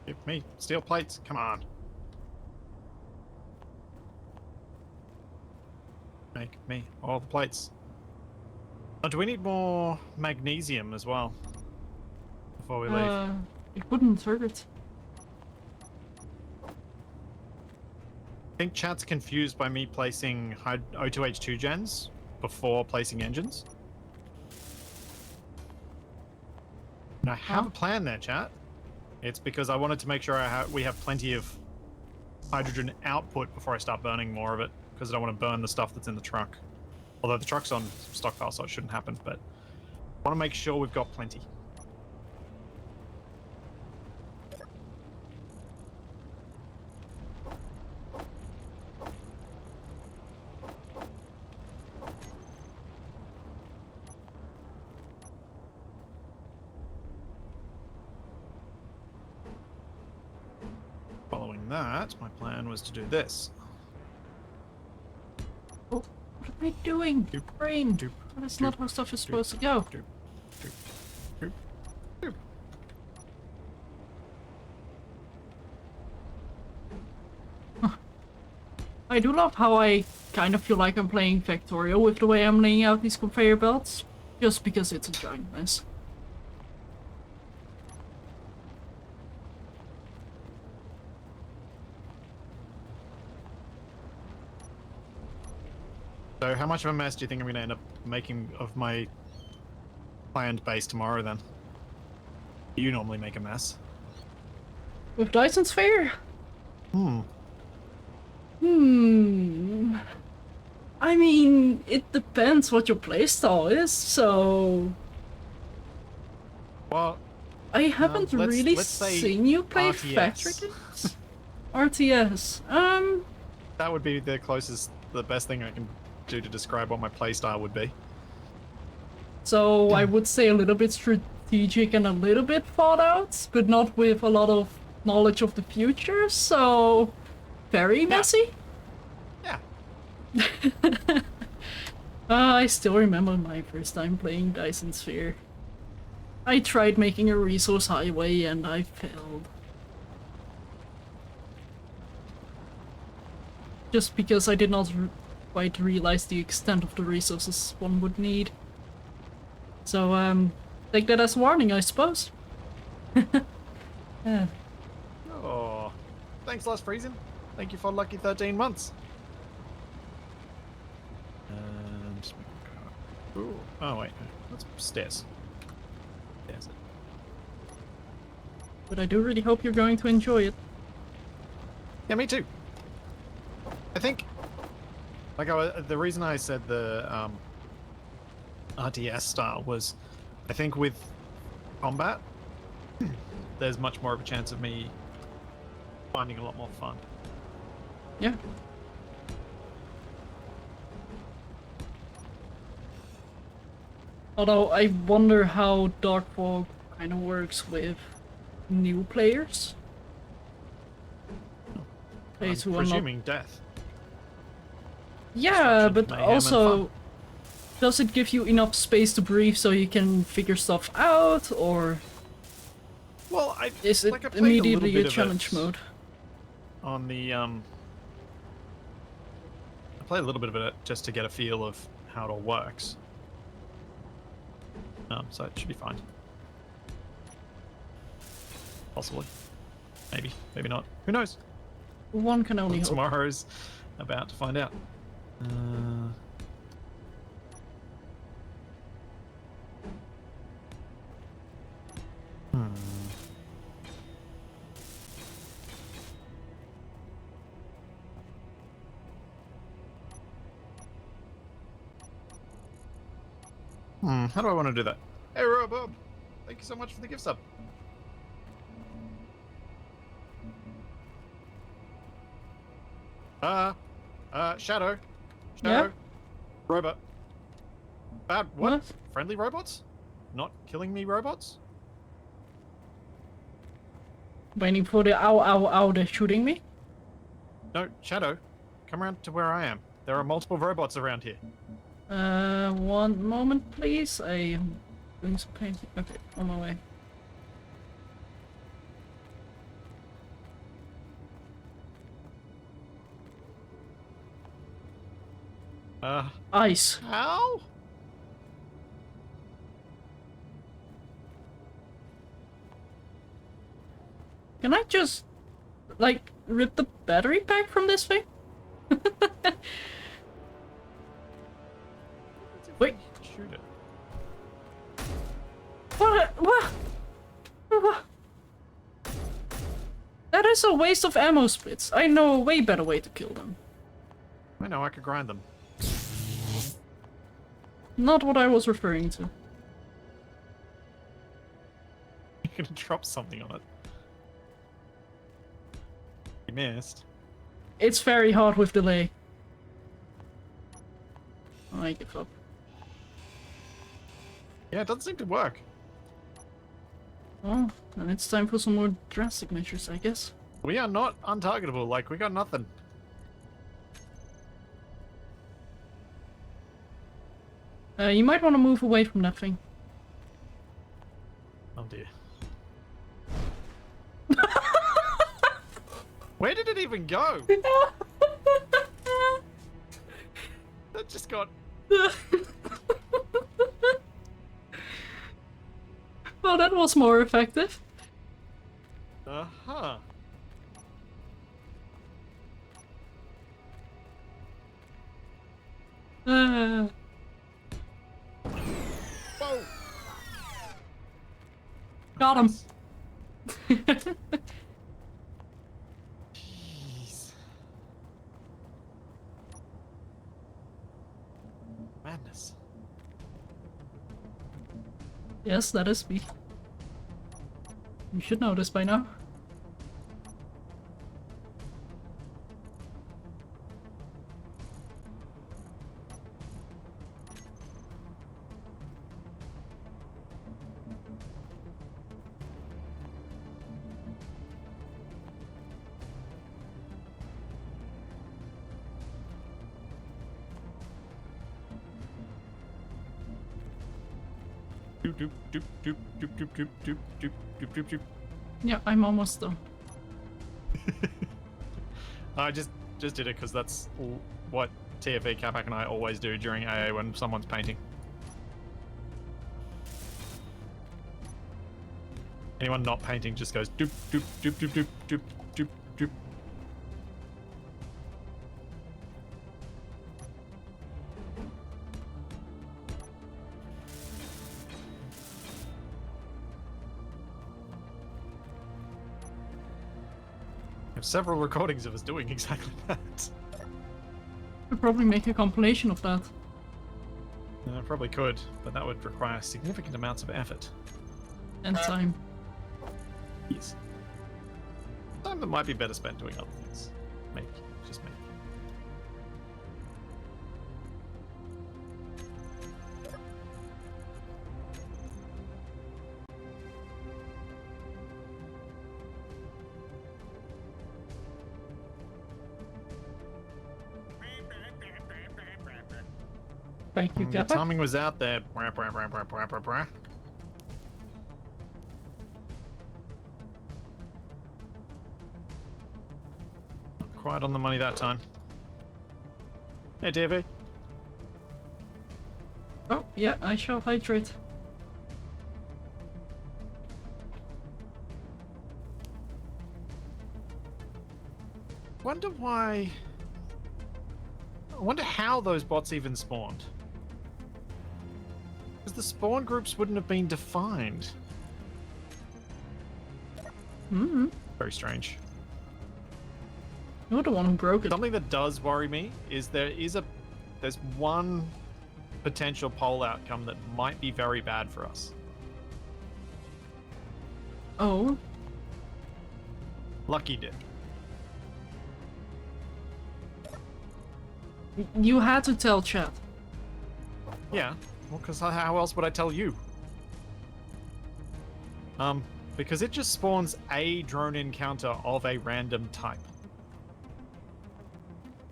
Give me steel plates. Come on. Make me all the plates. Oh, do we need more magnesium as well before we leave? It wouldn't hurt it. I think chat's confused by me placing O2H2 gens before placing engines. And I have a plan there, chat. It's because I wanted to make sure we have plenty of hydrogen output before I start burning more of it, because I don't want to burn the stuff that's in the truck. Although the truck's on stockpile, so it shouldn't happen, but I want to make sure we've got plenty. Following that, my plan was to do this. Oh, what am I doing? Doop, Brain. doop, That's doop, not how stuff is supposed to go. Doop, doop, doop, doop. I do love how I kind of feel like I'm playing Factorio with the way I'm laying out these conveyor belts. Just because it's a giant mess. So how much of a mess do you think I'm going to end up making of my planned base tomorrow then? You normally make a mess. With Dyson Sphere? Hmm. I mean, it depends what your playstyle is, so... Well, I haven't really let's say seen you play RTS. factory games. RTS. that would be the closest, the best thing I can do to describe what my playstyle would be. So I would say a little bit strategic and a little bit thought out, but not with a lot of knowledge of the future, so... Very messy? Yeah. I still remember my first time playing Dyson Sphere. I tried making a resource highway and I failed. Just because I did not quite realize the extent of the resources one would need. So, take that as a warning, I suppose. Yeah. Oh, thanks, Last Freezing. Thank you for lucky 13 months. And ooh, oh wait, that's stairs. Stairs. But I do really hope you're going to enjoy it. Yeah, me too. I think, like, the reason I said the RTS style was, I think with combat, there's much more of a chance of me finding a lot more fun. Yeah. Although I wonder how Dark Fog kind of works with new players. Players I'm who are not. presuming death. Yeah, Destruction, but mayhem, and also, fun. does it give you enough space to breathe so you can figure stuff out, or Well, is it like I played a little immediately bit a of challenge it mode? on the I play a little bit of it just to get a feel of how it all works. So it should be fine. Possibly. Maybe. Maybe not. Who knows? One can only Well, hope. tomorrow's about to find out. How do I want to do that? Hey, Robob! Thank you so much for the gift sub. Shadow. Yeah? Robot. Bad, what? What? Friendly robots? Not killing me robots? Waiting for the ow ow ow, they're shooting me? No, Shadow. Come around to where I am. There are multiple robots around here. One moment please. I am doing some painting. Okay, on my way. Ice. How? Can I just, like, rip the battery pack from this thing? Wait. Shoot it. What? What? That is a waste of ammo splits. I know a way better way to kill them. I know, I could grind them. Not what I was referring to. You're gonna drop something on it. You missed. It's very hard with delay. I give up. Yeah, it doesn't seem to work. Well, then it's time for some more drastic measures, I guess. We are not untargetable, like, we got nothing. You might want to move away from that thing. Oh dear. Where did it even go? That just got... Well, that was more effective. Uh-huh. Whoa! Got him. Jeez. Madness. Yes, that is me. You should know this by now. Doop doop doop doop doop doop doop doop doop doop doop doop. Yeah, I'm almost done. I just did it because that's what TFE Capac and I always do during AA when someone's painting. Anyone not painting just goes doop doop doop doop doop doop doop doop. I have several recordings of us doing exactly that. Could probably make a compilation of that. I probably could, but that would require significant amounts of effort. And time. Yes. Time that might be better spent doing other things. Maybe. Just maybe. Thank you, The Kappa. timing was out there. Brah, brah, brah, brah, brah, brah, brah. Not quite on the money that time. Hey, Davey. Oh, yeah, I shall hydrate. Wonder why... I wonder how those bots even spawned. Because the spawn groups wouldn't have been defined. Hmm. Very strange. You're the one who broke it. Something that does worry me is there's one potential poll outcome that might be very bad for us. Oh. Lucky dip. You had to tell chat. Yeah, well, because how else would I tell you? Because it just spawns a drone encounter of a random type.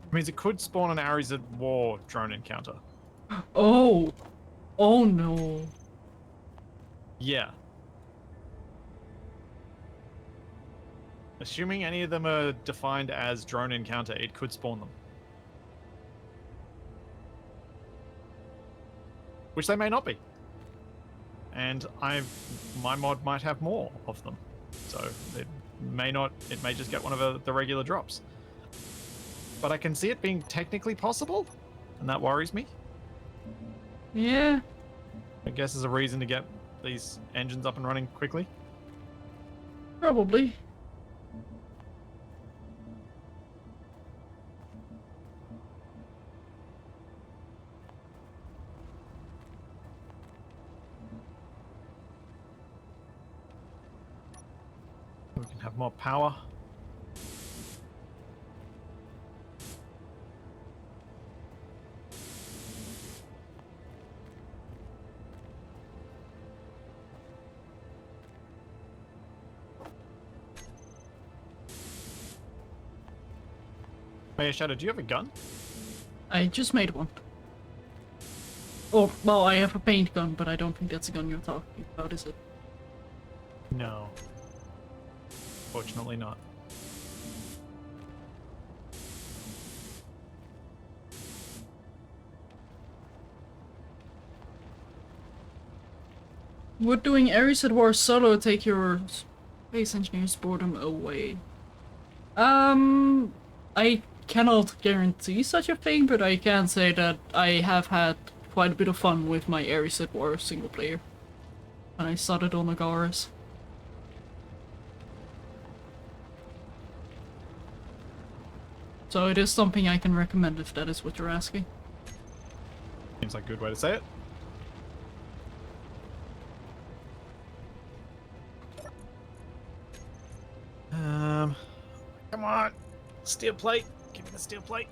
It means it could spawn an Ares at War drone encounter. Oh. Oh no. Yeah. Assuming any of them are defined as drone encounter, it could spawn them. Which they may not be. And my mod might have more of them. So it may just get one of the regular drops. But I can see it being technically possible, and that worries me. Yeah. I guess is a reason to get these engines up and running quickly. Probably. We can have more power. Hey, Shadow, do you have a gun? I just made one. Oh, well, I have a paint gun, but I don't think that's the gun you're talking about, is it? No. Fortunately not. Would doing Ares at War solo take your space engineer's boredom away? I cannot guarantee such a thing, but I can say that I have had quite a bit of fun with my Ares at War single player. When I started on Agaris. So it is something I can recommend if that is what you're asking. Seems like a good way to say it. Come on, steel plate. Give me the steel plate.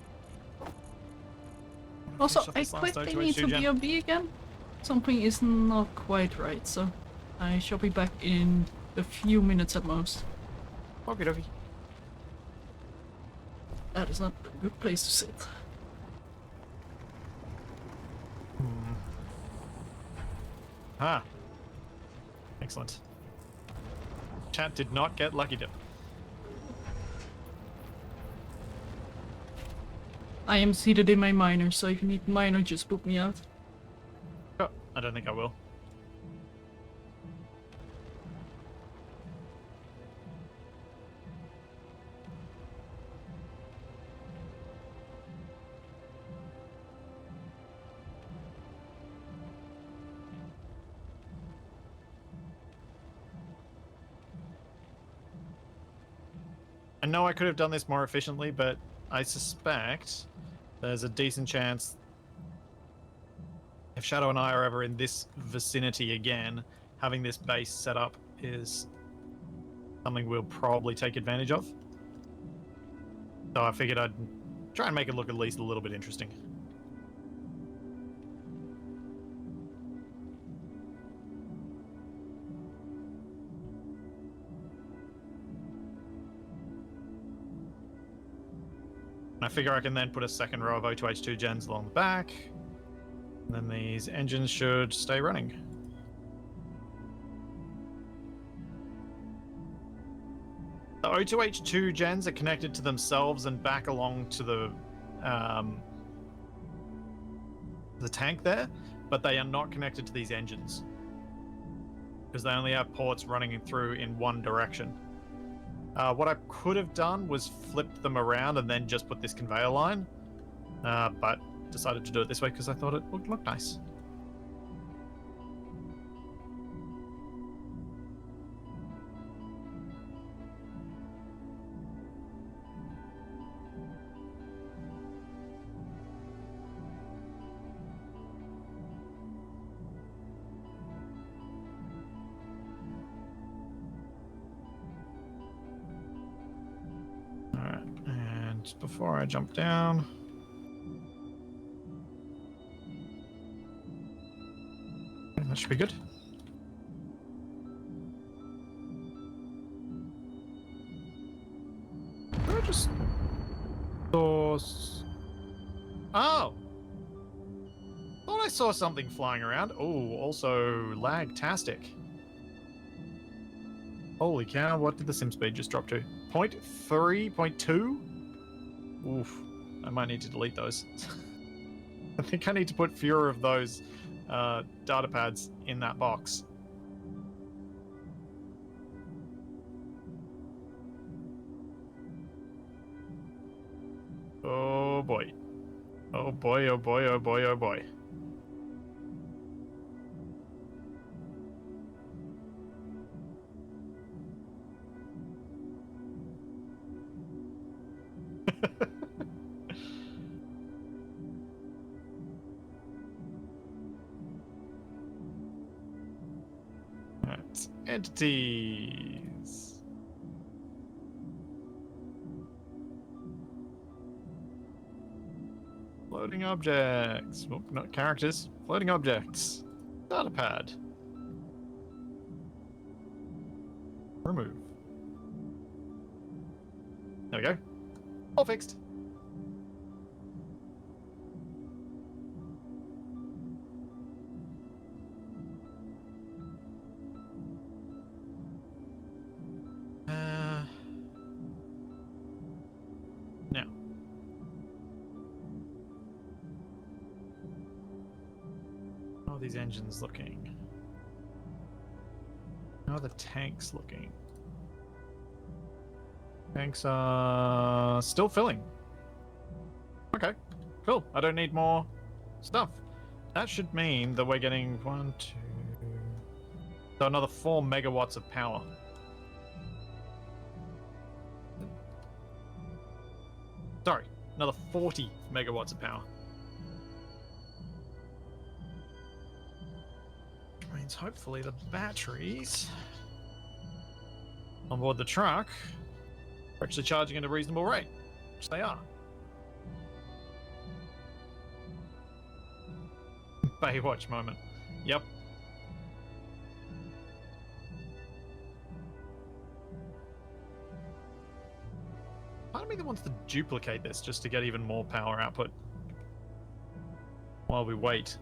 Also, Finish off I this last quickly O2H2 need to gen. BRB again. Something is not quite right, so I shall be back in a few minutes at most. Okie dokie. That is not a good place to sit. Ah. Excellent. Chat did not get lucky dip. I am seated in my minor, so if you need minor, just book me out. Oh, I don't think I will. I know I could have done this more efficiently, but I suspect there's a decent chance if Shadow and I are ever in this vicinity again, having this base set up is something we'll probably take advantage of. So I figured I'd try and make it look at least a little bit interesting. I figure I can then put a second row of O2H2 gens along the back. And then these engines should stay running. The O2H2 gens are connected to themselves and back along to the tank there, but they are not connected to these engines because they only have ports running through in one direction. What I could have done was flipped them around and then just put this conveyor line, but decided to do it this way because I thought it would look nice. Before I jump down, that should be good. I just saw. Oh, thought I saw something flying around. Oh, also lag-tastic. Holy cow! What did the sim speed just drop to? 0.3, 0.2? Oof, I might need to delete those. I think I need to put fewer of those data pads in that box. Oh boy. Oh boy, oh boy, oh boy, oh boy. Right. Entities. Floating objects. Well, not characters. Floating objects. Data pad. Remove. There we go. All fixed. Now. How are these engines looking? How are the tanks looking? Tanks are still filling. Okay, cool. I don't need more stuff. That should mean that we're getting 1, 2... So another 4 megawatts of power. Sorry, another 40 megawatts of power. Which means hopefully the batteries on board the truck are actually charging at a reasonable rate, which they are. Baywatch moment. Yep. Part of me that wants to duplicate this just to get even more power output while we wait.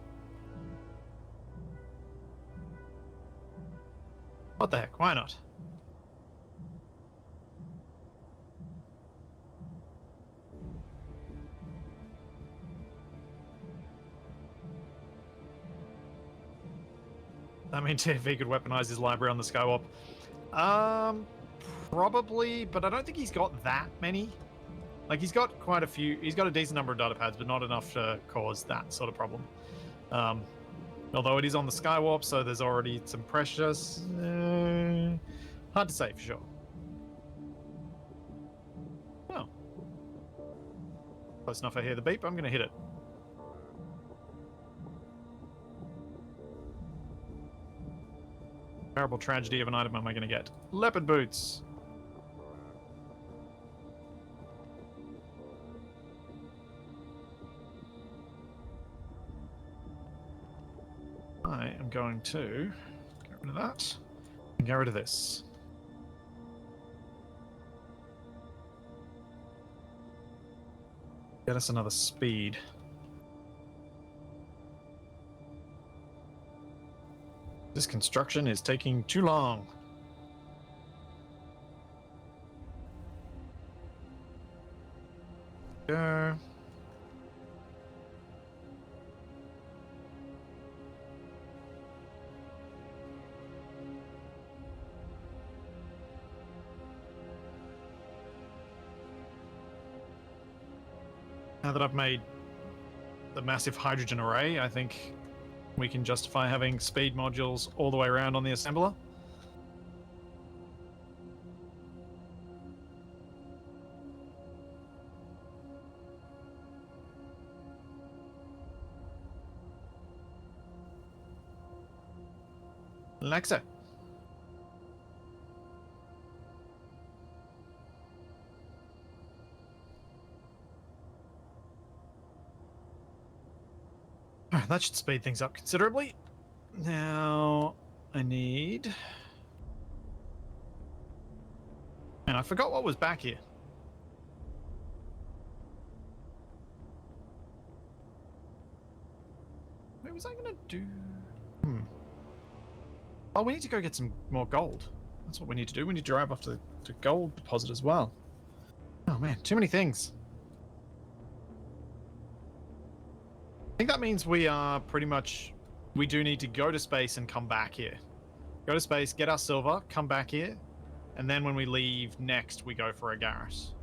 What the heck? Why not? I mean, TFV could weaponize his library on the Skywarp. Probably, but I don't think he's got that many. Like, he's got quite a few. He's got a decent number of data pads, but not enough to cause that sort of problem. Although it is on the Skywarp, so there's already some pressures. Hard to say for sure. Oh. Close enough I hear the beep, I'm going to hit it. Terrible tragedy of an item am I going to get? Leopard boots. I am going to get rid of that and get rid of this. Get us another speed. This construction is taking too long. Go. Now that I've made the massive hydrogen array, I think we can justify having speed modules all the way around on the assembler. Alexa. That should speed things up considerably. Now, I need... And I forgot what was back here. What was I gonna do? Oh, we need to go get some more gold. That's what we need to do. We need to drive off to the gold deposit as well. Oh man, too many things. I think that means we are pretty much... We do need to go to space and come back here. Go to space, get our silver, come back here, and then when we leave next, we go for a Garrus.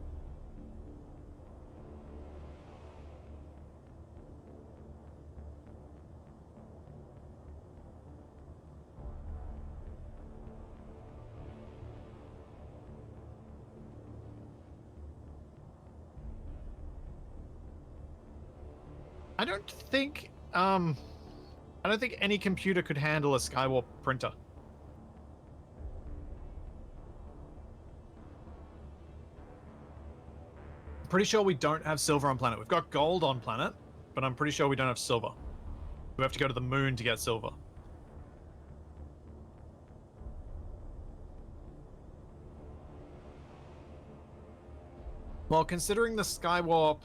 I don't think any computer could handle a Skywarp printer. Pretty sure we don't have silver on planet. We've got gold on planet, but I'm pretty sure we don't have silver. We have to go to the moon to get silver. Well, considering the Skywarp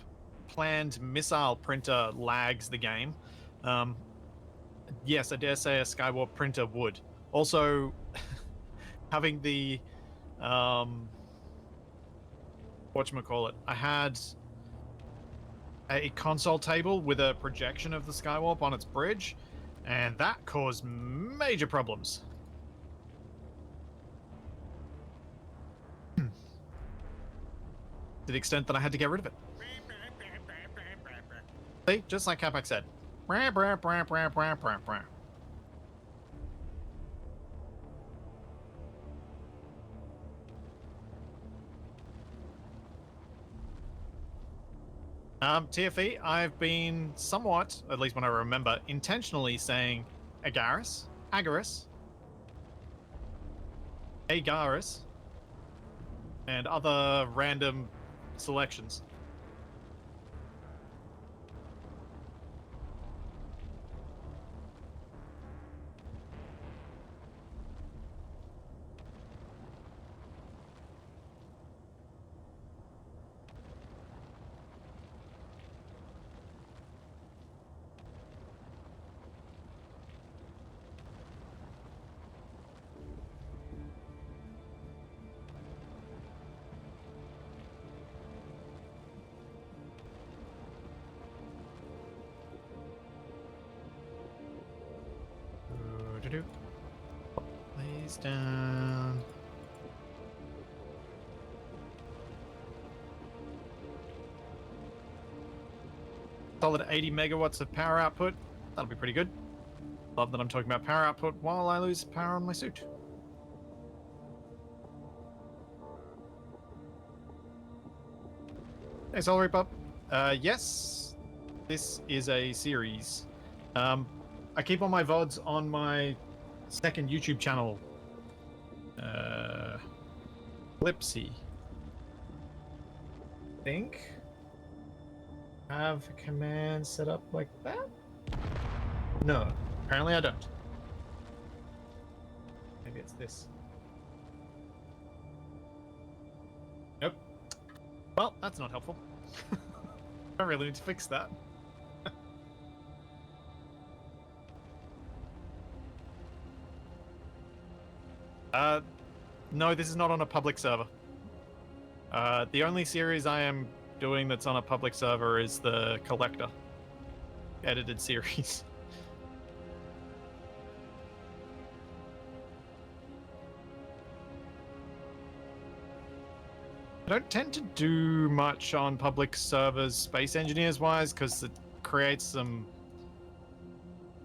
planned missile printer lags the game, yes, I dare say a Skywarp printer would. Also, having the whatchamacallit, I had a console table with a projection of the Skywarp on its bridge, and that caused major problems. To the extent that I had to get rid of it. See, just like Capac said. TFE, I've been somewhat, at least when I remember, intentionally saying Agarus, Agarus, Agarus, and other random selections. Lays down. Solid 80 megawatts of power output. That'll be pretty good. Love that I'm talking about power output while I lose power on my suit. Hey, Solar Reap. Yes, this is a series. I keep all my VODs on my second YouTube channel. Splitsie. Think. Have a command set up like that? No, apparently I don't. Maybe it's this. Nope. Well, that's not helpful. I really need to fix that. No, this is not on a public server. The only series I am doing that's on a public server is the Collector edited series. I don't tend to do much on public servers Space Engineers wise because it creates some...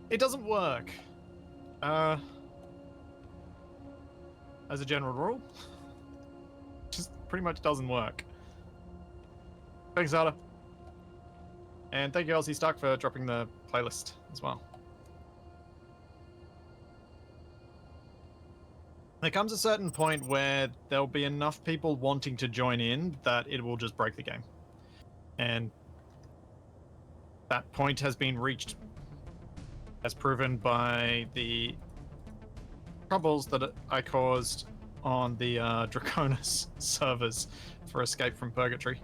It doesn't work. As a general rule. Just pretty much doesn't work. Thanks, Zada. And thank you, LC Stark, for dropping the playlist as well. There comes a certain point where there'll be enough people wanting to join in that it will just break the game. And that point has been reached, as proven by the troubles that I caused on the Draconis servers for Escape from Purgatory.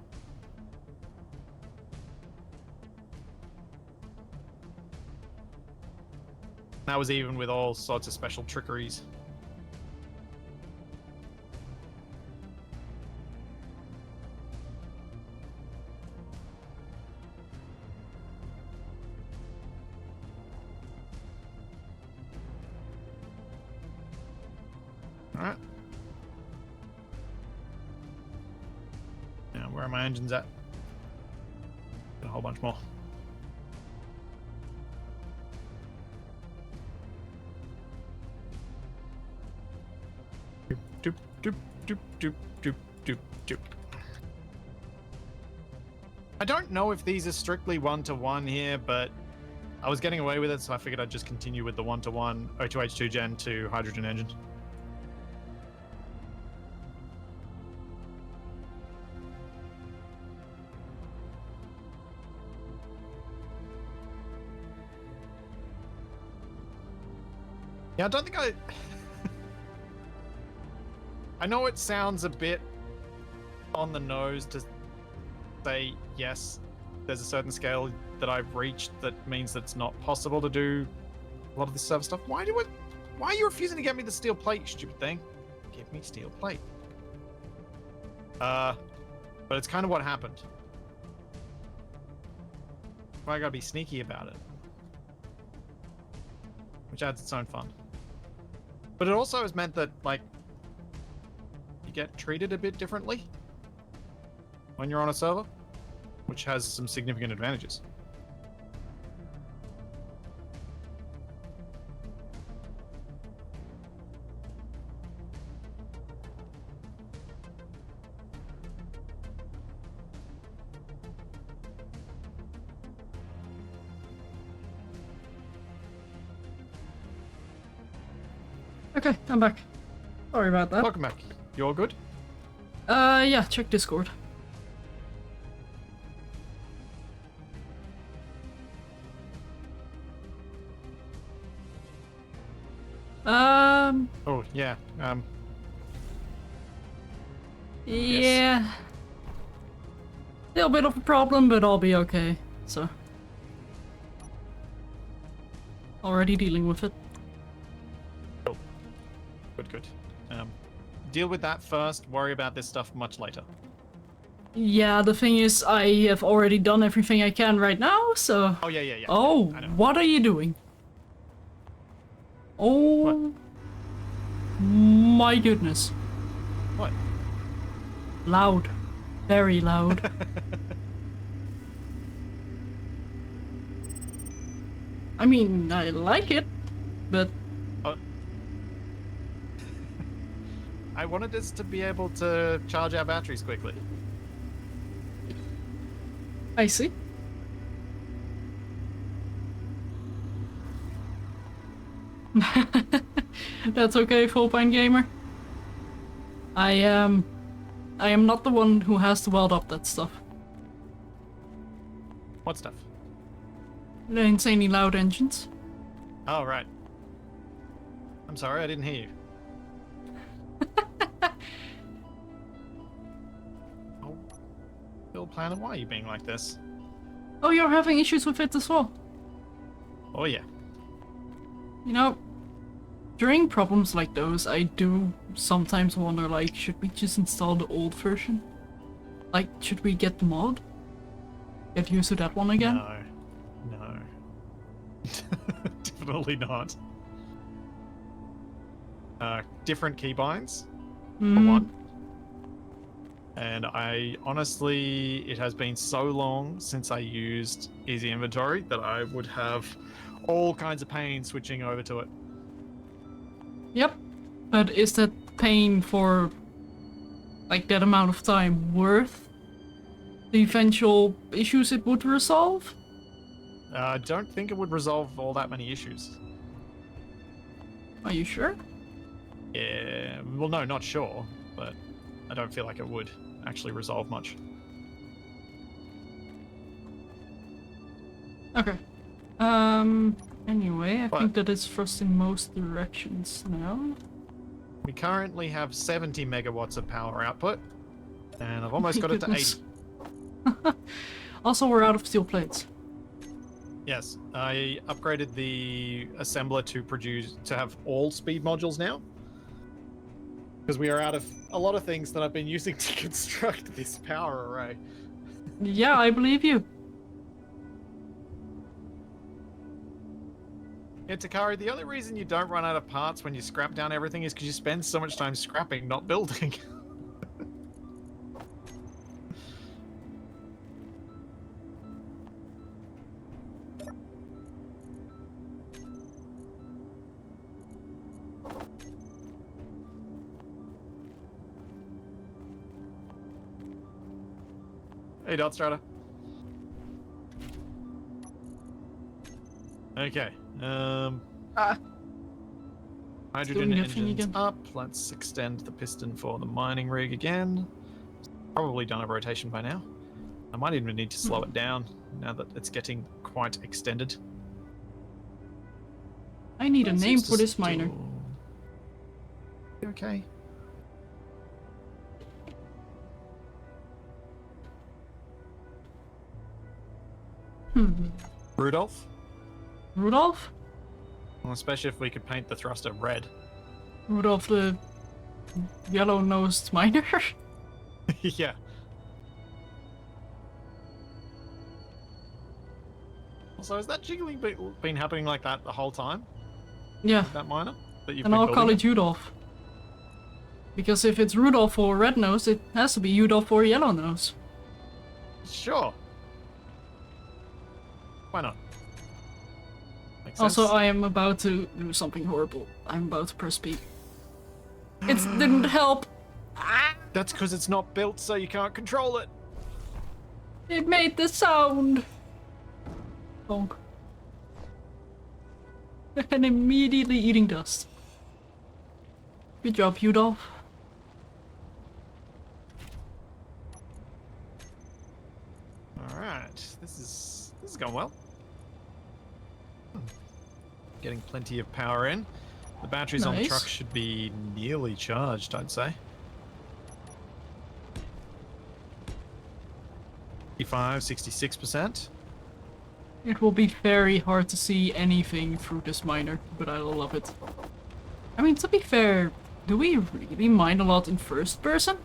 That was even with all sorts of special trickeries. Alright. Now, where are my engines at? Got a whole bunch more. Doop, doop, doop, doop, doop, doop, doop. I don't know if these are strictly one-to-one here, but I was getting away with it, so I figured I'd just continue with the one-to-one O2H2 Gen 2 hydrogen engine. Yeah, I don't think I know it sounds a bit on the nose to say, yes, there's a certain scale that I've reached that means that it's not possible to do a lot of this server stuff. Why are you refusing to get me the steel plate, you stupid thing? Give me steel plate. But it's kind of what happened. Why I gotta be sneaky about it. Which adds its own fun. But it also has meant that, like, you get treated a bit differently when you're on a server, which has some significant advantages. Okay, I'm back. Sorry about that. Welcome back. You all good? Yeah, check Discord. Oh, yeah. Yeah. Little bit of a problem, but I'll be okay. So. Already dealing with it. Cool. Good. Deal with that first, worry about this stuff much later. Yeah, the thing is, I have already done everything I can right now, so... Oh, yeah. Oh, I know. what are you doing? Oh... What? My goodness. What? Loud. Very loud. I mean, I like it, but... I wanted us to be able to charge our batteries quickly. I see. That's okay, Full-Pine Gamer. I am not the one who has to weld up that stuff. What stuff? The insanely loud engines. Oh, right. I'm sorry, I didn't hear you. Oh, Bill Planet, why are you being like this? Oh, you're having issues with it as well. Oh, yeah. You know, During problems like those, I do sometimes wonder, like, should we just install the old version? Like, should we get the mod? Get used to that one again? No. Definitely not. Different keybinds, for one. And I honestly, it has been so long since I used Easy Inventory that I would have all kinds of pain switching over to it. Yep. But is that pain for, like, that amount of time worth the eventual issues it would resolve? I don't think it would resolve all that many issues. Are you sure? Yeah, well, no, not sure, but I don't feel like it would actually resolve much. Okay. Anyway, I think that is frost in most directions now. We currently have 70 megawatts of power output, and I've almost got it to 80. Also, we're out of steel plates. Yes, I upgraded the assembler to have all speed modules now, because we are out of a lot of things that I've been using to construct this power array. Yeah, I believe you. Yeah, Takari, the only reason you don't run out of parts when you scrap down everything is because you spend so much time scrapping, not building. Hey, Dotstrata. Okay. Hydrogen engines up. Let's extend the piston for the mining rig again. Probably done a rotation by now. I might even need to slow it down now that it's getting quite extended. I need a name for this miner. Okay. Rudolph? Rudolph? Well, especially if we could paint the thruster red. Rudolph the yellow-nosed miner? Yeah. Also, has that jiggling been happening like that the whole time? Yeah. That miner? That you've And been I'll call building? it Rudolph. Because if it's Rudolph or red nose, it has to be Rudolph or yellow nose. Sure. Why not? Makes Also, sense. I am about to do something horrible. I'm about to press P. It didn't help. That's because it's not built, so you can't control it. It made the sound. Bonk. And immediately eating dust. Good job, Rudolph. All right, this is going well. Getting plenty of power in. The batteries on the truck should be nearly charged, I'd say. 66%. It will be very hard to see anything through this miner, but I love it. I mean, to be fair, do we really mine a lot in first person?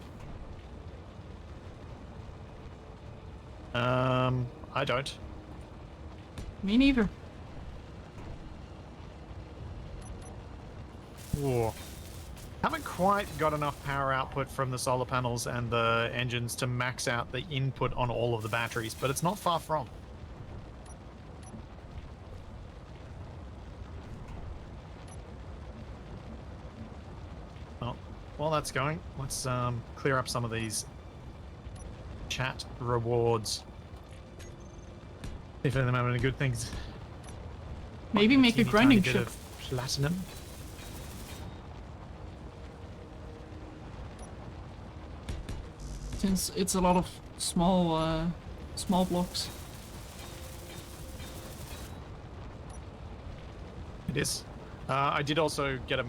I don't. Me neither. Whoa. Haven't quite got enough power output from the solar panels and the engines to max out the input on all of the batteries, but it's not far from. Oh, while that's going, let's clear up some of these chat rewards. If any of them have any good things. Maybe make a Teeny grinding tiny bit ship. of platinum. Since it's a lot of small blocks. It is. I did also get a.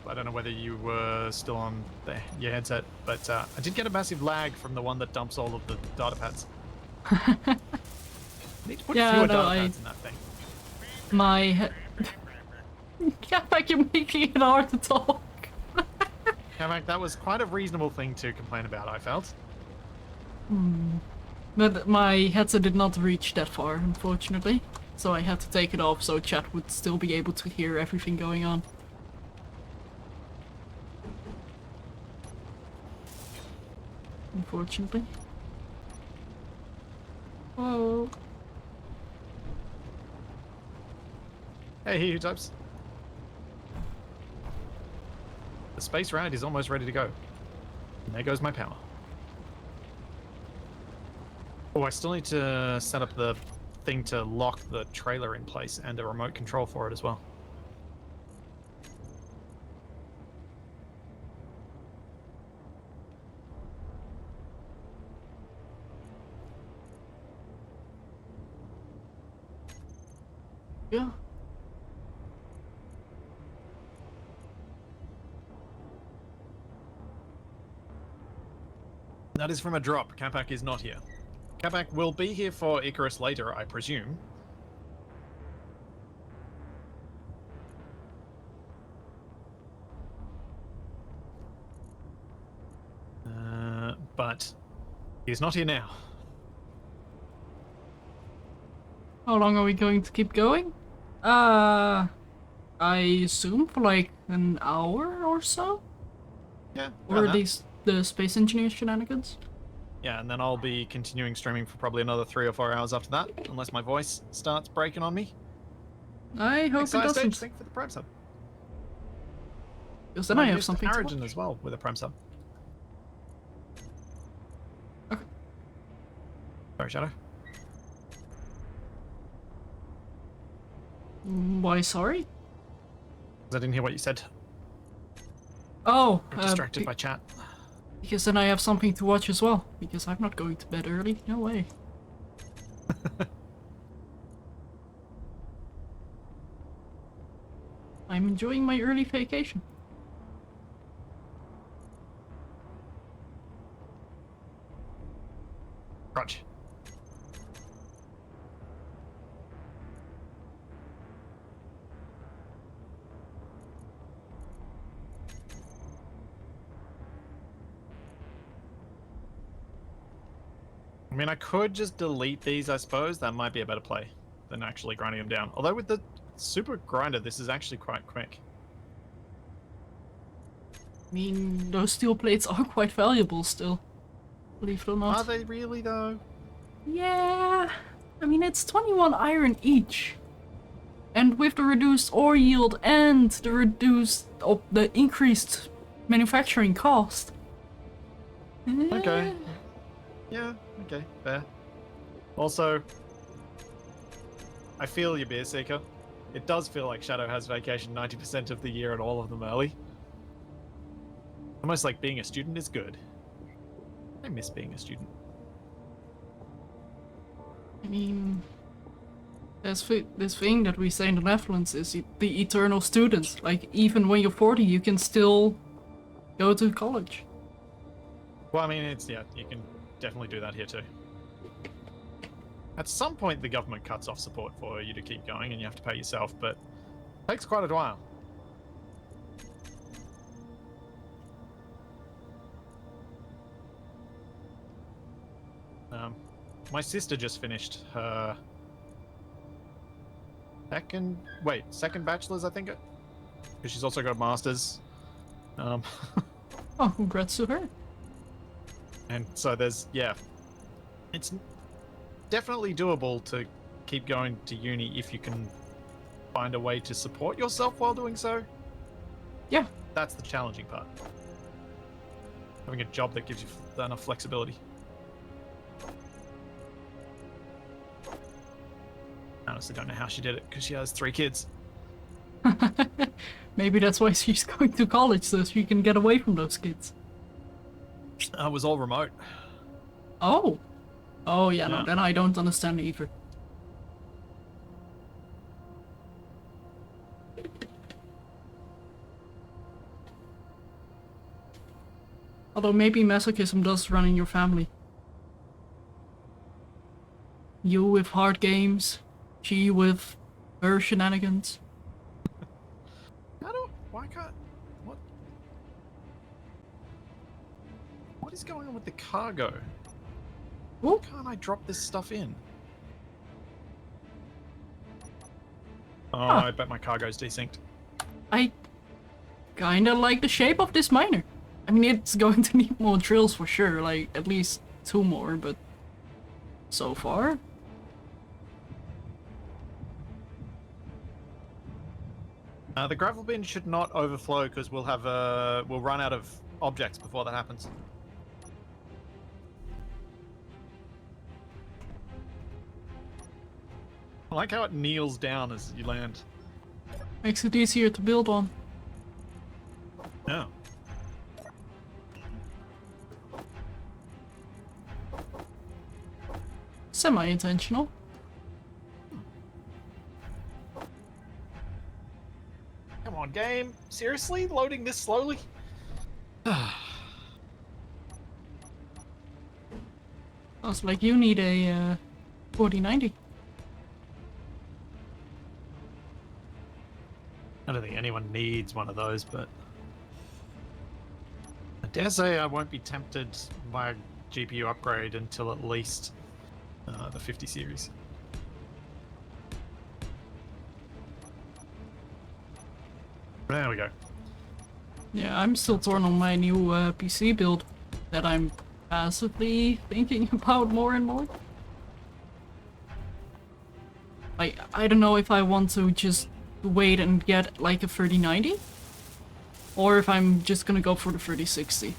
I don't know whether you were still on your headset, but I did get a massive lag from the one that dumps all of the data pads. I need to put fewer data pads in that thing. Yeah, like you're making it hard to talk. Kamak, that was quite a reasonable thing to complain about, I felt. But my headset did not reach that far, unfortunately. So I had to take it off so chat would still be able to hear everything going on. Unfortunately. Oh. Hey, who types? The space ride is almost ready to go. And there goes my power. Oh, I still need to set up the thing to lock the trailer in place and a remote control for it as well. Yeah. That is from a drop. Kapak is not here. Kapak will be here for Icarus later, I presume. But he's not here now. How long are we going to keep going? I assume for like an hour or so? Yeah. Or around at that. least the space engineer shenanigans? Yeah, and then I'll be continuing streaming for probably another 3 or 4 hours after that, unless my voice starts breaking on me. I hope Thanks, it Side Stage. doesn't. Thank you for the Prime sub. Because then I have used something to Origin watch. as well with a Prime sub. Okay. Sorry, Shadow. Why, sorry? 'Cause I didn't hear what you said. Oh, I'm distracted by chat. because then I have something to watch as well. Because I'm not going to bed early. No way. I'm enjoying my early vacation. Crutch. I mean, I could just delete these, I suppose. That might be a better play than actually grinding them down. Although with the super grinder, this is actually quite quick. I mean, those steel plates are quite valuable still. Believe it or not. Are they really, though? Yeah. I mean, it's 21 iron each. And with the reduced ore yield and the increased manufacturing cost. Okay. Yeah, okay, fair. Also, I feel you, Beer Seeker. It does feel like Shadow has vacation 90% of the year and all of them early. Almost like being a student is good. I miss being a student. I mean, this thing that we say in the Netherlands is the eternal student. Like, even when you're 40, you can still go to college. Well, I mean, yeah, you can definitely do that here too. At some point, the government cuts off support for you to keep going and you have to pay yourself, but it takes quite a while. My sister just finished her second bachelor's, I think, because she's also got a master's. Oh, congrats to her. And so it's definitely doable to keep going to uni if you can find a way to support yourself while doing so. Yeah. That's the challenging part. Having a job that gives you enough flexibility. I honestly don't know how she did it, because she has 3 kids. Maybe that's why she's going to college, so she can get away from those kids. It was all remote. Oh. Oh, yeah, Yeah. no, then I don't understand either. Although maybe masochism does run in your family. You with hard games, she with her shenanigans. Why can't... What? What is going on with the cargo? Why Oh, can't I drop this stuff in? Oh, Huh. I bet my cargo's desynced. I kinda like the shape of this miner. I mean, it's going to need more drills for sure, like at least 2 more, but so far. The gravel bin should not overflow because we'll run out of objects before that happens. I like how it kneels down as you land. Makes it easier to build on. Yeah. Semi-intentional. Come on, game. Seriously? Loading this slowly? Sounds like you need a 4090. I don't think anyone needs one of those, but I dare say I won't be tempted by a GPU upgrade until at least the 50 series. There we go. Yeah, I'm still torn on my new PC build that I'm passively thinking about more and more. Like, I don't know if I want to just wait and get like a 3090 or if I'm just gonna go for the 3060.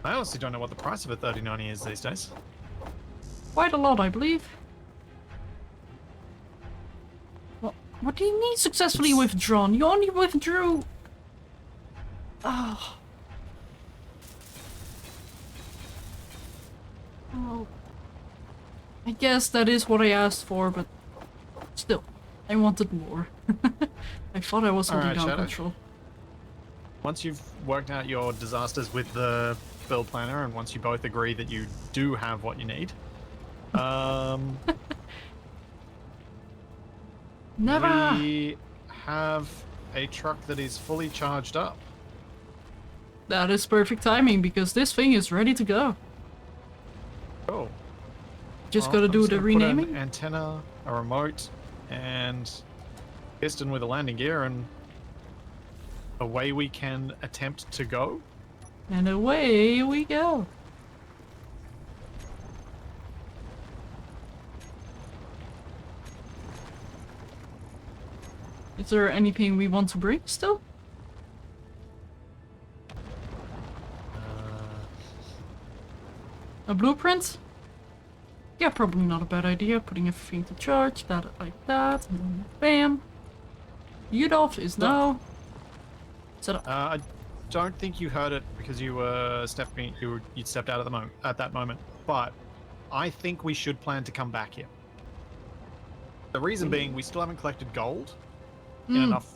I honestly don't know what the price of a 3090 is these days. Quite a lot, I believe. What do you mean successfully withdrawn? You only withdrew... Oh. Oh. I guess that is what I asked for, but still, I wanted more. I thought I was holding Alright, down Shadow. control. Once you've worked out your disasters with the build planner, and once you both agree that you do have what you need, Never! we have a truck that is fully charged up. That is perfect timing, because this thing is ready to go. Cool. Just Well, gotta I'm do just the gonna put renaming. an antenna, a remote, and piston with a landing gear, and away we can attempt to go. And away we go. Is there anything we want to bring still? A blueprint? Yeah, probably not a bad idea. Putting everything to charge, that like that, and then bam. Udolf is now set up. I don't think you heard it because you were stepping. You stepped out at that moment. But I think we should plan to come back here. The reason being, we still haven't collected gold in enough,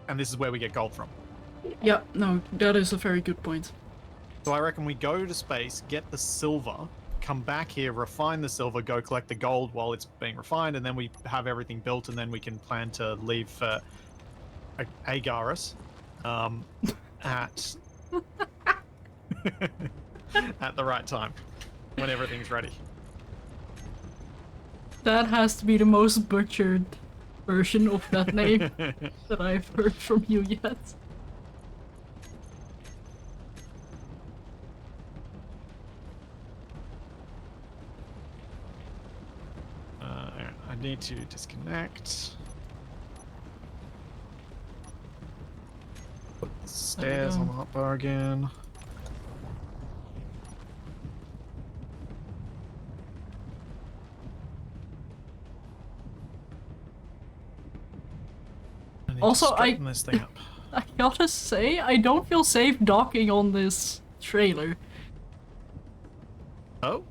and this is where we get gold from. Yeah, no, that is a very good point. So I reckon we go to space, get the silver, come back here, refine the silver, go collect the gold while it's being refined, and then we have everything built, and then we can plan to leave for Agaris at at the right time when everything's ready. That has to be the most butchered version of that name that I've heard from you yet. I need to disconnect. Put the stairs on the hotbar again. I need Also, to straighten this thing up. I gotta say, I don't feel safe docking on this trailer. Oh?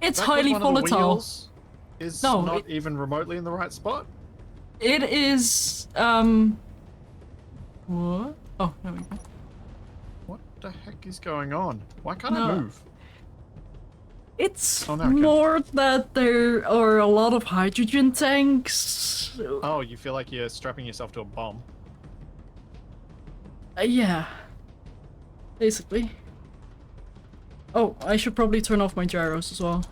It's That highly one of the volatile. wheels is No, not it- even remotely in the right spot? It is, what? Oh, there we go. What the heck is going on? Why can't No. I move? It's Oh, no, okay. more that there are a lot of hydrogen tanks. Oh, you feel like you're strapping yourself to a bomb. Yeah. Basically. Oh, I should probably turn off my gyros as well.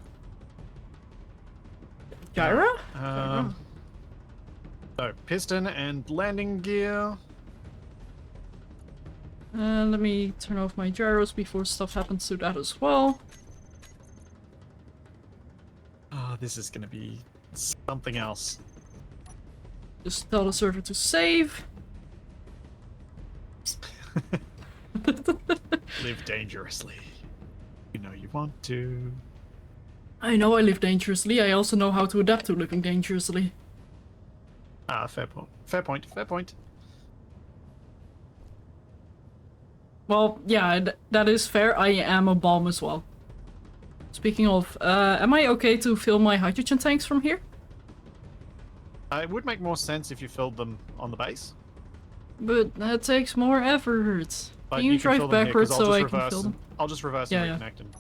Gyro? Gyro. So, piston and landing gear. Let me turn off my gyros before stuff happens to that as well. Oh, this is gonna be something else. Just tell the server to save. Live dangerously. You know you want to. I know I live dangerously, I also know how to adapt to living dangerously. Ah, fair point. Fair point. Fair point. Well, yeah, that is fair. I am a bomb as well. Speaking of, am I okay to fill my hydrogen tanks from here? It would make more sense if you filled them on the base. But that takes more effort. But Can you drive fill them here, 'cause backwards I'll so just I reverse can fill them? I'll just reverse Yeah, and yeah. reconnect them.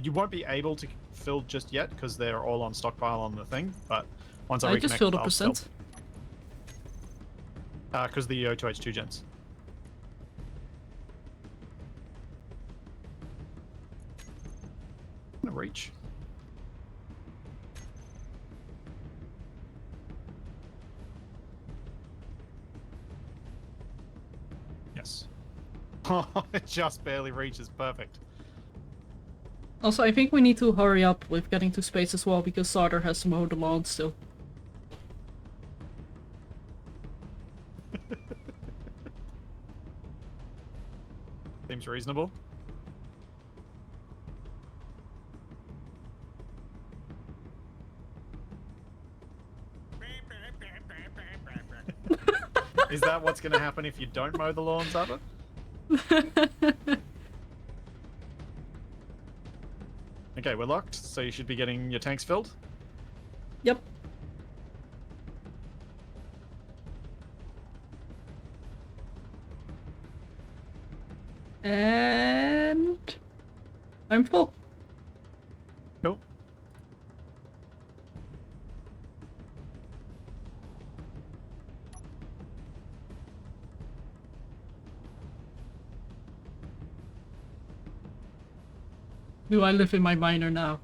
You won't be able to fill just yet because they're all on stockpile on the thing. But once I reconnect, just filled a I'll percent. Because the O2H2 gens. I'm gonna reach. Yes. Oh, it just barely reaches. Perfect. Also, I think we need to hurry up with getting to space as well because Sarder has to mow the lawn still. Seems reasonable. Is that what's going to happen if you don't mow the lawns, Abba? Okay, we're locked, so you should be getting your tanks filled. Yep. And I'm full. Cool. Do I live in my miner now?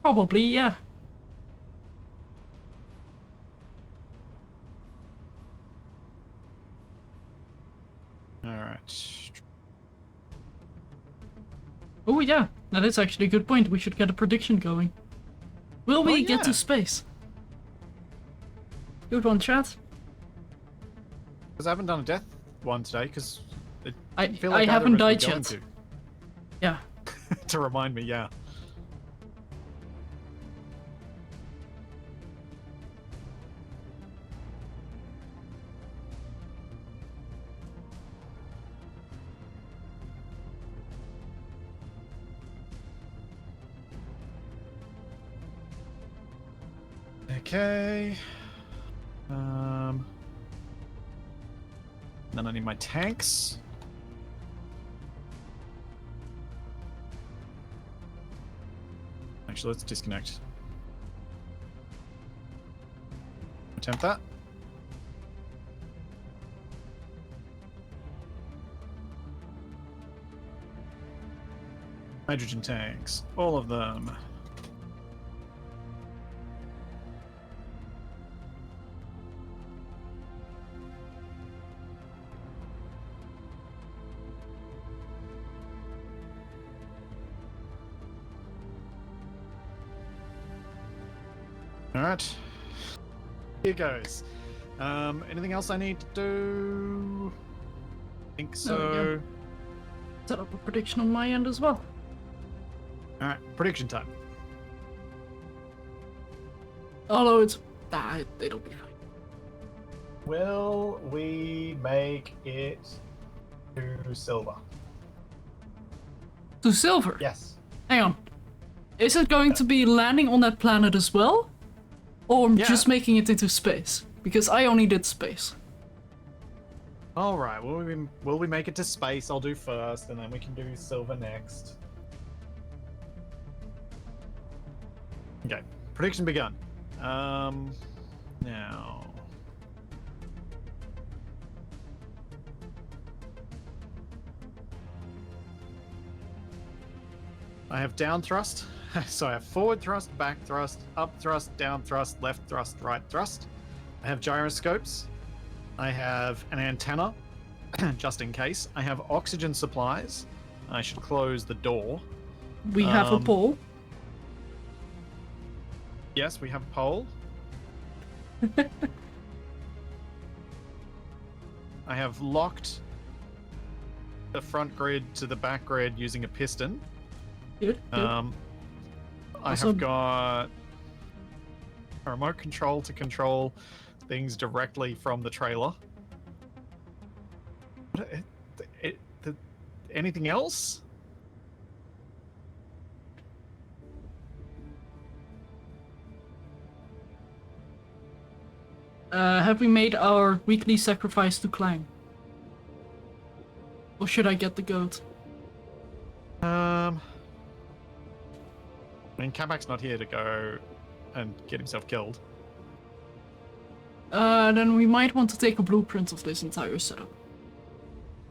Probably, yeah. Alright. Oh yeah, that is actually a good point. We should get a prediction going. Will we get yeah. to space? Good one, chat. Because I haven't done a death one today, because I feel like haven't either of us died were yet. going Yeah. to remind me, yeah. Okay. Then I need my tanks. Actually, let's disconnect. Attempt that. Hydrogen tanks. All of them. Alright. Here goes. Anything else I need to do? I think so. Set up a prediction on my end as well. Alright, prediction time. Although it's... it'll be fine. Will we make it to silver? To silver? Yes. Hang on. Is it going to be landing on that planet as well? Or Yeah. just making it into space? Because I only did space. Alright, will we make it to space? I'll do first, and then we can do silver next. Okay, prediction begun. Now. I have down thrust, so I have forward thrust, back thrust, up thrust, down thrust, left thrust, right thrust. I have gyroscopes. I have an antenna, just in case. I have oxygen supplies. I should close the door. We have a pole. Yes, we have a pole. I have locked the front grid to the back grid using a piston. Good. I Also- have got a remote control to control things directly from the trailer. Anything else? Have we made our weekly sacrifice to Clang? Or should I get the goat? I mean, Kabak's not here to go and get himself killed. Then we might want to take a blueprint of this entire setup.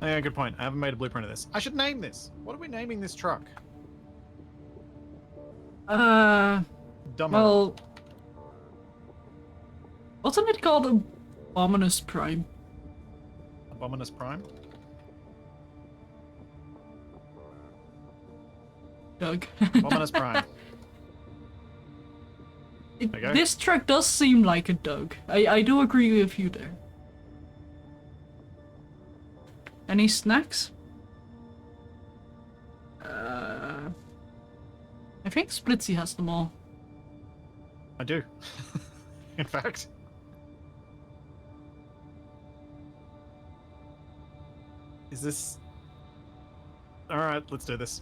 Yeah, good point. I haven't made a blueprint of this. I should name this. What are we naming this truck? Dumber. Well... Wasn't it called Ominous Prime? Abominous Prime? Doug. Abominous Prime. Okay. This truck does seem like a Doug. I do agree with you there. Any snacks? I think Splitsie has them all. I do. In fact. Is this... Alright, let's do this.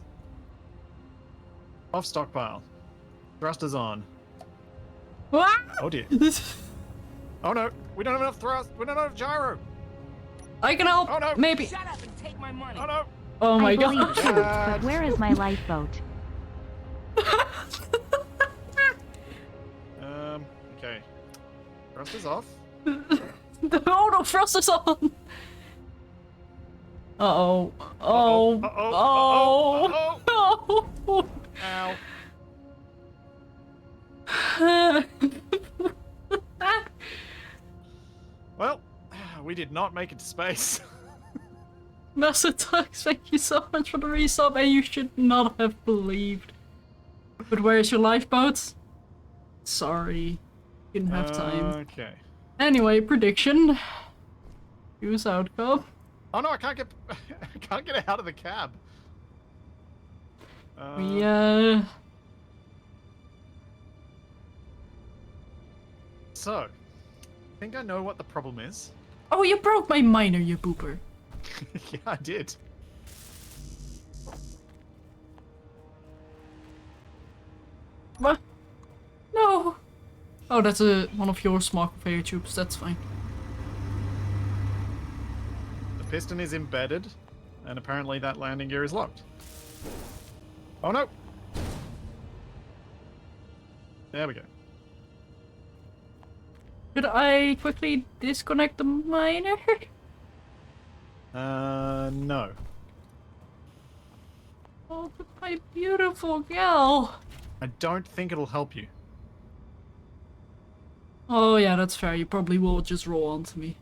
Off stockpile. Thrusters on. Oh dear. Oh no, we don't have enough thrust. We don't have enough gyro. I can help. Oh no. Maybe. Shut up and take my money. Oh no. Oh my I believe god. you, but where is my lifeboat? Okay. Thrusters off. Oh no, thrust is on. Uh-oh. Oh. Uh-oh. Oh. Oh. Ow. Well, we did not make it to space. Master Tux, thank you so much for the resub, and you should not have believed. But where's your lifeboat? Sorry. Didn't have time. Okay. Anyway, prediction. Use outcome. Oh no, I can't get it out of the cab. So, I think I know what the problem is. Oh, you broke my miner, you booper. Yeah, I did. What? No. Oh, that's one of your smart conveyor tubes. That's fine. The piston is embedded, and apparently that landing gear is locked. Oh no! There we go. Should I quickly disconnect the miner? No. Oh, but my beautiful gal. I don't think it'll help you. Oh yeah, that's fair. You probably will just roll onto me.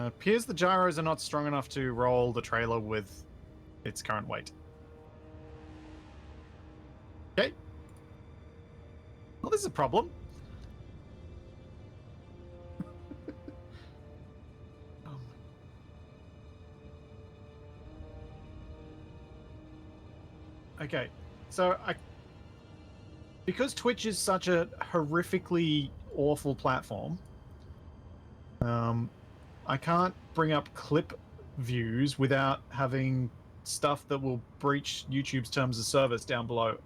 Appears the gyros are not strong enough to roll the trailer with its current weight. Okay. Well, this is a problem. Okay, so because Twitch is such a horrifically awful platform, I can't bring up clip views without having stuff that will breach YouTube's terms of service down below.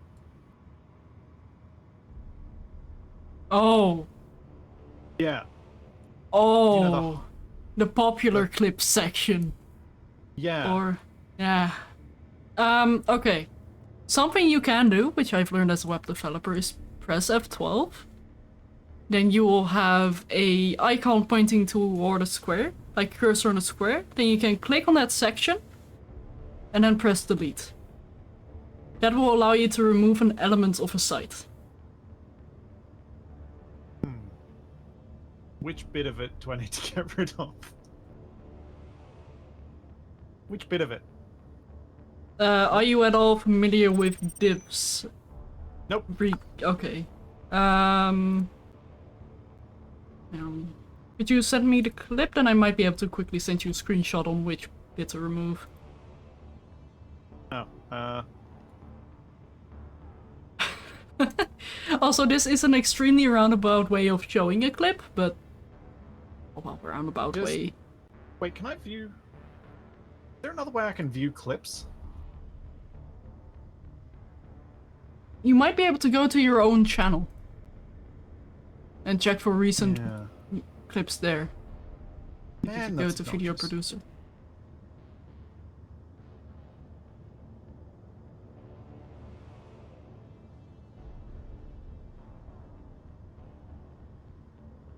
Oh. Yeah. Oh. You know, the popular clips section. Yeah. Or, yeah. Okay. Something you can do, which I've learned as a web developer, is press F12. Then you will have a icon pointing toward a square, like cursor on a square. Then you can click on that section, and then press delete. That will allow you to remove an element of a site. Which bit of it do I need to get rid of? Which bit of it? Are you at all familiar with divs? Nope. Okay. Could you send me the clip? Then I might be able to quickly send you a screenshot on which bit to remove. Oh, Also, this is an extremely roundabout way of showing a clip, but... well, roundabout way. Wait, can I view... Is there another way I can view clips? You might be able to go to your own channel. And check for recent clips there. You can go to Video Producer.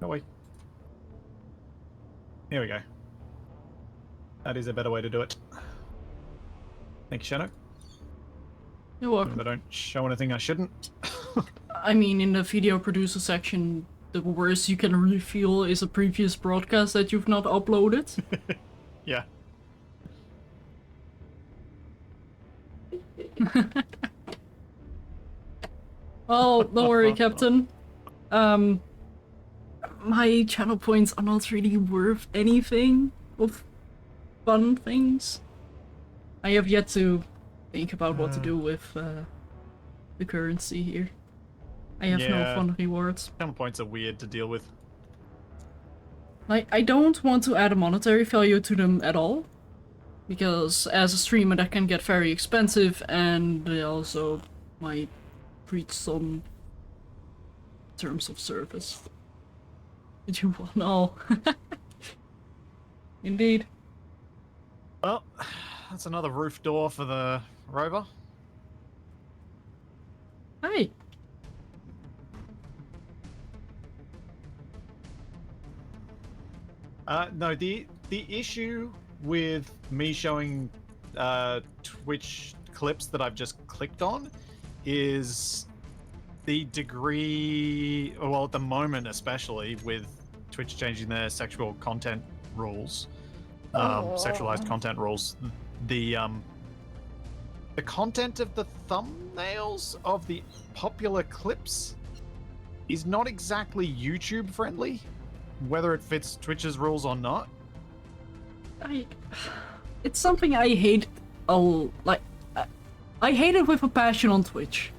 No way. Here we go. That is a better way to do it. Thank you, Shadow. You're welcome. I don't show anything I shouldn't. I mean, in the Video Producer section, the worst you can reveal is a previous broadcast that you've not uploaded. Yeah. Well, don't worry, Captain. My channel points are not really worth anything of fun things. I have yet to think about what to do with the currency here. I have no fun rewards. Channel points are weird to deal with. Like, I don't want to add a monetary value to them at all. Because as a streamer that can get very expensive, and they also might breach some terms of service. Did you want all? Indeed. Well, that's another roof door for the rover. Hi. No, the issue with me showing Twitch clips that I've just clicked on is the degree, well, at the moment especially, with Twitch changing their sexual content rules, sexualized content rules, the content of the thumbnails of the popular clips is not exactly YouTube friendly, whether it fits Twitch's rules or not. It's something I hate. I hate it with a passion on Twitch.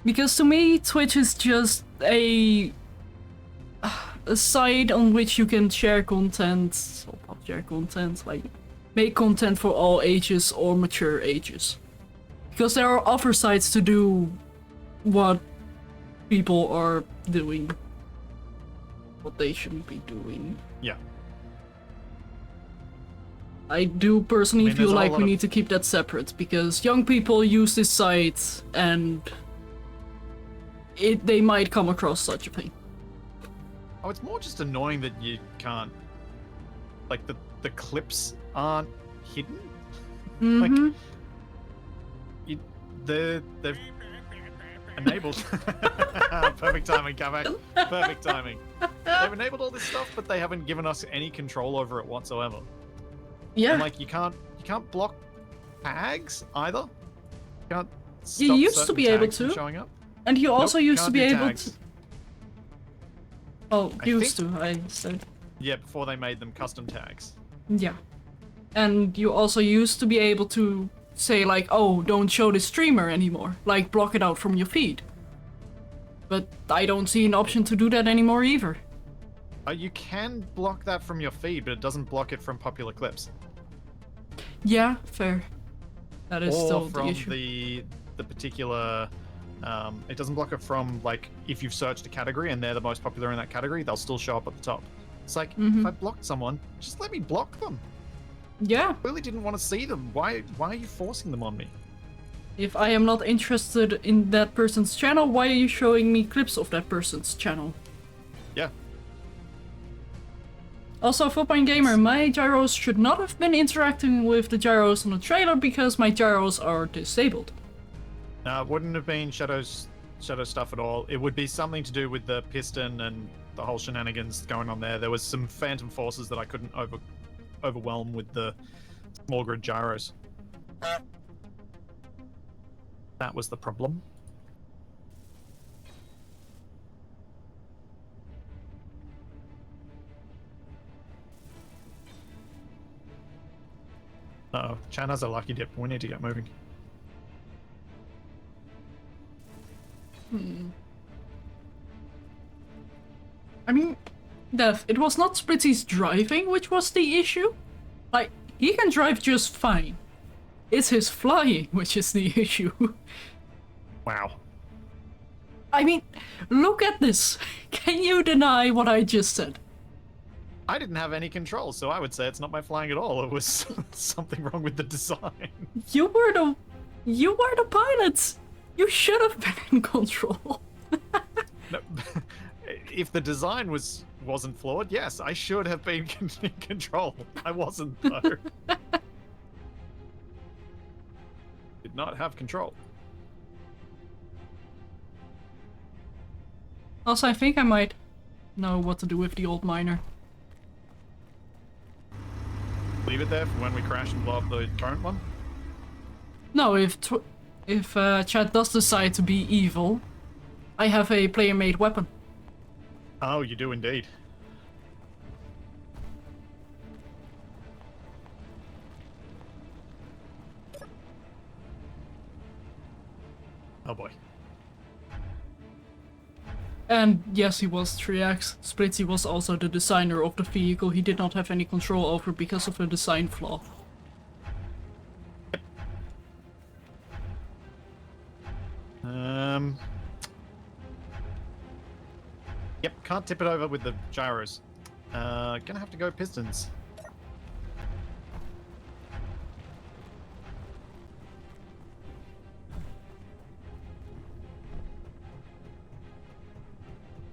Because to me, Twitch is just a site on which you can share content, or not share content, like make content for all ages or mature ages. Because there are other sites to do what people are doing, what they shouldn't be doing. Yeah. I do personally feel like we of... need to keep that separate, because young people use this site and they might come across such a thing. Oh, it's more just annoying that you can't, like, the clips aren't hidden. Mm-hmm. Like, they've enabled. Perfect timing, Kavak. Perfect timing. They've enabled all this stuff, but they haven't given us any control over it whatsoever. Yeah. And, like, you can't block tags either. You can't stop you used to be able tags from to. showing up. And you also used to be able tags. to. Oh, used to, I said. Yeah, before they made them custom tags. Yeah. And you also used to be able to say, like, oh, don't show the streamer anymore. Like, block it out from your feed. But I don't see an option to do that anymore either. You can block that from your feed, but it doesn't block it from popular clips. Yeah, fair. That is still the issue. Or from the particular... it doesn't block it from, like, if you've searched a category and they're the most popular in that category, they'll still show up at the top. It's like, Mhm. if I blocked someone, just let me block them. Yeah. I really didn't want to see them. Why are you forcing them on me? If I am not interested in that person's channel, why are you showing me clips of that person's channel? Yeah. Also, Fullpine Gamer, my gyros should not have been interacting with the gyros on the trailer because my gyros are disabled. It wouldn't have been shadow stuff at all. It would be something to do with the piston and the whole shenanigans going on there. There was some phantom forces that I couldn't overwhelm with the small grid gyros. That was the problem. Uh-oh, Chan has a lucky dip. We need to get moving. I mean, Dev, it was not Splitsie's driving which was the issue. Like, he can drive just fine. It's his flying which is the issue. Wow. I mean, look at this. Can you deny what I just said? I didn't have any control, so I would say it's not my flying at all. It was something wrong with the design. You were the pilot. You should have been in control. No, if the design wasn't flawed, yes, I should have been in control. I wasn't though. Did not have control. Also, I think I might know what to do with the old miner. Leave it there for when we crash and blow up the current one. No, if Chad does decide to be evil, I have a player-made weapon. Oh, you do indeed. Oh boy. And yes, he was 3X. Splitsie was also the designer of the vehicle he did not have any control over because of a design flaw. Yep, can't tip it over with the gyros. Gonna have to go pistons.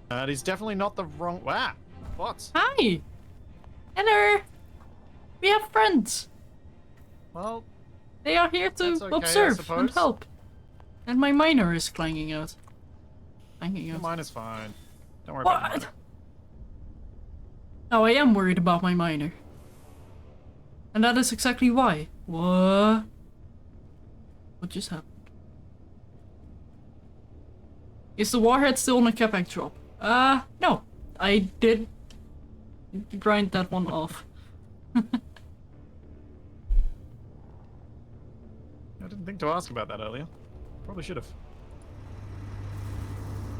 That is definitely not the wrong. Wow, what? Hi! Hello! We have friends! Well, They are here to That's okay, I observe and suppose. help. And my miner is clanging out. Clanging out. mine is fine. Don't worry about What? mine. Now I am worried about my miner. And that is exactly why. What? What just happened? Is the warhead still on a capac drop? No. I did grind that one off. I didn't think to ask about that earlier. Probably should have.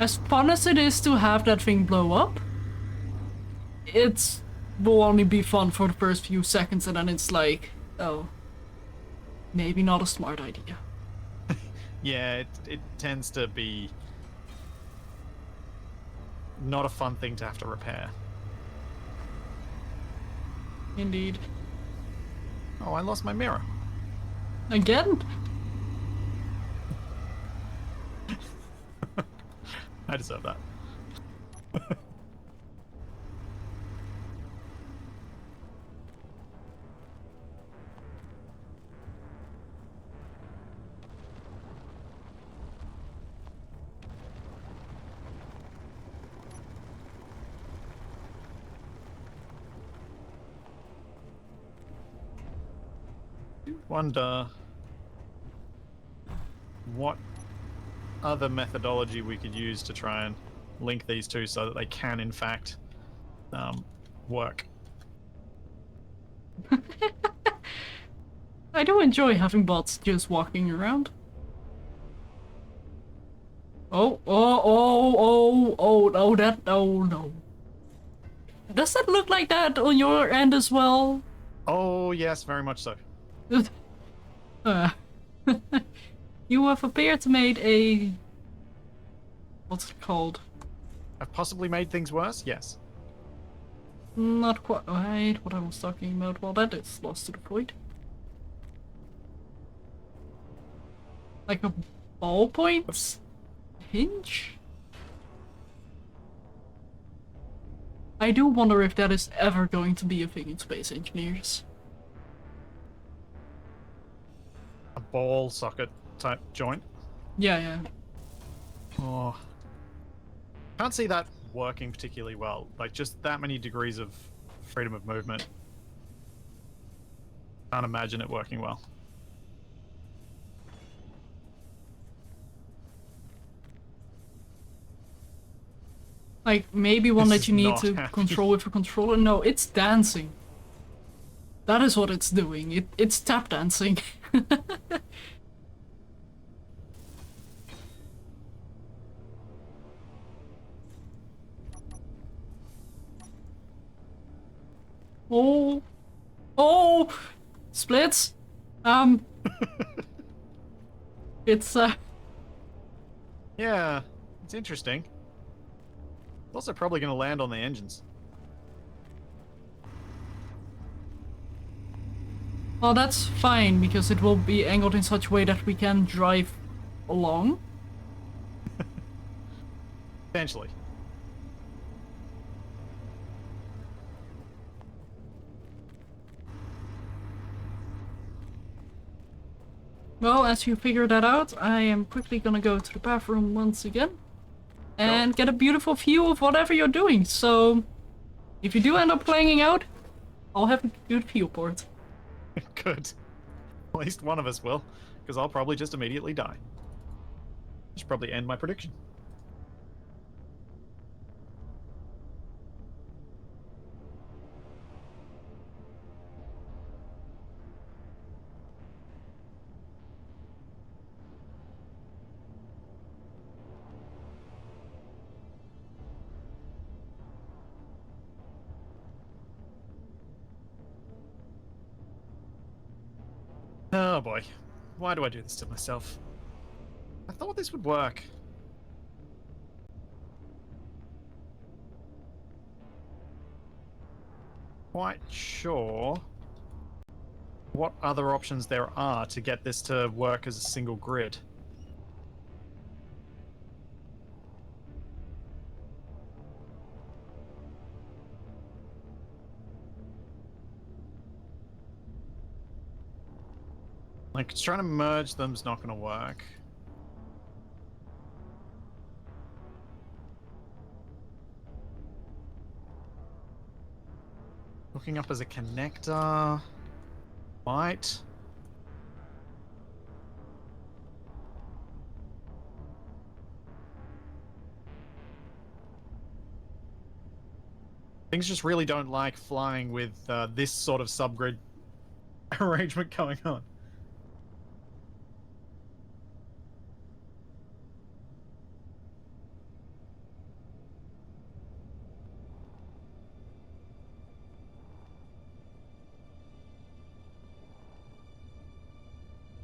As fun as it is to have that thing blow up, it will only be fun for the first few seconds and then it's like, oh, maybe not a smart idea. Yeah, it tends to be not a fun thing to have to repair. Indeed. Oh, I lost my mirror. Again? I deserve that. Wonder what other methodology we could use to try and link these two so that they can in fact work. I do enjoy having bots just walking around. Oh, no. Does that look like that on your end as well? Oh yes, very much so. You have appeared to made a... What's it called? I've possibly made things worse, yes. not quite right what I was talking about. Well, that is lost to the void. Like a ballpoint hinge? I do wonder if that is ever going to be a thing in Space Engineers. A ball socket type joint. Yeah. Oh. Can't see that working particularly well. Like, just that many degrees of freedom of movement. Can't imagine it working well. Like, maybe one This that you is need not to happy. control with a controller. No, it's dancing. That is what it's doing. It's tap dancing. Oh. Oh! Splits! It's, Yeah, it's interesting. It's also probably going to land on the engines. well, that's fine, because it will be angled in such a way that we can drive along. Potentially. Well, as you figure that out, I am quickly gonna go to the bathroom once again. And get a beautiful view of whatever you're doing, so... If you do end up playing out, I'll have a good viewport. Good. At least one of us will, because I'll probably just immediately die. Should probably end my prediction. Oh boy. Why do I do this to myself? I thought this would work. Quite sure what other options there are to get this to work as a single grid. Like, trying to merge them's not going to work. Hooking up as a connector. Might. Things just really don't like flying with this sort of subgrid arrangement going on.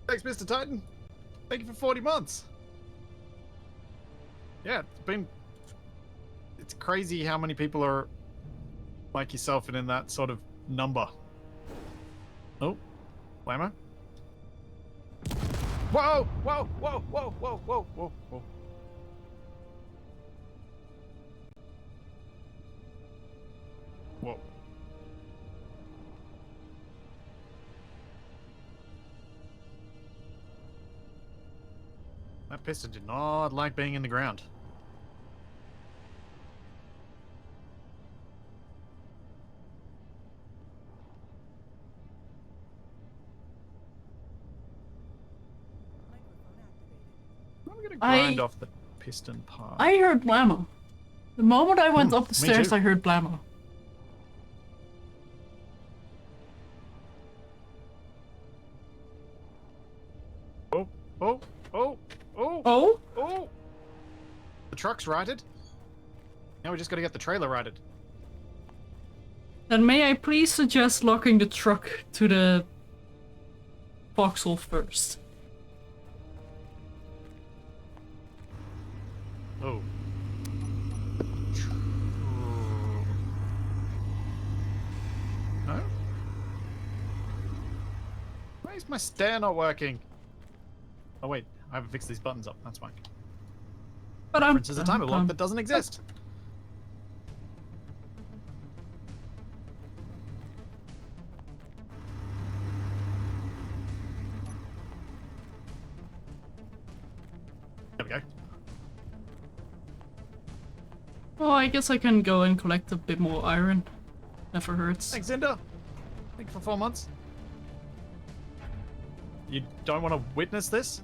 Thanks, Mr. Titan. Thank you for 40 months. Yeah, it's crazy how many people are like yourself and in that sort of number. Oh, Whammo. Whoa, whoa, whoa, whoa, whoa, whoa, whoa, whoa. Whoa. That piston did not like being in the ground. I'm gonna grind off the piston part. I heard blammo. The moment I went up the me stairs, too. I heard blammo. Oh, oh, oh, oh, Oh? oh! The truck's righted. Now we just gotta get the trailer righted. Then may I please suggest locking the truck to the voxel first? Oh. Why is my stair not working? Oh wait, I haven't fixed these buttons up. That's fine. But Reference is a timer block that doesn't exist. There we go. Well, I guess I can go and collect a bit more iron. Never hurts. Thanks, Cinder. Thank you for 4 months. You don't want to witness this?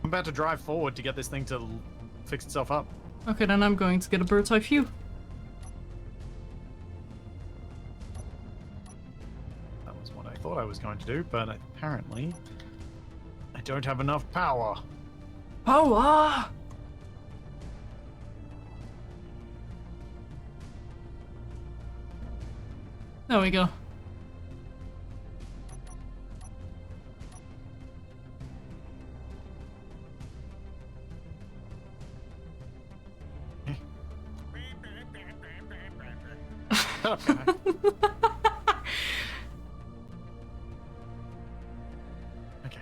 I'm about to drive forward to get this thing to fix itself up. Okay, then I'm going to get a bird's eye view. That was what I thought I was going to do, but apparently I don't have enough power. Power! There we go. Shut up, guy. Okay,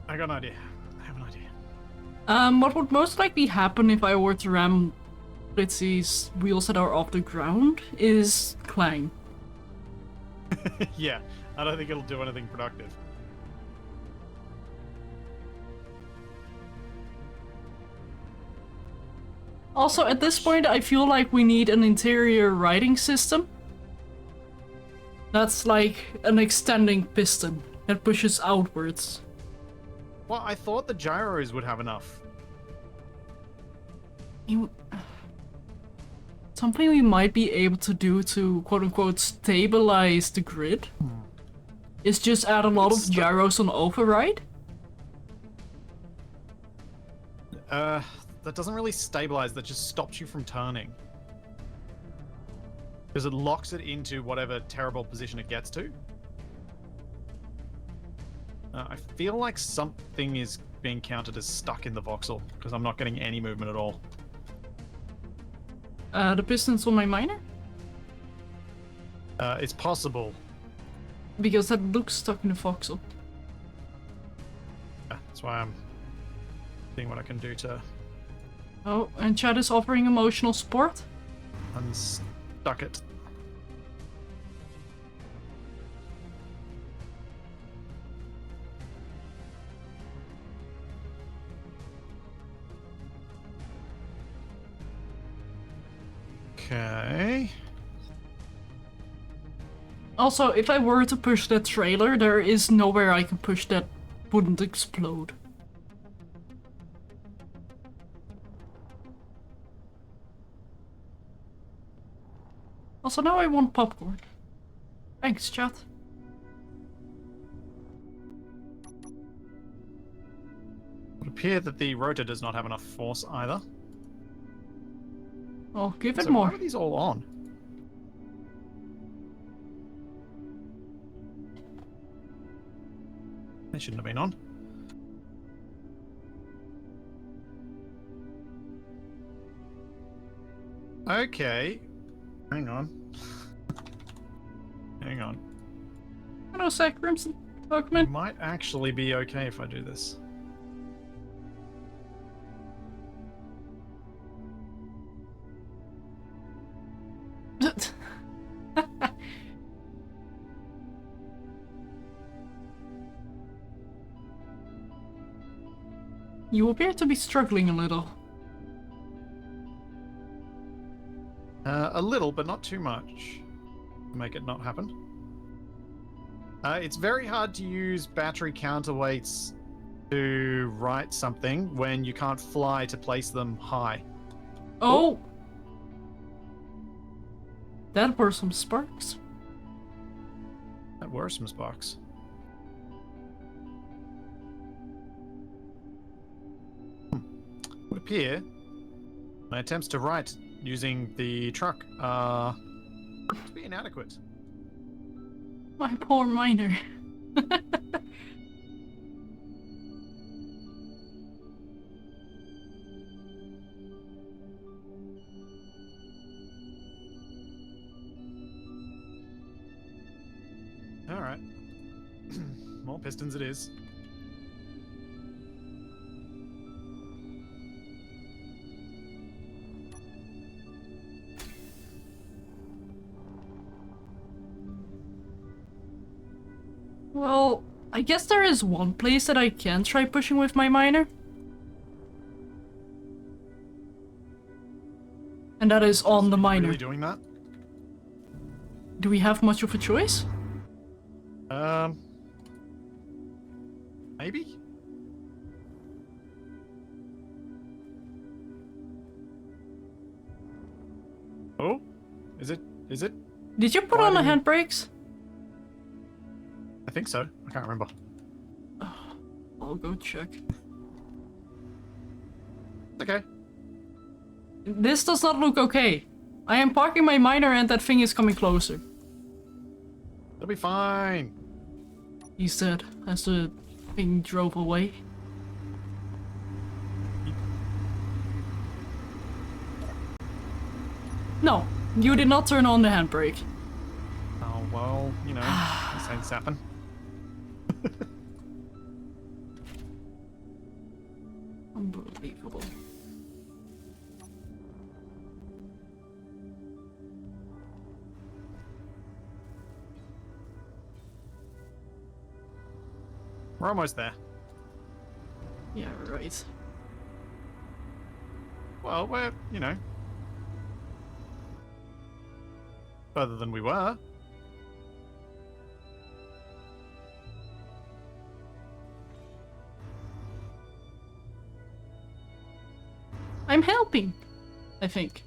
I got an idea. I have an idea. What would most likely happen if I were to ram Splitsie's wheels that are off the ground is clang. Yeah, I don't think it'll do anything productive. Also, at this point, I feel like we need an interior riding system. That's like an extending piston that pushes outwards. Well, I thought the gyros would have enough. Something we might be able to do to quote-unquote stabilize the grid is just add a lot of gyros on override. That doesn't really stabilize, that just stops you from turning. Because it locks it into whatever terrible position it gets to. I feel like something is being counted as stuck in the voxel, because I'm not getting any movement at all. The pistons on my miner? It's possible. Because that looks stuck in the voxel. Yeah, that's why I'm seeing what I can do to Oh, and Chad is offering emotional support? unstuck it. Okay. Also, if I were to push that trailer, there is nowhere I can push that wouldn't explode. Also, now I want popcorn. Thanks, chat. It would appear that the rotor does not have enough force either. Oh, give it So more. why are these all on? They shouldn't have been on. Okay. Hang on. Hang on. Hello, Zach Crimson. It Pokemon. might actually be okay if I do this. You appear to be struggling a little. A little, but not too much. To make it not happen. It's very hard to use battery counterweights to write something when you can't fly to place them high. Oh! That were some sparks. That were some sparks. Would appear my attempts to write using the truck are to be inadequate. My poor miner. Alright. More pistons it is. Well, I guess there is one place that I can try pushing with my miner. And that is on the miner. Really doing that? Do we have much of a choice? Maybe? Oh? Is it? Is it? Did you put Why on the didn't- handbrakes? I think so. I can't remember. I'll go check. Okay. This does not look okay. I am parking my miner and that thing is coming closer. It'll be fine. He said as the thing drove away. No, you did not turn on the handbrake. Oh, well, you know, these things happen. Unbelievable. We're almost there. Yeah, right. Well, we're, you know, further than we were. I'm helping, I think.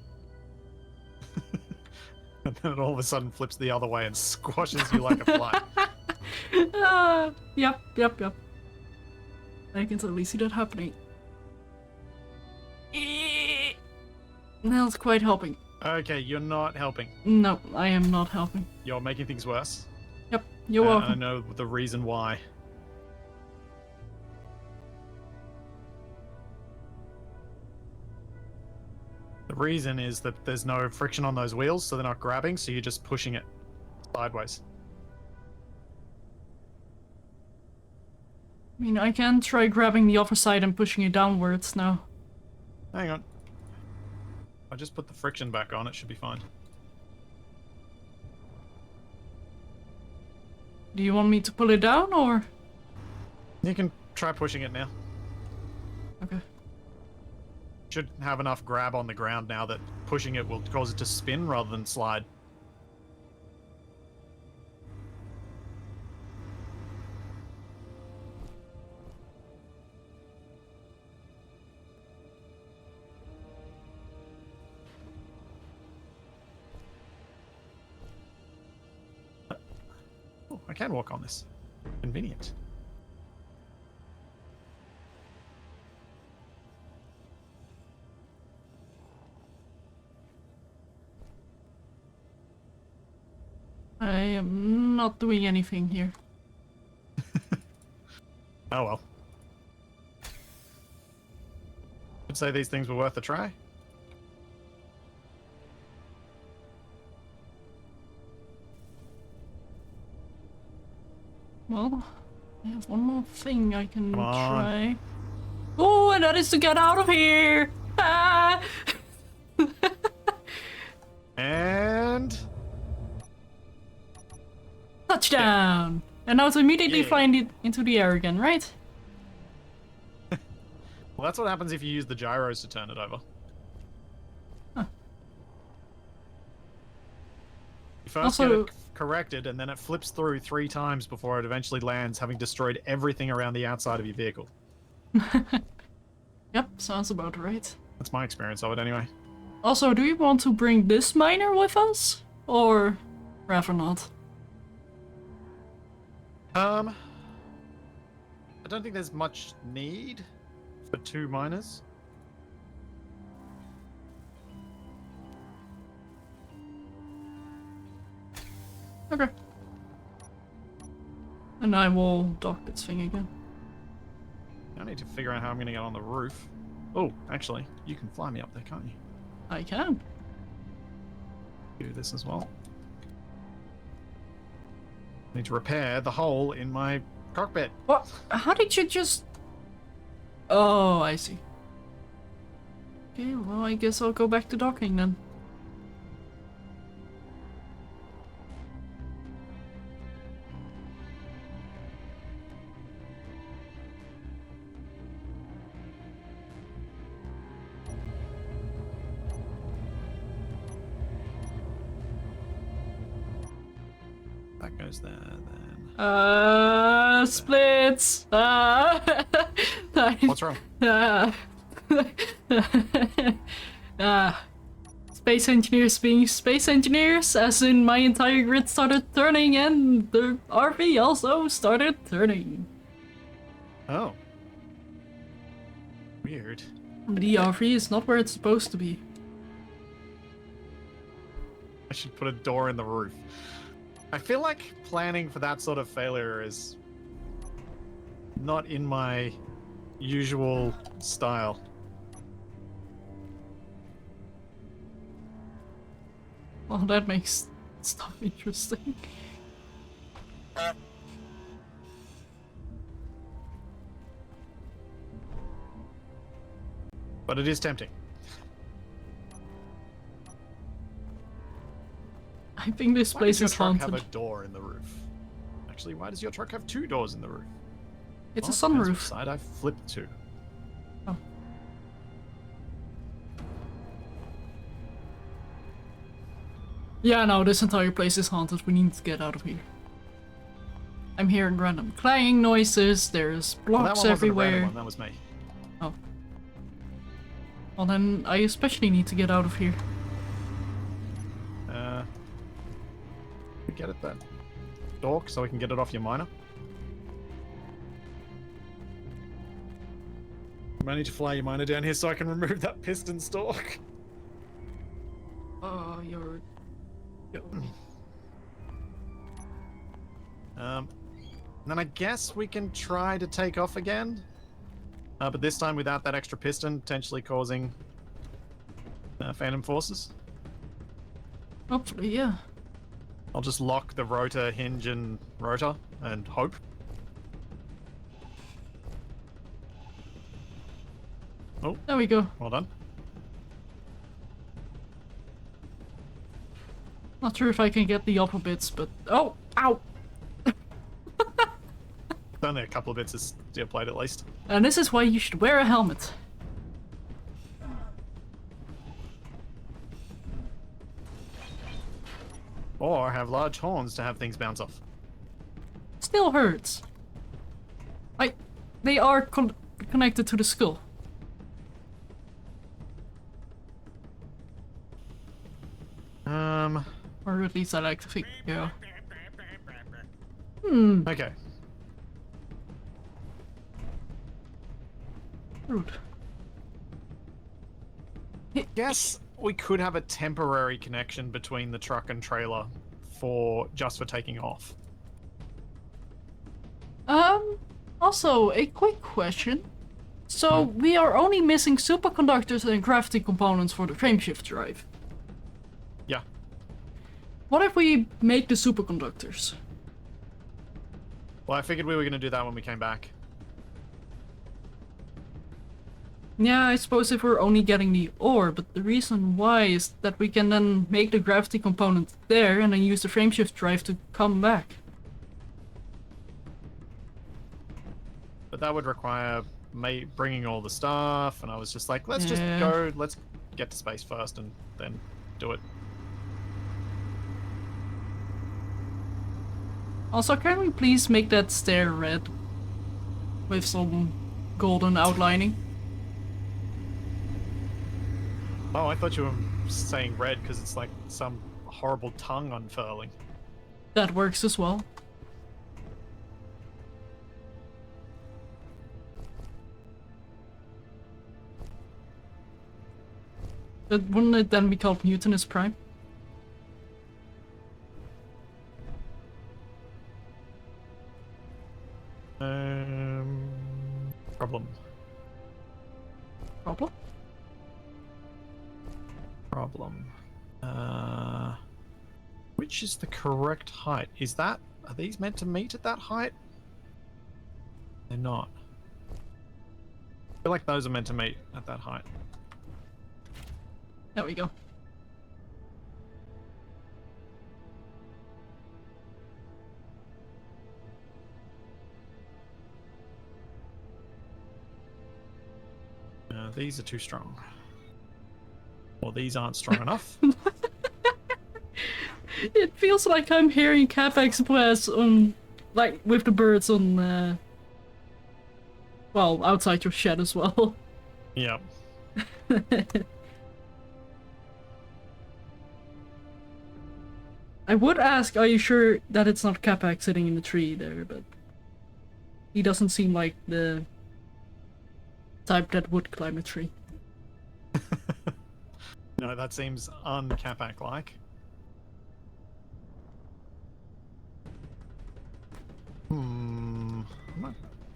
And then it all of a sudden flips the other way and squashes you like a fly. Yep. I can totally see that happening. Not quite helping. Okay, you're not helping. No, I am not helping. You're making things worse. Yep, you're I welcome. know the reason why. The reason is that there's no friction on those wheels, so they're not grabbing, so you're just pushing it sideways. I mean, I can try grabbing the other side and pushing it downwards now. Hang on. I just put the friction back on, it should be fine. Do you want me to pull it down, or...? You can try pushing it now. Okay. Should have enough grab on the ground now that pushing it will cause it to spin rather than slide. Oh, I can walk on this. Convenient. I am not doing anything here. Oh well. I'd say these things were worth a try. Well, I have one more thing I can Come on. try. Oh, and that is to get out of here! Ah! And Touchdown! And now to immediately Yeah. fly into the air again, right? well, that's what happens if you use the gyros to turn it over. Huh. You first Also- get it corrected, and then it flips through 3 times before it eventually lands, having destroyed everything around the outside of your vehicle. Yep, sounds about right. That's my experience of it, anyway. Also, do we want to bring this miner with us? Or rather not? I don't think there's much need for 2 miners. Okay. And I will dock this thing again. I need to figure out how I'm going to get on the roof. Oh, actually, you can fly me up there, can't you? I can. Do this as well. Need to repair the hole in my Cockpit. What? How did you just... Oh, I see. Okay, well, I guess I'll go back to docking then. That goes there then. Splits! What's wrong? Space engineers being space engineers, as in my entire grid started turning and the RV also started turning. Oh. Weird. The RV is not where it's supposed to be. I should put a door in the roof. I feel like planning for that sort of failure is not in my usual style. Well, that makes stuff interesting. But it is tempting. I think this Why place does is your truck haunted. have a door in the roof? Actually, why does your truck have 2 doors in the roof? It's Well, a depends which sunroof. side I flipped to. Oh. Yeah, no, this entire place is haunted. We need to get out of here. I'm hearing random clanging noises. There's Well, that blocks one wasn't a random everywhere. one, that was me. Oh. Well, then I especially need to get out of here. Get it then. Dork, so we can get it off your miner. I need to fly your miner down here so I can remove that piston stalk. Oh, you're... Then I guess we can try to take off again. But this time without that extra piston, potentially causing phantom forces. Hopefully, yeah. I'll just lock the rotor hinge and rotor and hope. Oh, There we go. well done. Not sure if I can get the upper bits, but... Oh! Ow! Only a couple of bits of steel plate at least. And this is why you should wear a helmet. Or have large horns to have things bounce off. Still hurts. They are connected to the skull. Or at least I like to think, yeah. Okay. Rude. Guess we could have a temporary connection between the truck and trailer just for taking off. Also, a quick question. So, we are only missing superconductors and gravity components for the frameshift drive. Yeah. What if we make the superconductors? Well, I figured we were going to do that when we came back. Yeah, I suppose if we're only getting the ore, but the reason why is that we can then make the gravity component there and then use the frameshift drive to come back. But that would require bringing all the stuff, and I was just like, let's just Yeah. go, let's get to space first and then do it. Also, can we please make that stair red? With some golden outlining? Oh, I thought you were saying red because it's like some horrible tongue unfurling. That works as well. But wouldn't it then be called Mutinous Prime? Problem. Problem? Problem. Which is the correct height? Are these meant to meet at that height? They're not. I feel like those are meant to meet at that height. There we go. These are too strong. Well, these aren't strong enough. It feels like I'm hearing Cap Express on, like, with the birds on, well, outside your shed as well. Yep. I would ask, are you sure that it's not Capac sitting in the tree there, but he doesn't seem like the type that would climb a tree. No, that seems un-Capac-like.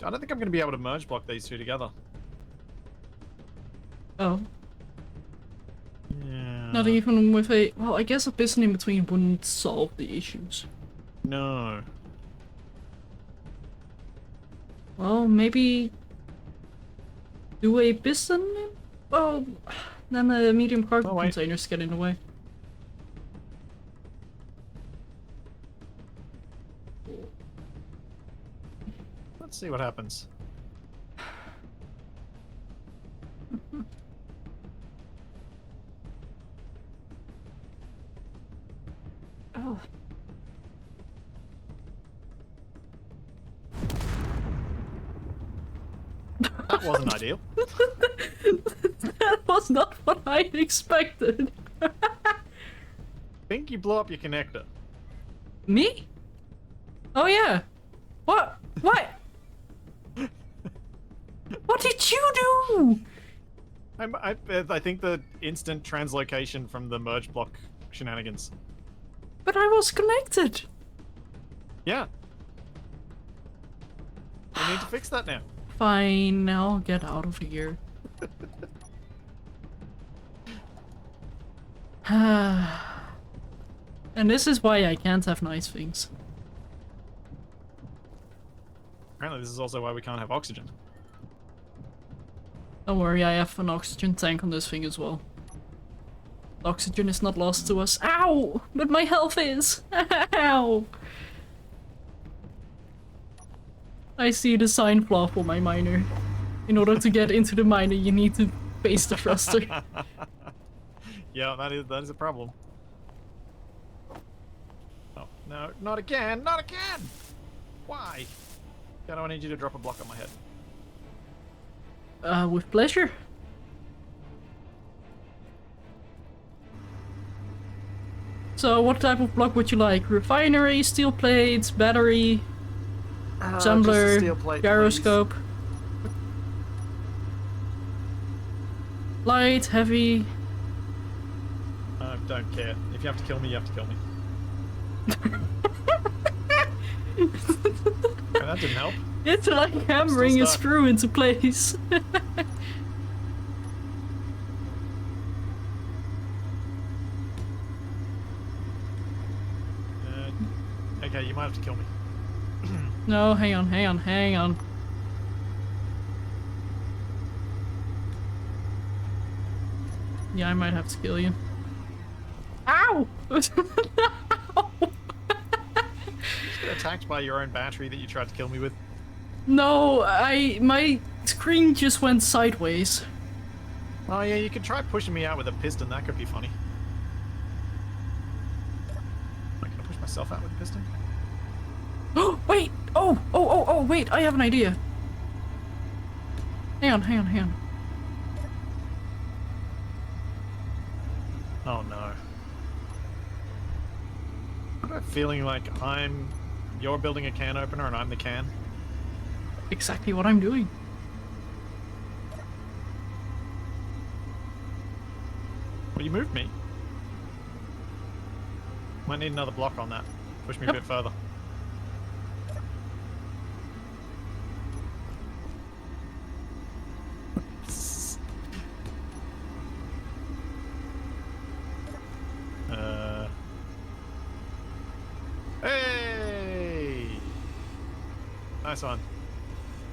I don't think I'm going to be able to merge block these two together. Oh. Yeah. Not even with a... Well, I guess a piston in between wouldn't solve the issues. No. Well, maybe... do a piston? Well, then the medium cargo containers get in the way. Let's see what happens. Oh. That wasn't ideal. That was not what I expected. I think you blew up your connector. Me? Oh yeah. What? What? What did you do? I think the instant translocation from the merge block shenanigans. But I was connected. Yeah. We need to fix that now. Fine, I'll get out of here. And this is why I can't have nice things. Apparently this is also why we can't have oxygen. Don't worry, I have an oxygen tank on this thing as well. Oxygen is not lost to us. Ow! But my health is! Ow! I see the sign flaw for my miner. In order to get into the miner, you need to face the thruster. Yeah, that is a problem. Oh, no, not again! Not again! Why? I don't need you to drop a block on my head. With pleasure. So, what type of block would you like? Refinery, steel plates, battery, assembler, gyroscope? Light, heavy. Don't care. If you have to kill me, you have to kill me. Okay, that didn't help. It's like hammering a screw into place. Okay, you might have to kill me. No, hang on. Yeah, I might have to kill you. Ow! Just get attacked by your own battery that you tried to kill me with. No, my screen just went sideways. Oh yeah, you could try pushing me out with a piston, that could be funny. Am I gonna push myself out with a piston? Oh, wait! Oh, wait, I have an idea. Hang on. Oh no. I have a feeling like you're building a can opener and I'm the can. Exactly what I'm doing. Well, you moved me. Might need another block on that. Push me a bit further. Hey! Nice one.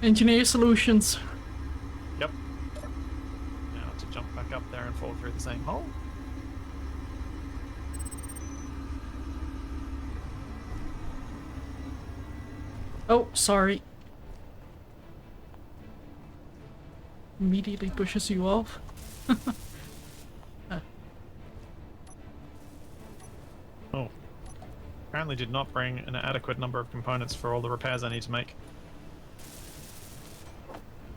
Engineer solutions. Yep. Now to jump back up there and fall through the same hole. Oh, sorry. Immediately pushes you off. Oh. Apparently did not bring an adequate number of components for all the repairs I need to make.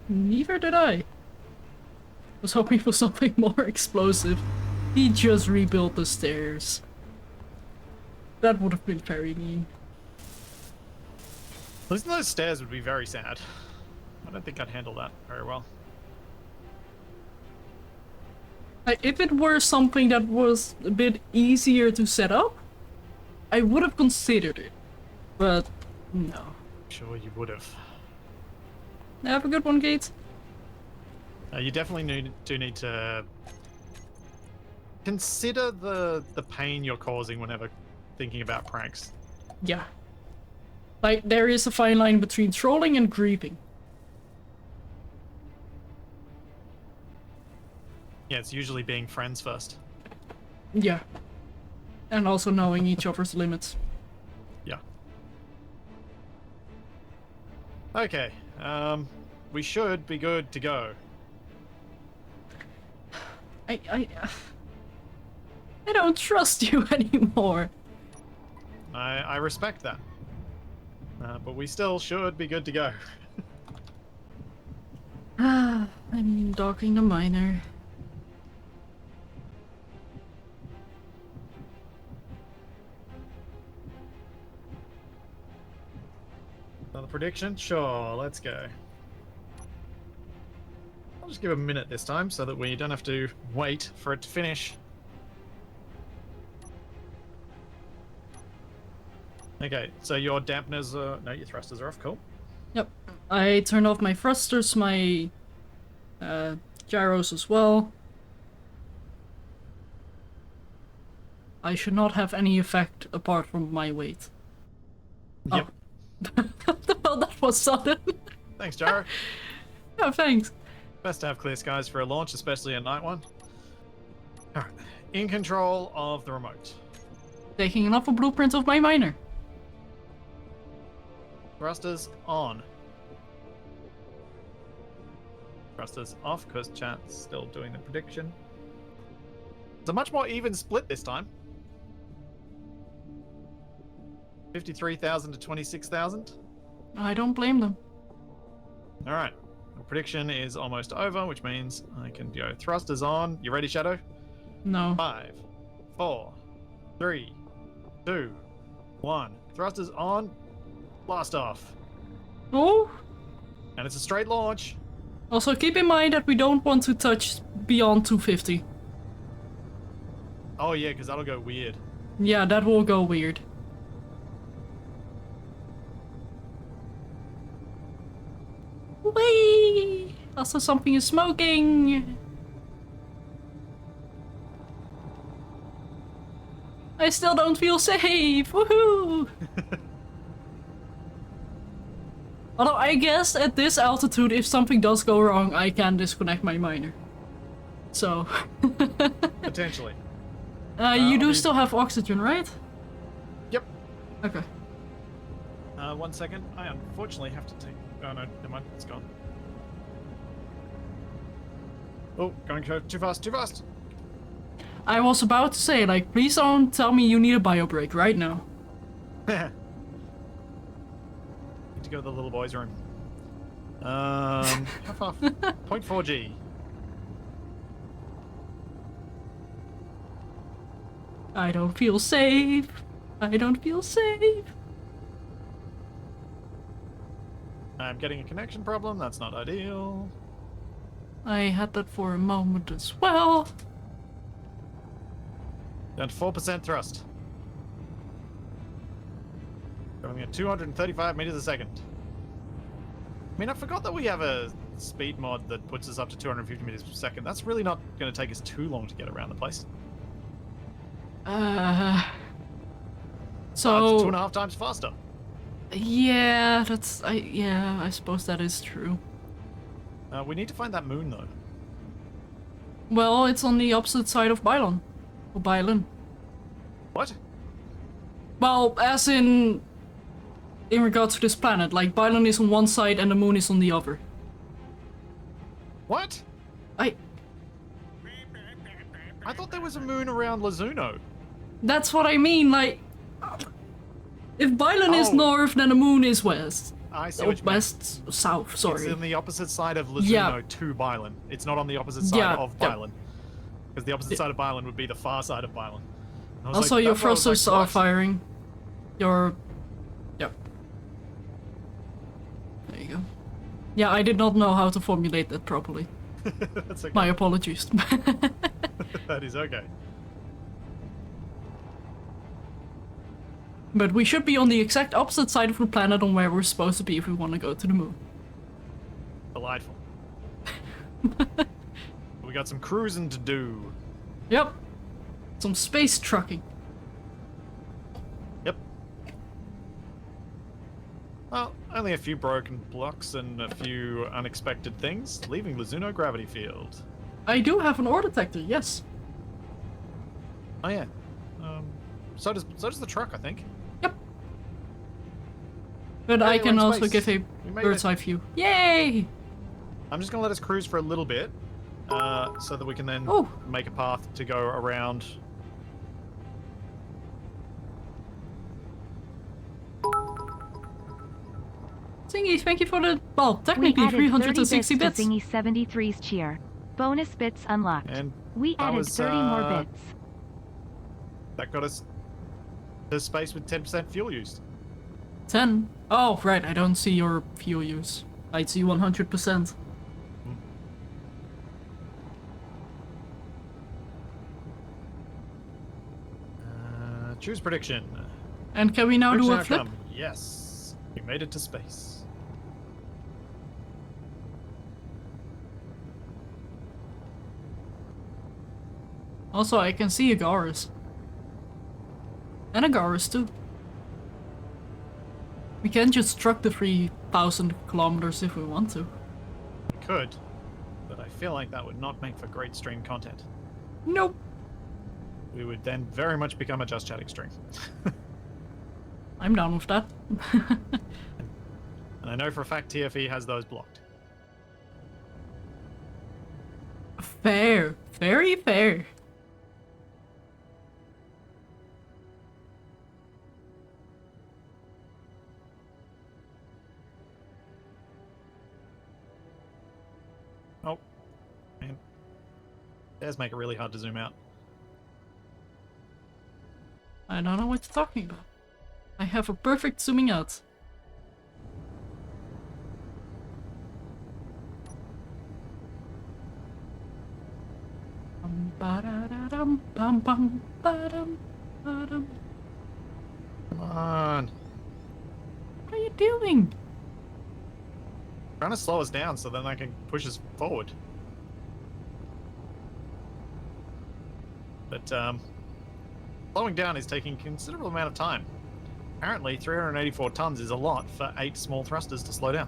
Neither did I. Was hoping for something more explosive. He just rebuilt the stairs. That would have been very mean. Losing those stairs would be very sad. I don't think I'd handle that very well. If it were something that was a bit easier to set up, I would have considered it. But no. Sure you would have. Have a good one, Gates. You definitely do need to consider the pain you're causing whenever thinking about pranks. Yeah. Like, there is a fine line between trolling and grieving. Yeah, it's usually being friends first. Yeah. And also knowing each other's limits. Yeah. Okay, we should be good to go. I don't trust you anymore. I respect that. But we still should be good to go. I'm docking the miner. Another prediction? Sure, let's go. I'll just give a minute this time so that we don't have to wait for it to finish. Okay, so your dampeners are... No, your thrusters are off, cool. Yep. I turned off my thrusters, my gyros as well. I should not have any effect apart from my weight. Yep. Oh. Well, that was sudden. Thanks, Gyro. Oh, thanks. Best to have clear skies for a launch, especially a night one. Alright, in control of the remote. Taking another blueprint of my miner. Thrusters on. Thrusters off, because chat's still doing the prediction. It's a much more even split this time. 53,000 to 26,000. I don't blame them. Alright, the prediction is almost over, which means I can go thrusters on. You ready, Shadow? No. 5, 4, 3, 2, 1. Thrusters on. Blast off. Oh! And it's a straight launch. Also, keep in mind that we don't want to touch beyond 250. Oh yeah, because that'll go weird. Yeah, that will go weird. Whee! Also, something is smoking. I still don't feel safe. Woohoo! Although I guess at this altitude, if something does go wrong, I can disconnect my miner. So. Potentially. You do still have oxygen, right? Yep. Okay. 1 second. I unfortunately have to take... Oh no, never mind. It's gone. Oh, going too fast, too fast. I was about to say, like, please don't tell me you need a bio break right now. Need to go to the little boy's room. How far? 0.4 G. I don't feel safe. I don't feel safe. I'm getting a connection problem. That's not ideal. I had that for a moment as well. Down to 4% thrust. Going at 235 meters a second. I mean, I forgot that we have a speed mod that puts us up to 250 meters per second. That's really not going to take us too long to get around the place. So it's 2.5 times faster. Yeah, I suppose that is true. We need to find that moon, though. Well, it's on the opposite side of Bylon. Or Bylon. What? Well, as in regards to this planet, like Bylon is on one side and the moon is on the other. What? I thought there was a moon around Lazuno. That's what I mean, like... If Bylon is north, then the moon is west. I see Or what you mean. west, south, sorry. It's on the opposite side of Lazuno to Bylon. It's not on the opposite side of Bylon. Because the opposite side of Bylon would be the far side of Bylon. Also, like, your that's why I was thrusters like, are what? firing. Your... Yep. There you go. Yeah, I did not know how to formulate that properly. That's okay. My apologies. That is okay. But we should be on the exact opposite side of the planet on where we're supposed to be if we want to go to the moon. Delightful. We got some cruising to do. Yep. Some space trucking. Yep. Well, only a few broken blocks and a few unexpected things, leaving Lazuno gravity field. I do have an ore detector, yes. Oh yeah. So does the truck, I think. Yep. But Hey, I we're can in also space. give a We made bird's it. eye view. Yay! I'm just gonna let us cruise for a little bit, so that we can then Oh. make a path to go around. Zingy, thank you for the, well, We technically added 360 30 bits. to Zingy 73's cheer. Bonus bits unlocked. And We that added was, 30 more bits. That got us to space with 10% fuel used. 10? Oh, right, I don't see your fuel use. I see 100%. Choose prediction. And can we now do Prediction a flip? outcome. Yes. You made it to space. Also, I can see Agaris. And Agaris too. We can just truck the 3,000 kilometers if we want to. We could, but I feel like that would not make for great stream content. Nope. We would then very much become a Just Chatting stream. I'm down with that. And I know for a fact TFE has those blocked. Fair. Very fair. Oh, man. It does make it really hard to zoom out. I don't know what you're talking about. I have a perfect zooming out. Ba-da-da-dum, bum, bum, ba-dum, ba-dum. Come on. What are you doing? Trying to slow us down so then I can push us forward. But, slowing down is taking a considerable amount of time. Apparently, 384 tons is a lot for 8 small thrusters to slow down.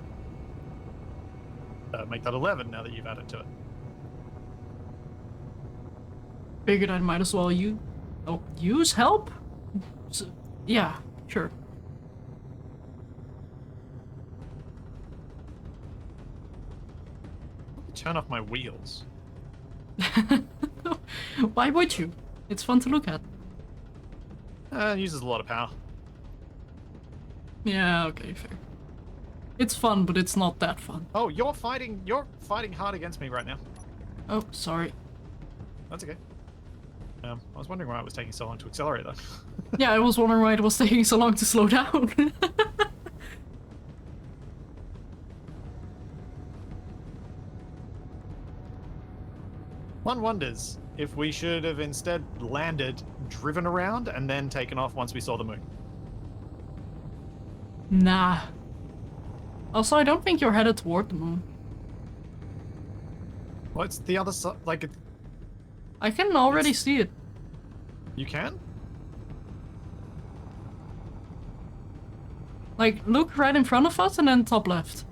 Make that 11 now that you've added to it. Figured I might as well use help? Yeah, sure. Turn off my wheels. Why would you? It's fun to look at. It uses a lot of power. Yeah, okay, fair. It's fun, but it's not that fun. Oh, you're fighting hard against me right now. Oh, sorry. That's okay. I was wondering why it was taking so long to accelerate though. Yeah, I was wondering why it was taking so long to slow down. One wonders if we should have instead landed, driven around, and then taken off once we saw the moon. Nah. Also, I don't think you're headed toward the moon. What's the other side? Like, I can already see it. you can? Like, look right in front of us and then top left.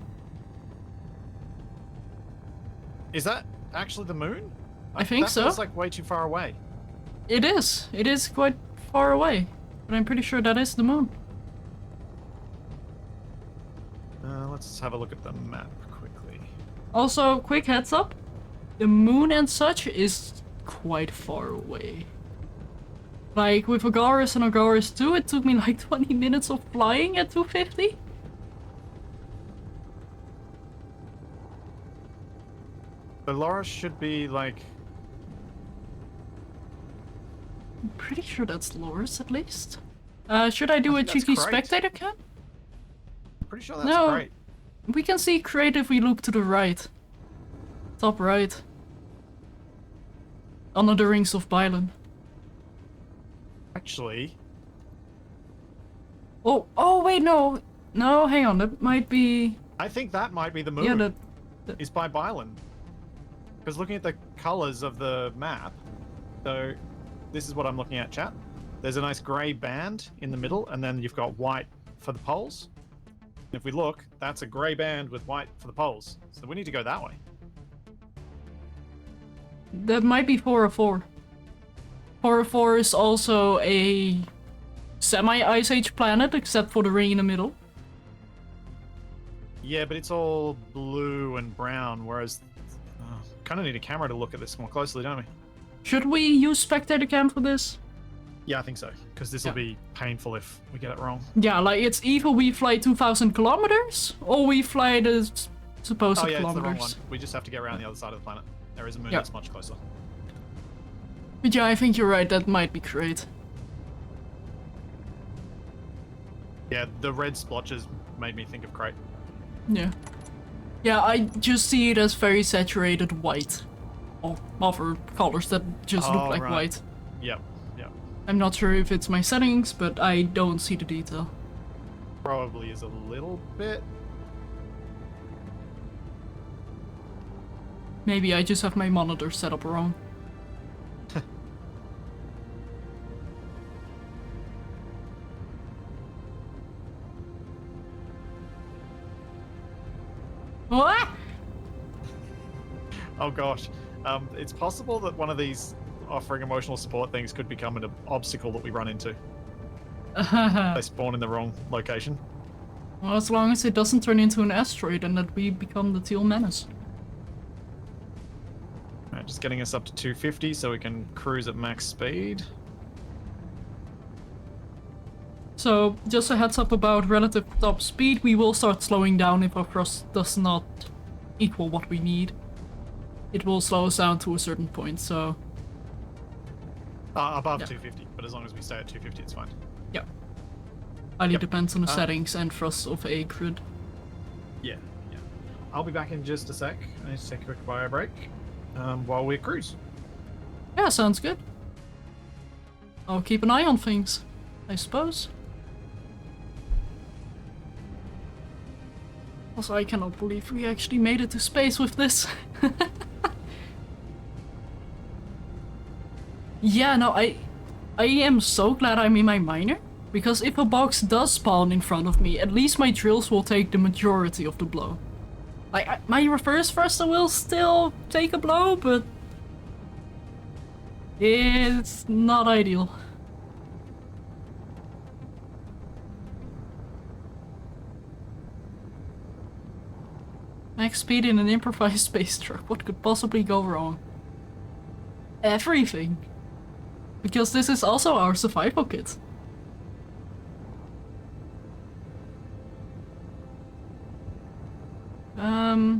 Is that actually the moon? I think so. That feels like way too far away. It is. It is quite far away. But I'm pretty sure that is the moon. Let's have a look at the map quickly. Also, quick heads up. The moon and such is quite far away. Like, with Agaris and Agaris 2, it took me like 20 minutes of flying at 250. But Laura should be like... I'm pretty sure that's Loris at least. Should I do a think that's cheeky correct. spectator cam? Pretty sure that's No. great. We can see Crate if we look to the right. Top right. Under the rings of Bylan. Actually, Oh wait, no. No, hang on, that might be... I think that might be the moon. Yeah, that... Is by Bylan. Because looking at the colors of the map, so this is what I'm looking at, chat. There's a nice grey band in the middle, and then you've got white for the poles. And if we look, that's a grey band with white for the poles. So we need to go that way. That might be 404. 404 is also a semi-Ice Age planet, except for the ring in the middle. Yeah, but it's all blue and brown, whereas... kind of need a camera to look at this more closely, don't we? Should we use spectator cam for this? Yeah, I think so. Because this will be painful if we get it wrong. Yeah, like it's either we fly 2,000 kilometers or we fly the supposed Oh yeah, kilometers. it's the wrong one. We just have to get around the other side of the planet. There is a moon that's much closer. But yeah, I think you're right, that might be great. Yeah, the red splotches made me think of Crate. Yeah. Yeah, I just see it as very saturated white. Or other colors that just look like right. white. Yep, yep. I'm not sure if it's my settings, but I don't see the detail. Probably is a little bit. Maybe I just have my monitor set up wrong. What? Oh gosh. It's possible that one of these offering emotional support things could become an obstacle that we run into. They spawn in the wrong location. Well, as long as it doesn't turn into an asteroid and that we become the Teal Menace. Alright, just getting us up to 250 so we can cruise at max speed. So, just a heads up about relative top speed, we will start slowing down if our thrust does not equal what we need. It will slow us down to a certain point, so... Above 250, but as long as we stay at 250 it's fine. Yeah. Highly depends on the settings and thrust of a grid. Yeah, yeah. I'll be back in just a sec. I need to take a quick bio break while we cruise. Yeah, sounds good. I'll keep an eye on things, I suppose. Also, I cannot believe we actually made it to space with this. Yeah, no, I am so glad I'm in my miner, because if a box does spawn in front of me, at least my drills will take the majority of the blow. Like, my reverse thruster will still take a blow, but it's not ideal. Max speed in an improvised space truck, what could possibly go wrong? Everything. Because this is also our survival kit. I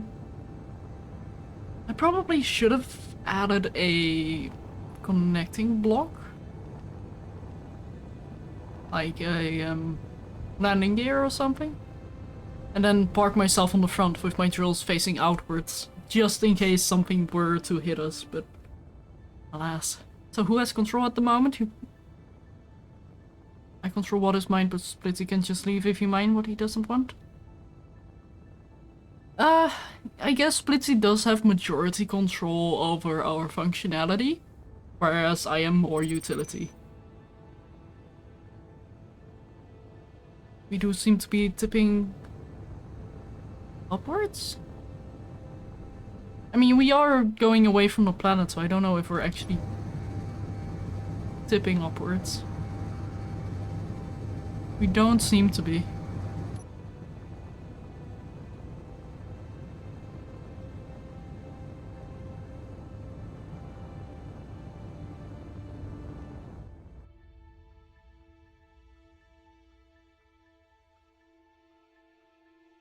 probably should have added a connecting block. Like a landing gear or something. And then park myself on the front with my drills facing outwards, just in case something were to hit us, but alas. So who has control at the moment? I control what is mine, but Splitsie can just leave if he mine what he doesn't want. I guess Splitsie does have majority control over our functionality, whereas I am more utility. We do seem to be tipping upwards? I mean, we are going away from the planet, so I don't know if we're actually tipping upwards. We don't seem to be.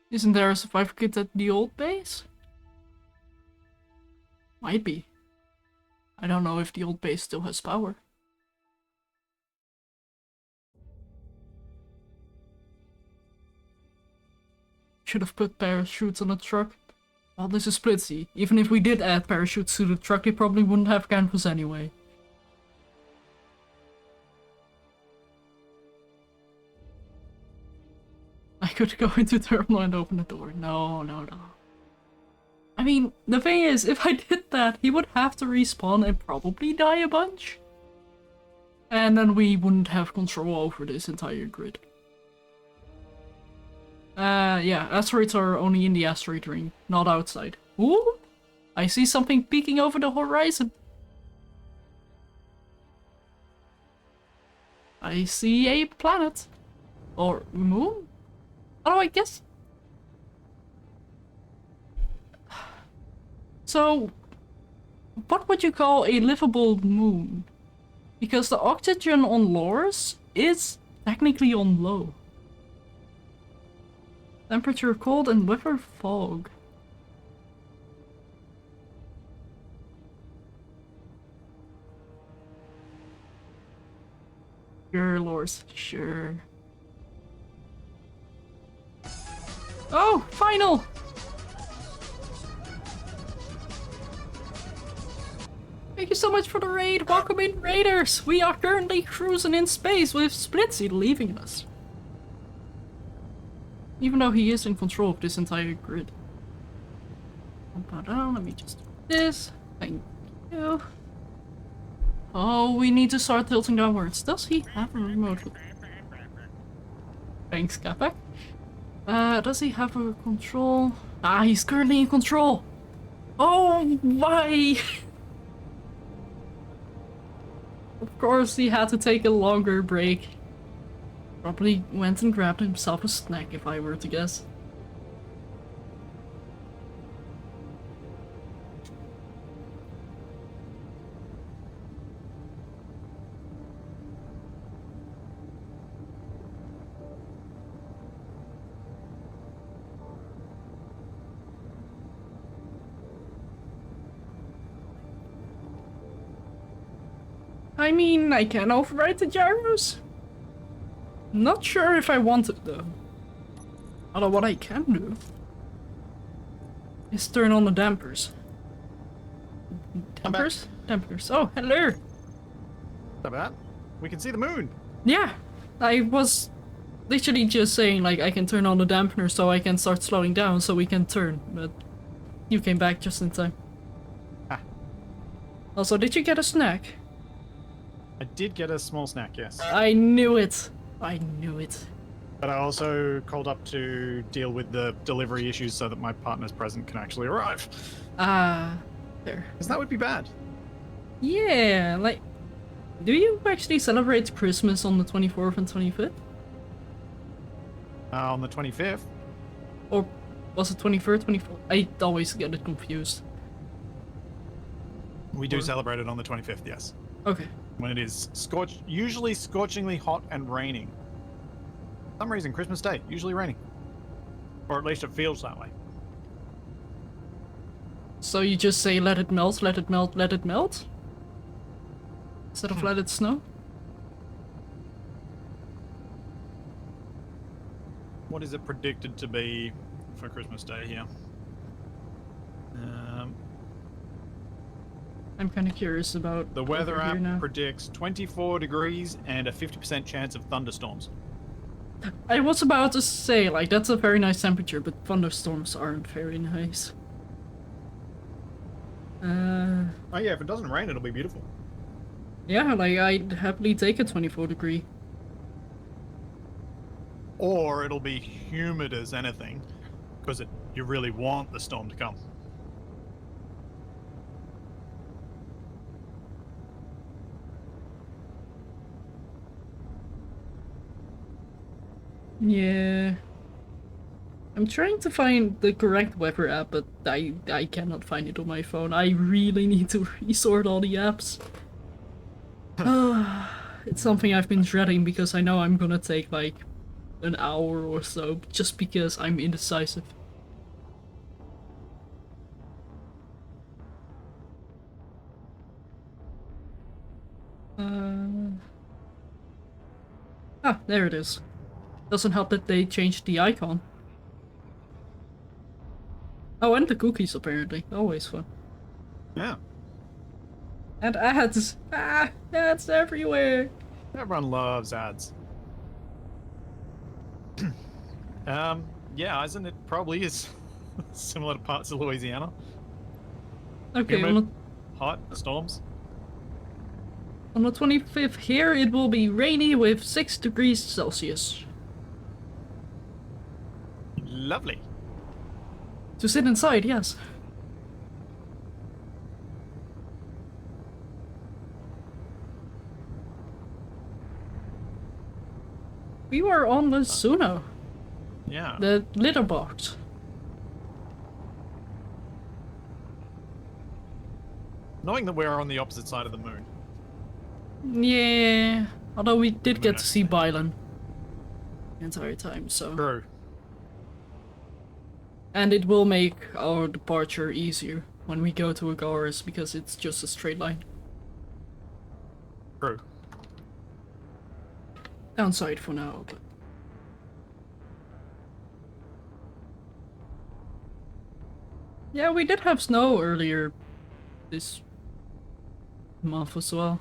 Isn't there a survivor kit at the old base? Might be. I don't know if the old base still has power. Should have put parachutes on the truck. Well, this is Splitsie. Even if we did add parachutes to the truck, they probably wouldn't have canvas anyway. I could go into terminal and open the door. No, no, no. I mean, the thing is, if I did that, he would have to respawn and probably die a bunch. And then we wouldn't have control over this entire grid. Yeah, asteroids are only in the asteroid ring, not outside. Ooh! I see something peeking over the horizon. I see a planet. Or moon? Oh, I guess. So, what would you call a livable moon? Because the oxygen on Loris is technically on low. Temperature cold and weather fog. Sure, Loris, sure. Oh, final! Thank you so much for the raid. Welcome in, raiders. We are currently cruising in space with Splitsie leaving us. Even though he is in control of this entire grid. Let me just do this. Thank you. Oh, we need to start tilting downwards. Does he have a remote? Thanks, Kappa. Does he have a control? Ah, he's currently in control. Oh, why? Of course, he had to take a longer break. Probably went and grabbed himself a snack, if I were to guess. I mean, I can override the gyros. Not sure if I want it though. Although what I can do is turn on the dampers. Dampers? Dampers. Oh, hello! Not bad. We can see the moon. Yeah, I was literally just saying like I can turn on the dampener so I can start slowing down so we can turn, but you came back just in time. Ah. Also, did you get a snack? I did get a small snack, yes. I knew it. I knew it. But I also called up to deal with the delivery issues so that my partner's present can actually arrive. Ah, there. Because that would be bad. Yeah, like, do you actually celebrate Christmas on the 24th and 25th? On the 25th. Or was it 23rd, 24th? I always get it confused. We do celebrate it on the 25th, yes. Okay. When it is usually scorchingly hot and raining. For some reason, Christmas Day, usually raining. Or at least it feels that way. So you just say let it melt, let it melt, let it melt? Instead of let it snow? What is it predicted to be for Christmas Day here? I'm kind of curious about The weather over here now. app predicts 24 degrees and a 50% chance of thunderstorms. I was about to say, like, that's a very nice temperature, but thunderstorms aren't very nice. Oh yeah, if it doesn't rain, it'll be beautiful. Yeah, like, I'd happily take a 24 degree. or it'll be humid as anything, because you really want the storm to come. Yeah. I'm trying to find the correct weather app, but I cannot find it on my phone. I really need to resort all the apps. It's something I've been dreading because I know I'm gonna take like an hour or so just because I'm indecisive. Ah, there it is. Doesn't help that they changed the icon. Oh, and the cookies apparently. Always fun. Yeah. And ads! Ah, ads everywhere! Everyone loves ads. Yeah, isn't it probably is similar to parts of Louisiana? Okay, Humid, hot, storms. on the 25th here it will be rainy with 6 degrees Celsius. Lovely. To sit inside, yes. We were on the Suno, Yeah. the litter box. Knowing that we're on the opposite side of the moon. Yeah, although we did get Moon, to see Bylan the entire time, so. True. And it will make our departure easier when we go to Agaris because it's just a straight line. True. Downside for now, but. Yeah, we did have snow earlier this month as well.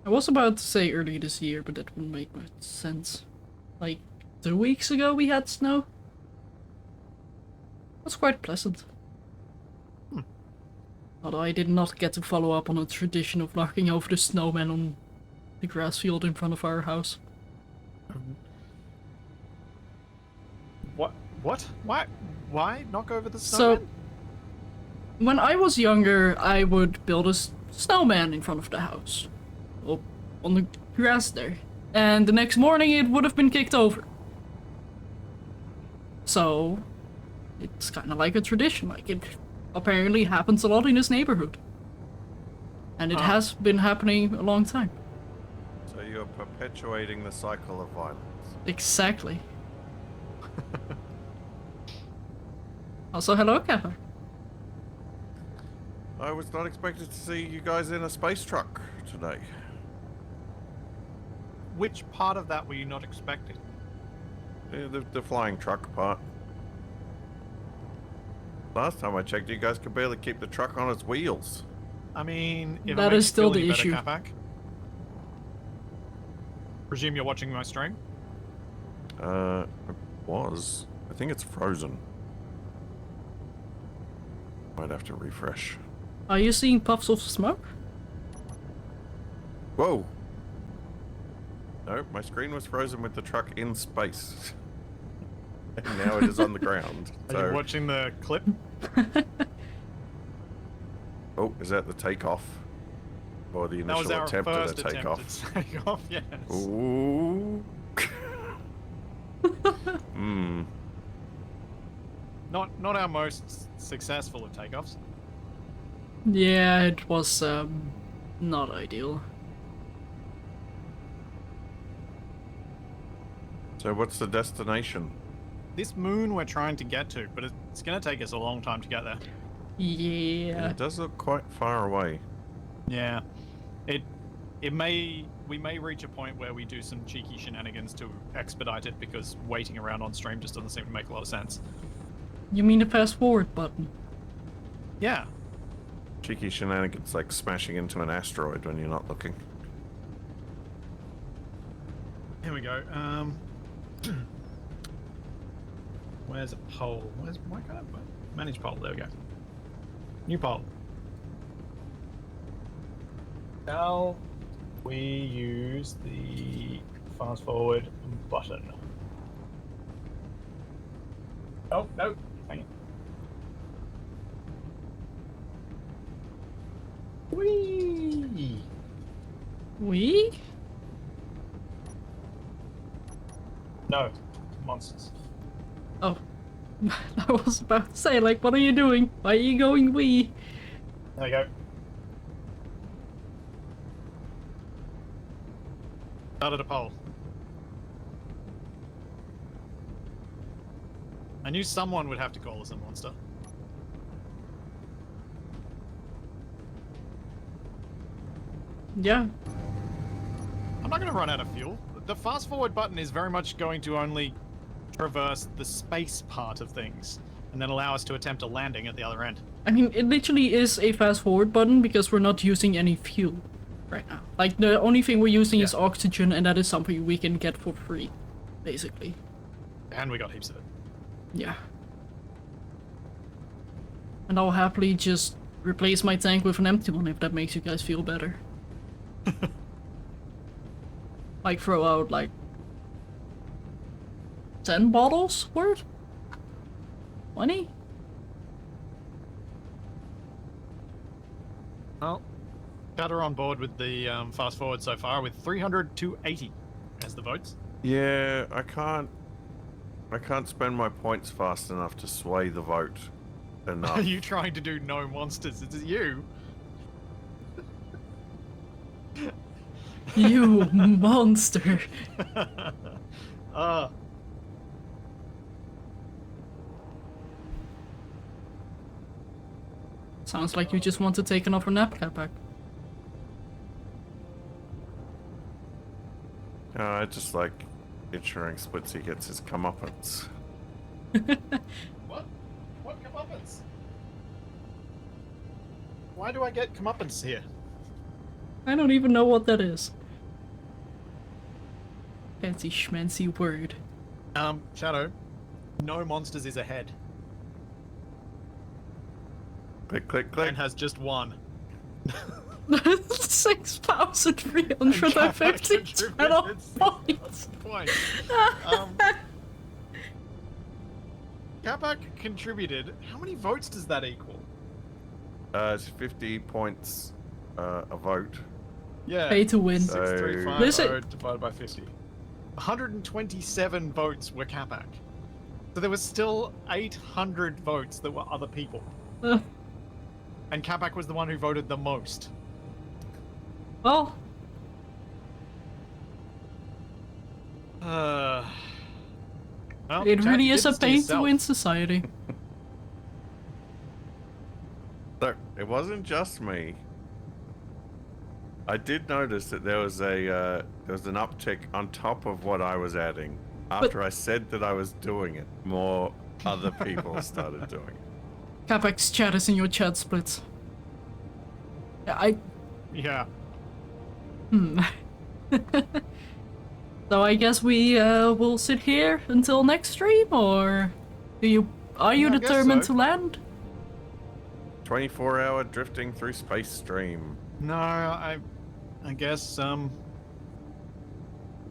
I was about to say early this year, but that wouldn't make much sense. Like, 2 weeks ago we had snow. It was quite pleasant. Although I did not get to follow up on a tradition of knocking over the snowman on the grass field in front of our house. What? What? Why? Why knock over the So, snowman? when I was younger, I would build a snowman in front of the house. Up on the grass there. And the next morning it would have been kicked over. So, it's kind of like a tradition. Like, it apparently happens a lot in this neighborhood. And it has been happening a long time. So you're perpetuating the cycle of violence. Exactly. Also, hello, Kevin. I was not expected to see you guys in a space truck today. Which part of that were you not expecting? Yeah, the flying truck part. Last time I checked, you guys could barely keep the truck on its wheels. I mean, if That it is makes you still feel any the better, issue. Capac. Presume you're watching my stream? It was. I think it's frozen. Might have to refresh. Are you seeing puffs of smoke? Whoa! No, my screen was frozen with the truck in space. And now it is on the ground. Are you watching the clip? Oh, is that the takeoff? Or the That was initial our attempt at first a takeoff? attempt at takeoff, yes. Ooh. Hmm. Not our most successful of takeoffs. Yeah, it was, not ideal. So what's the destination? This moon we're trying to get to, but it's going to take us a long time to get there. Yeah. It does look quite far away. Yeah. We may reach a point where we do some cheeky shenanigans to expedite it because waiting around on stream just doesn't seem to make a lot of sense. You mean the fast forward button? Yeah. Cheeky shenanigans like smashing into an asteroid when you're not looking. Here we go. Where's a poll? Why can't I manage poll? There we go. New poll. Shall we use the fast forward button. Oh, no. Hang it. Whee! We? No. Monsters. Oh. I was about to say, like, what are you doing? Why are you going we? There you go. Started a poll. I knew someone would have to call us a monster. Yeah. I'm not going to run out of fuel. The fast forward button is very much going to only traverse the space part of things and then allow us to attempt a landing at the other end. I mean, it literally is a fast forward button because we're not using any fuel right now. Like, the only thing we're using is oxygen, and that is something we can get for free, basically. And we got heaps of it. Yeah. And I'll happily just replace my tank with an empty one if that makes you guys feel better. Like, throw out, like, 10 bottles worth? 20? Well, got her on board with the fast forward so far with 300 to 80 as the votes. Yeah, I can't spend my points fast enough to sway the vote enough. Are you trying to do no monsters? Is it you? You monster! Sounds like you just want to take another nap, Capac. I just like ensuring Splitsie gets his comeuppance. What? What comeuppance? Why do I get comeuppance here? I don't even know what that is. Fancy schmancy word. Shadow, no monsters is ahead Click, click, click. and has just one. 6,350 channel points. Capac contributed. How many votes does that equal? It's 50 points a vote. Yeah. Pay to win. 6350 Listen. divided by 50. 127 votes were Capac. So there was still 800 votes that were other people. And Capac was the one who voted the most. Well, Well, it Chad, really you is did a this to pain to yourself. win society. Look, it wasn't just me. I did notice that there was an uptick on top of what I was adding. After I said that I was doing it, more other people started doing it. Capac's chat is in your chat splits. Yeah. So I guess we will sit here until next stream, or are you I guess determined so. to land? 24-hour drifting through space stream. No, I guess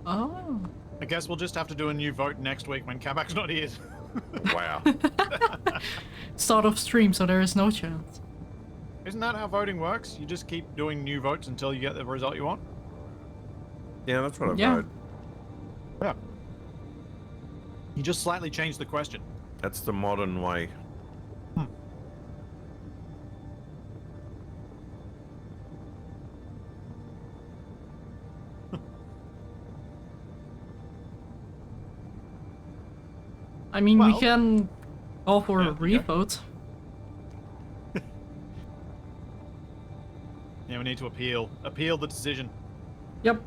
Oh. I guess we'll just have to do a new vote next week when Capac's not here. Wow. Start off stream, so there is no chance. Isn't that how voting works? You just keep doing new votes until you get the result you want? Yeah, that's what I've Yeah. heard. Yeah. You just slightly change the question. That's the modern way. I mean, we Well, can call for a yeah, revote. Yeah, we need to appeal. Appeal the decision. Yep.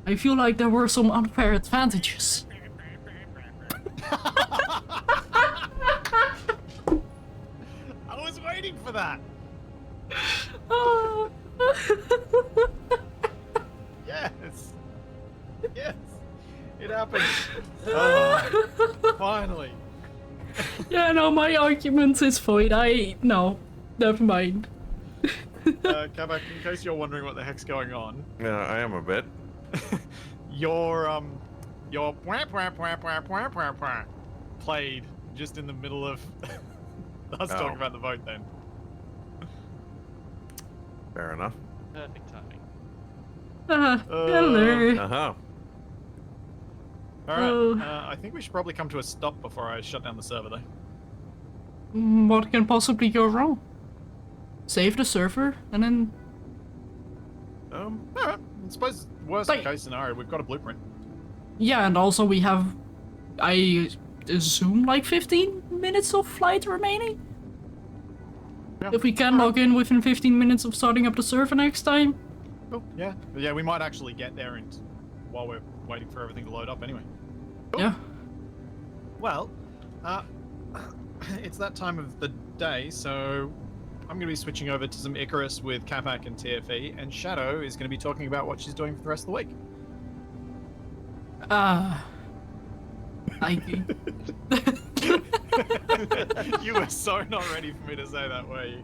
I feel like there were some unfair advantages. I was waiting for that. Ah. Yes. Yes. It happened. Oh, finally. Yeah, no, my argument is void. No, never mind. Kabak, in case you're wondering what the heck's going on, Yeah, I am a bit. your wah, wah, wah, wah, wah, wah, wah, wah, played just in the middle of us Oh. talking about the vote. Then Fair enough. Perfect timing. Hello. Uh-huh. all right. Oh. I think we should probably come to a stop before I shut down the server, though. What can possibly go wrong? Save the server and then. All right. I suppose worst Like- case scenario, we've got a blueprint. Yeah, and also we have, I assume, like 15 minutes of flight remaining? Yeah. If we can log in within 15 minutes of starting up the server next time. Cool. Yeah. Yeah, we might actually get there and while we're waiting for everything to load up anyway. Cool. Yeah. Well, it's that time of the day, so I'm going to be switching over to some Icarus with Capac and TFE, and Shadow is going to be talking about what she's doing for the rest of the week. I. You were so not ready for me to say that, were you?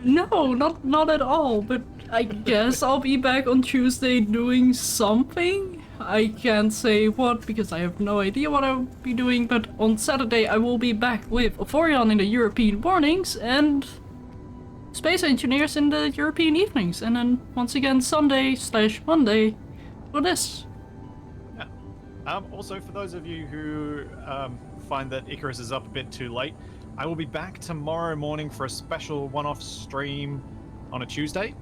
No, not at all, but I guess I'll be back on Tuesday doing something. I can't say what because I have no idea what I'll be doing, but on Saturday I will be back with Ephorion in the European mornings and Space Engineers in the European evenings, and then once again Sunday/Monday for this. Also, for those of you who find that Icarus is up a bit too late, I will be back tomorrow morning for a special one-off stream on a Tuesday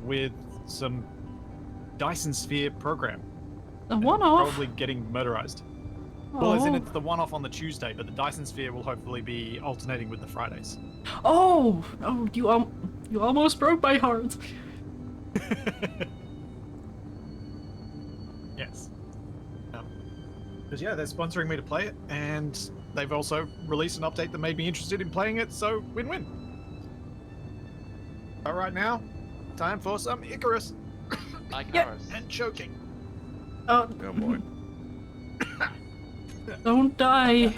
with some Dyson Sphere program. A and one-off? Probably getting murderized. Well, as in Oh. it's the one-off on the Tuesday, but the Dyson Sphere will hopefully be alternating with the Fridays. Oh, you almost broke my heart. Yes. Because yeah, they're sponsoring me to play it, and they've also released an update that made me interested in playing it, so win-win. But right now, time for some Icarus Like Yeah. ours. and choking. Oh boy. Don't die.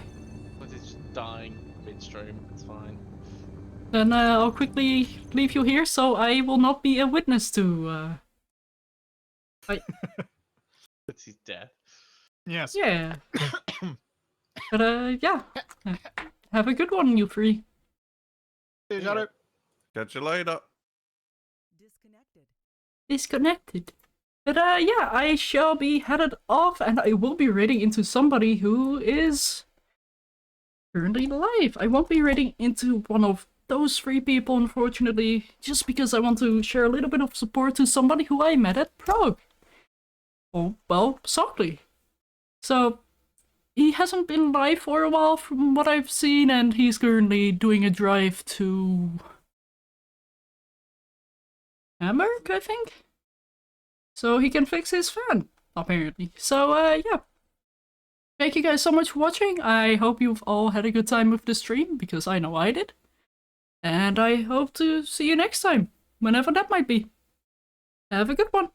But it's just dying midstream. It's fine. Then I'll quickly leave you here, so I will not be a witness to. It's his death. Yes. Yeah. But yeah. Have a good one, you three. See you, Shadow. Catch you later. Disconnected. But yeah, I shall be headed off, and I will be raiding into somebody who is currently alive. I won't be raiding into one of those three people, unfortunately, just because I want to share a little bit of support to somebody who I met at Prague. Oh, well, sadly. So, he hasn't been live for a while from what I've seen, and he's currently doing a drive to Hamburg, I think? So he can fix his fan, apparently. So, yeah. Thank you guys so much for watching. I hope you've all had a good time with the stream, because I know I did. And I hope to see you next time, whenever that might be. Have a good one.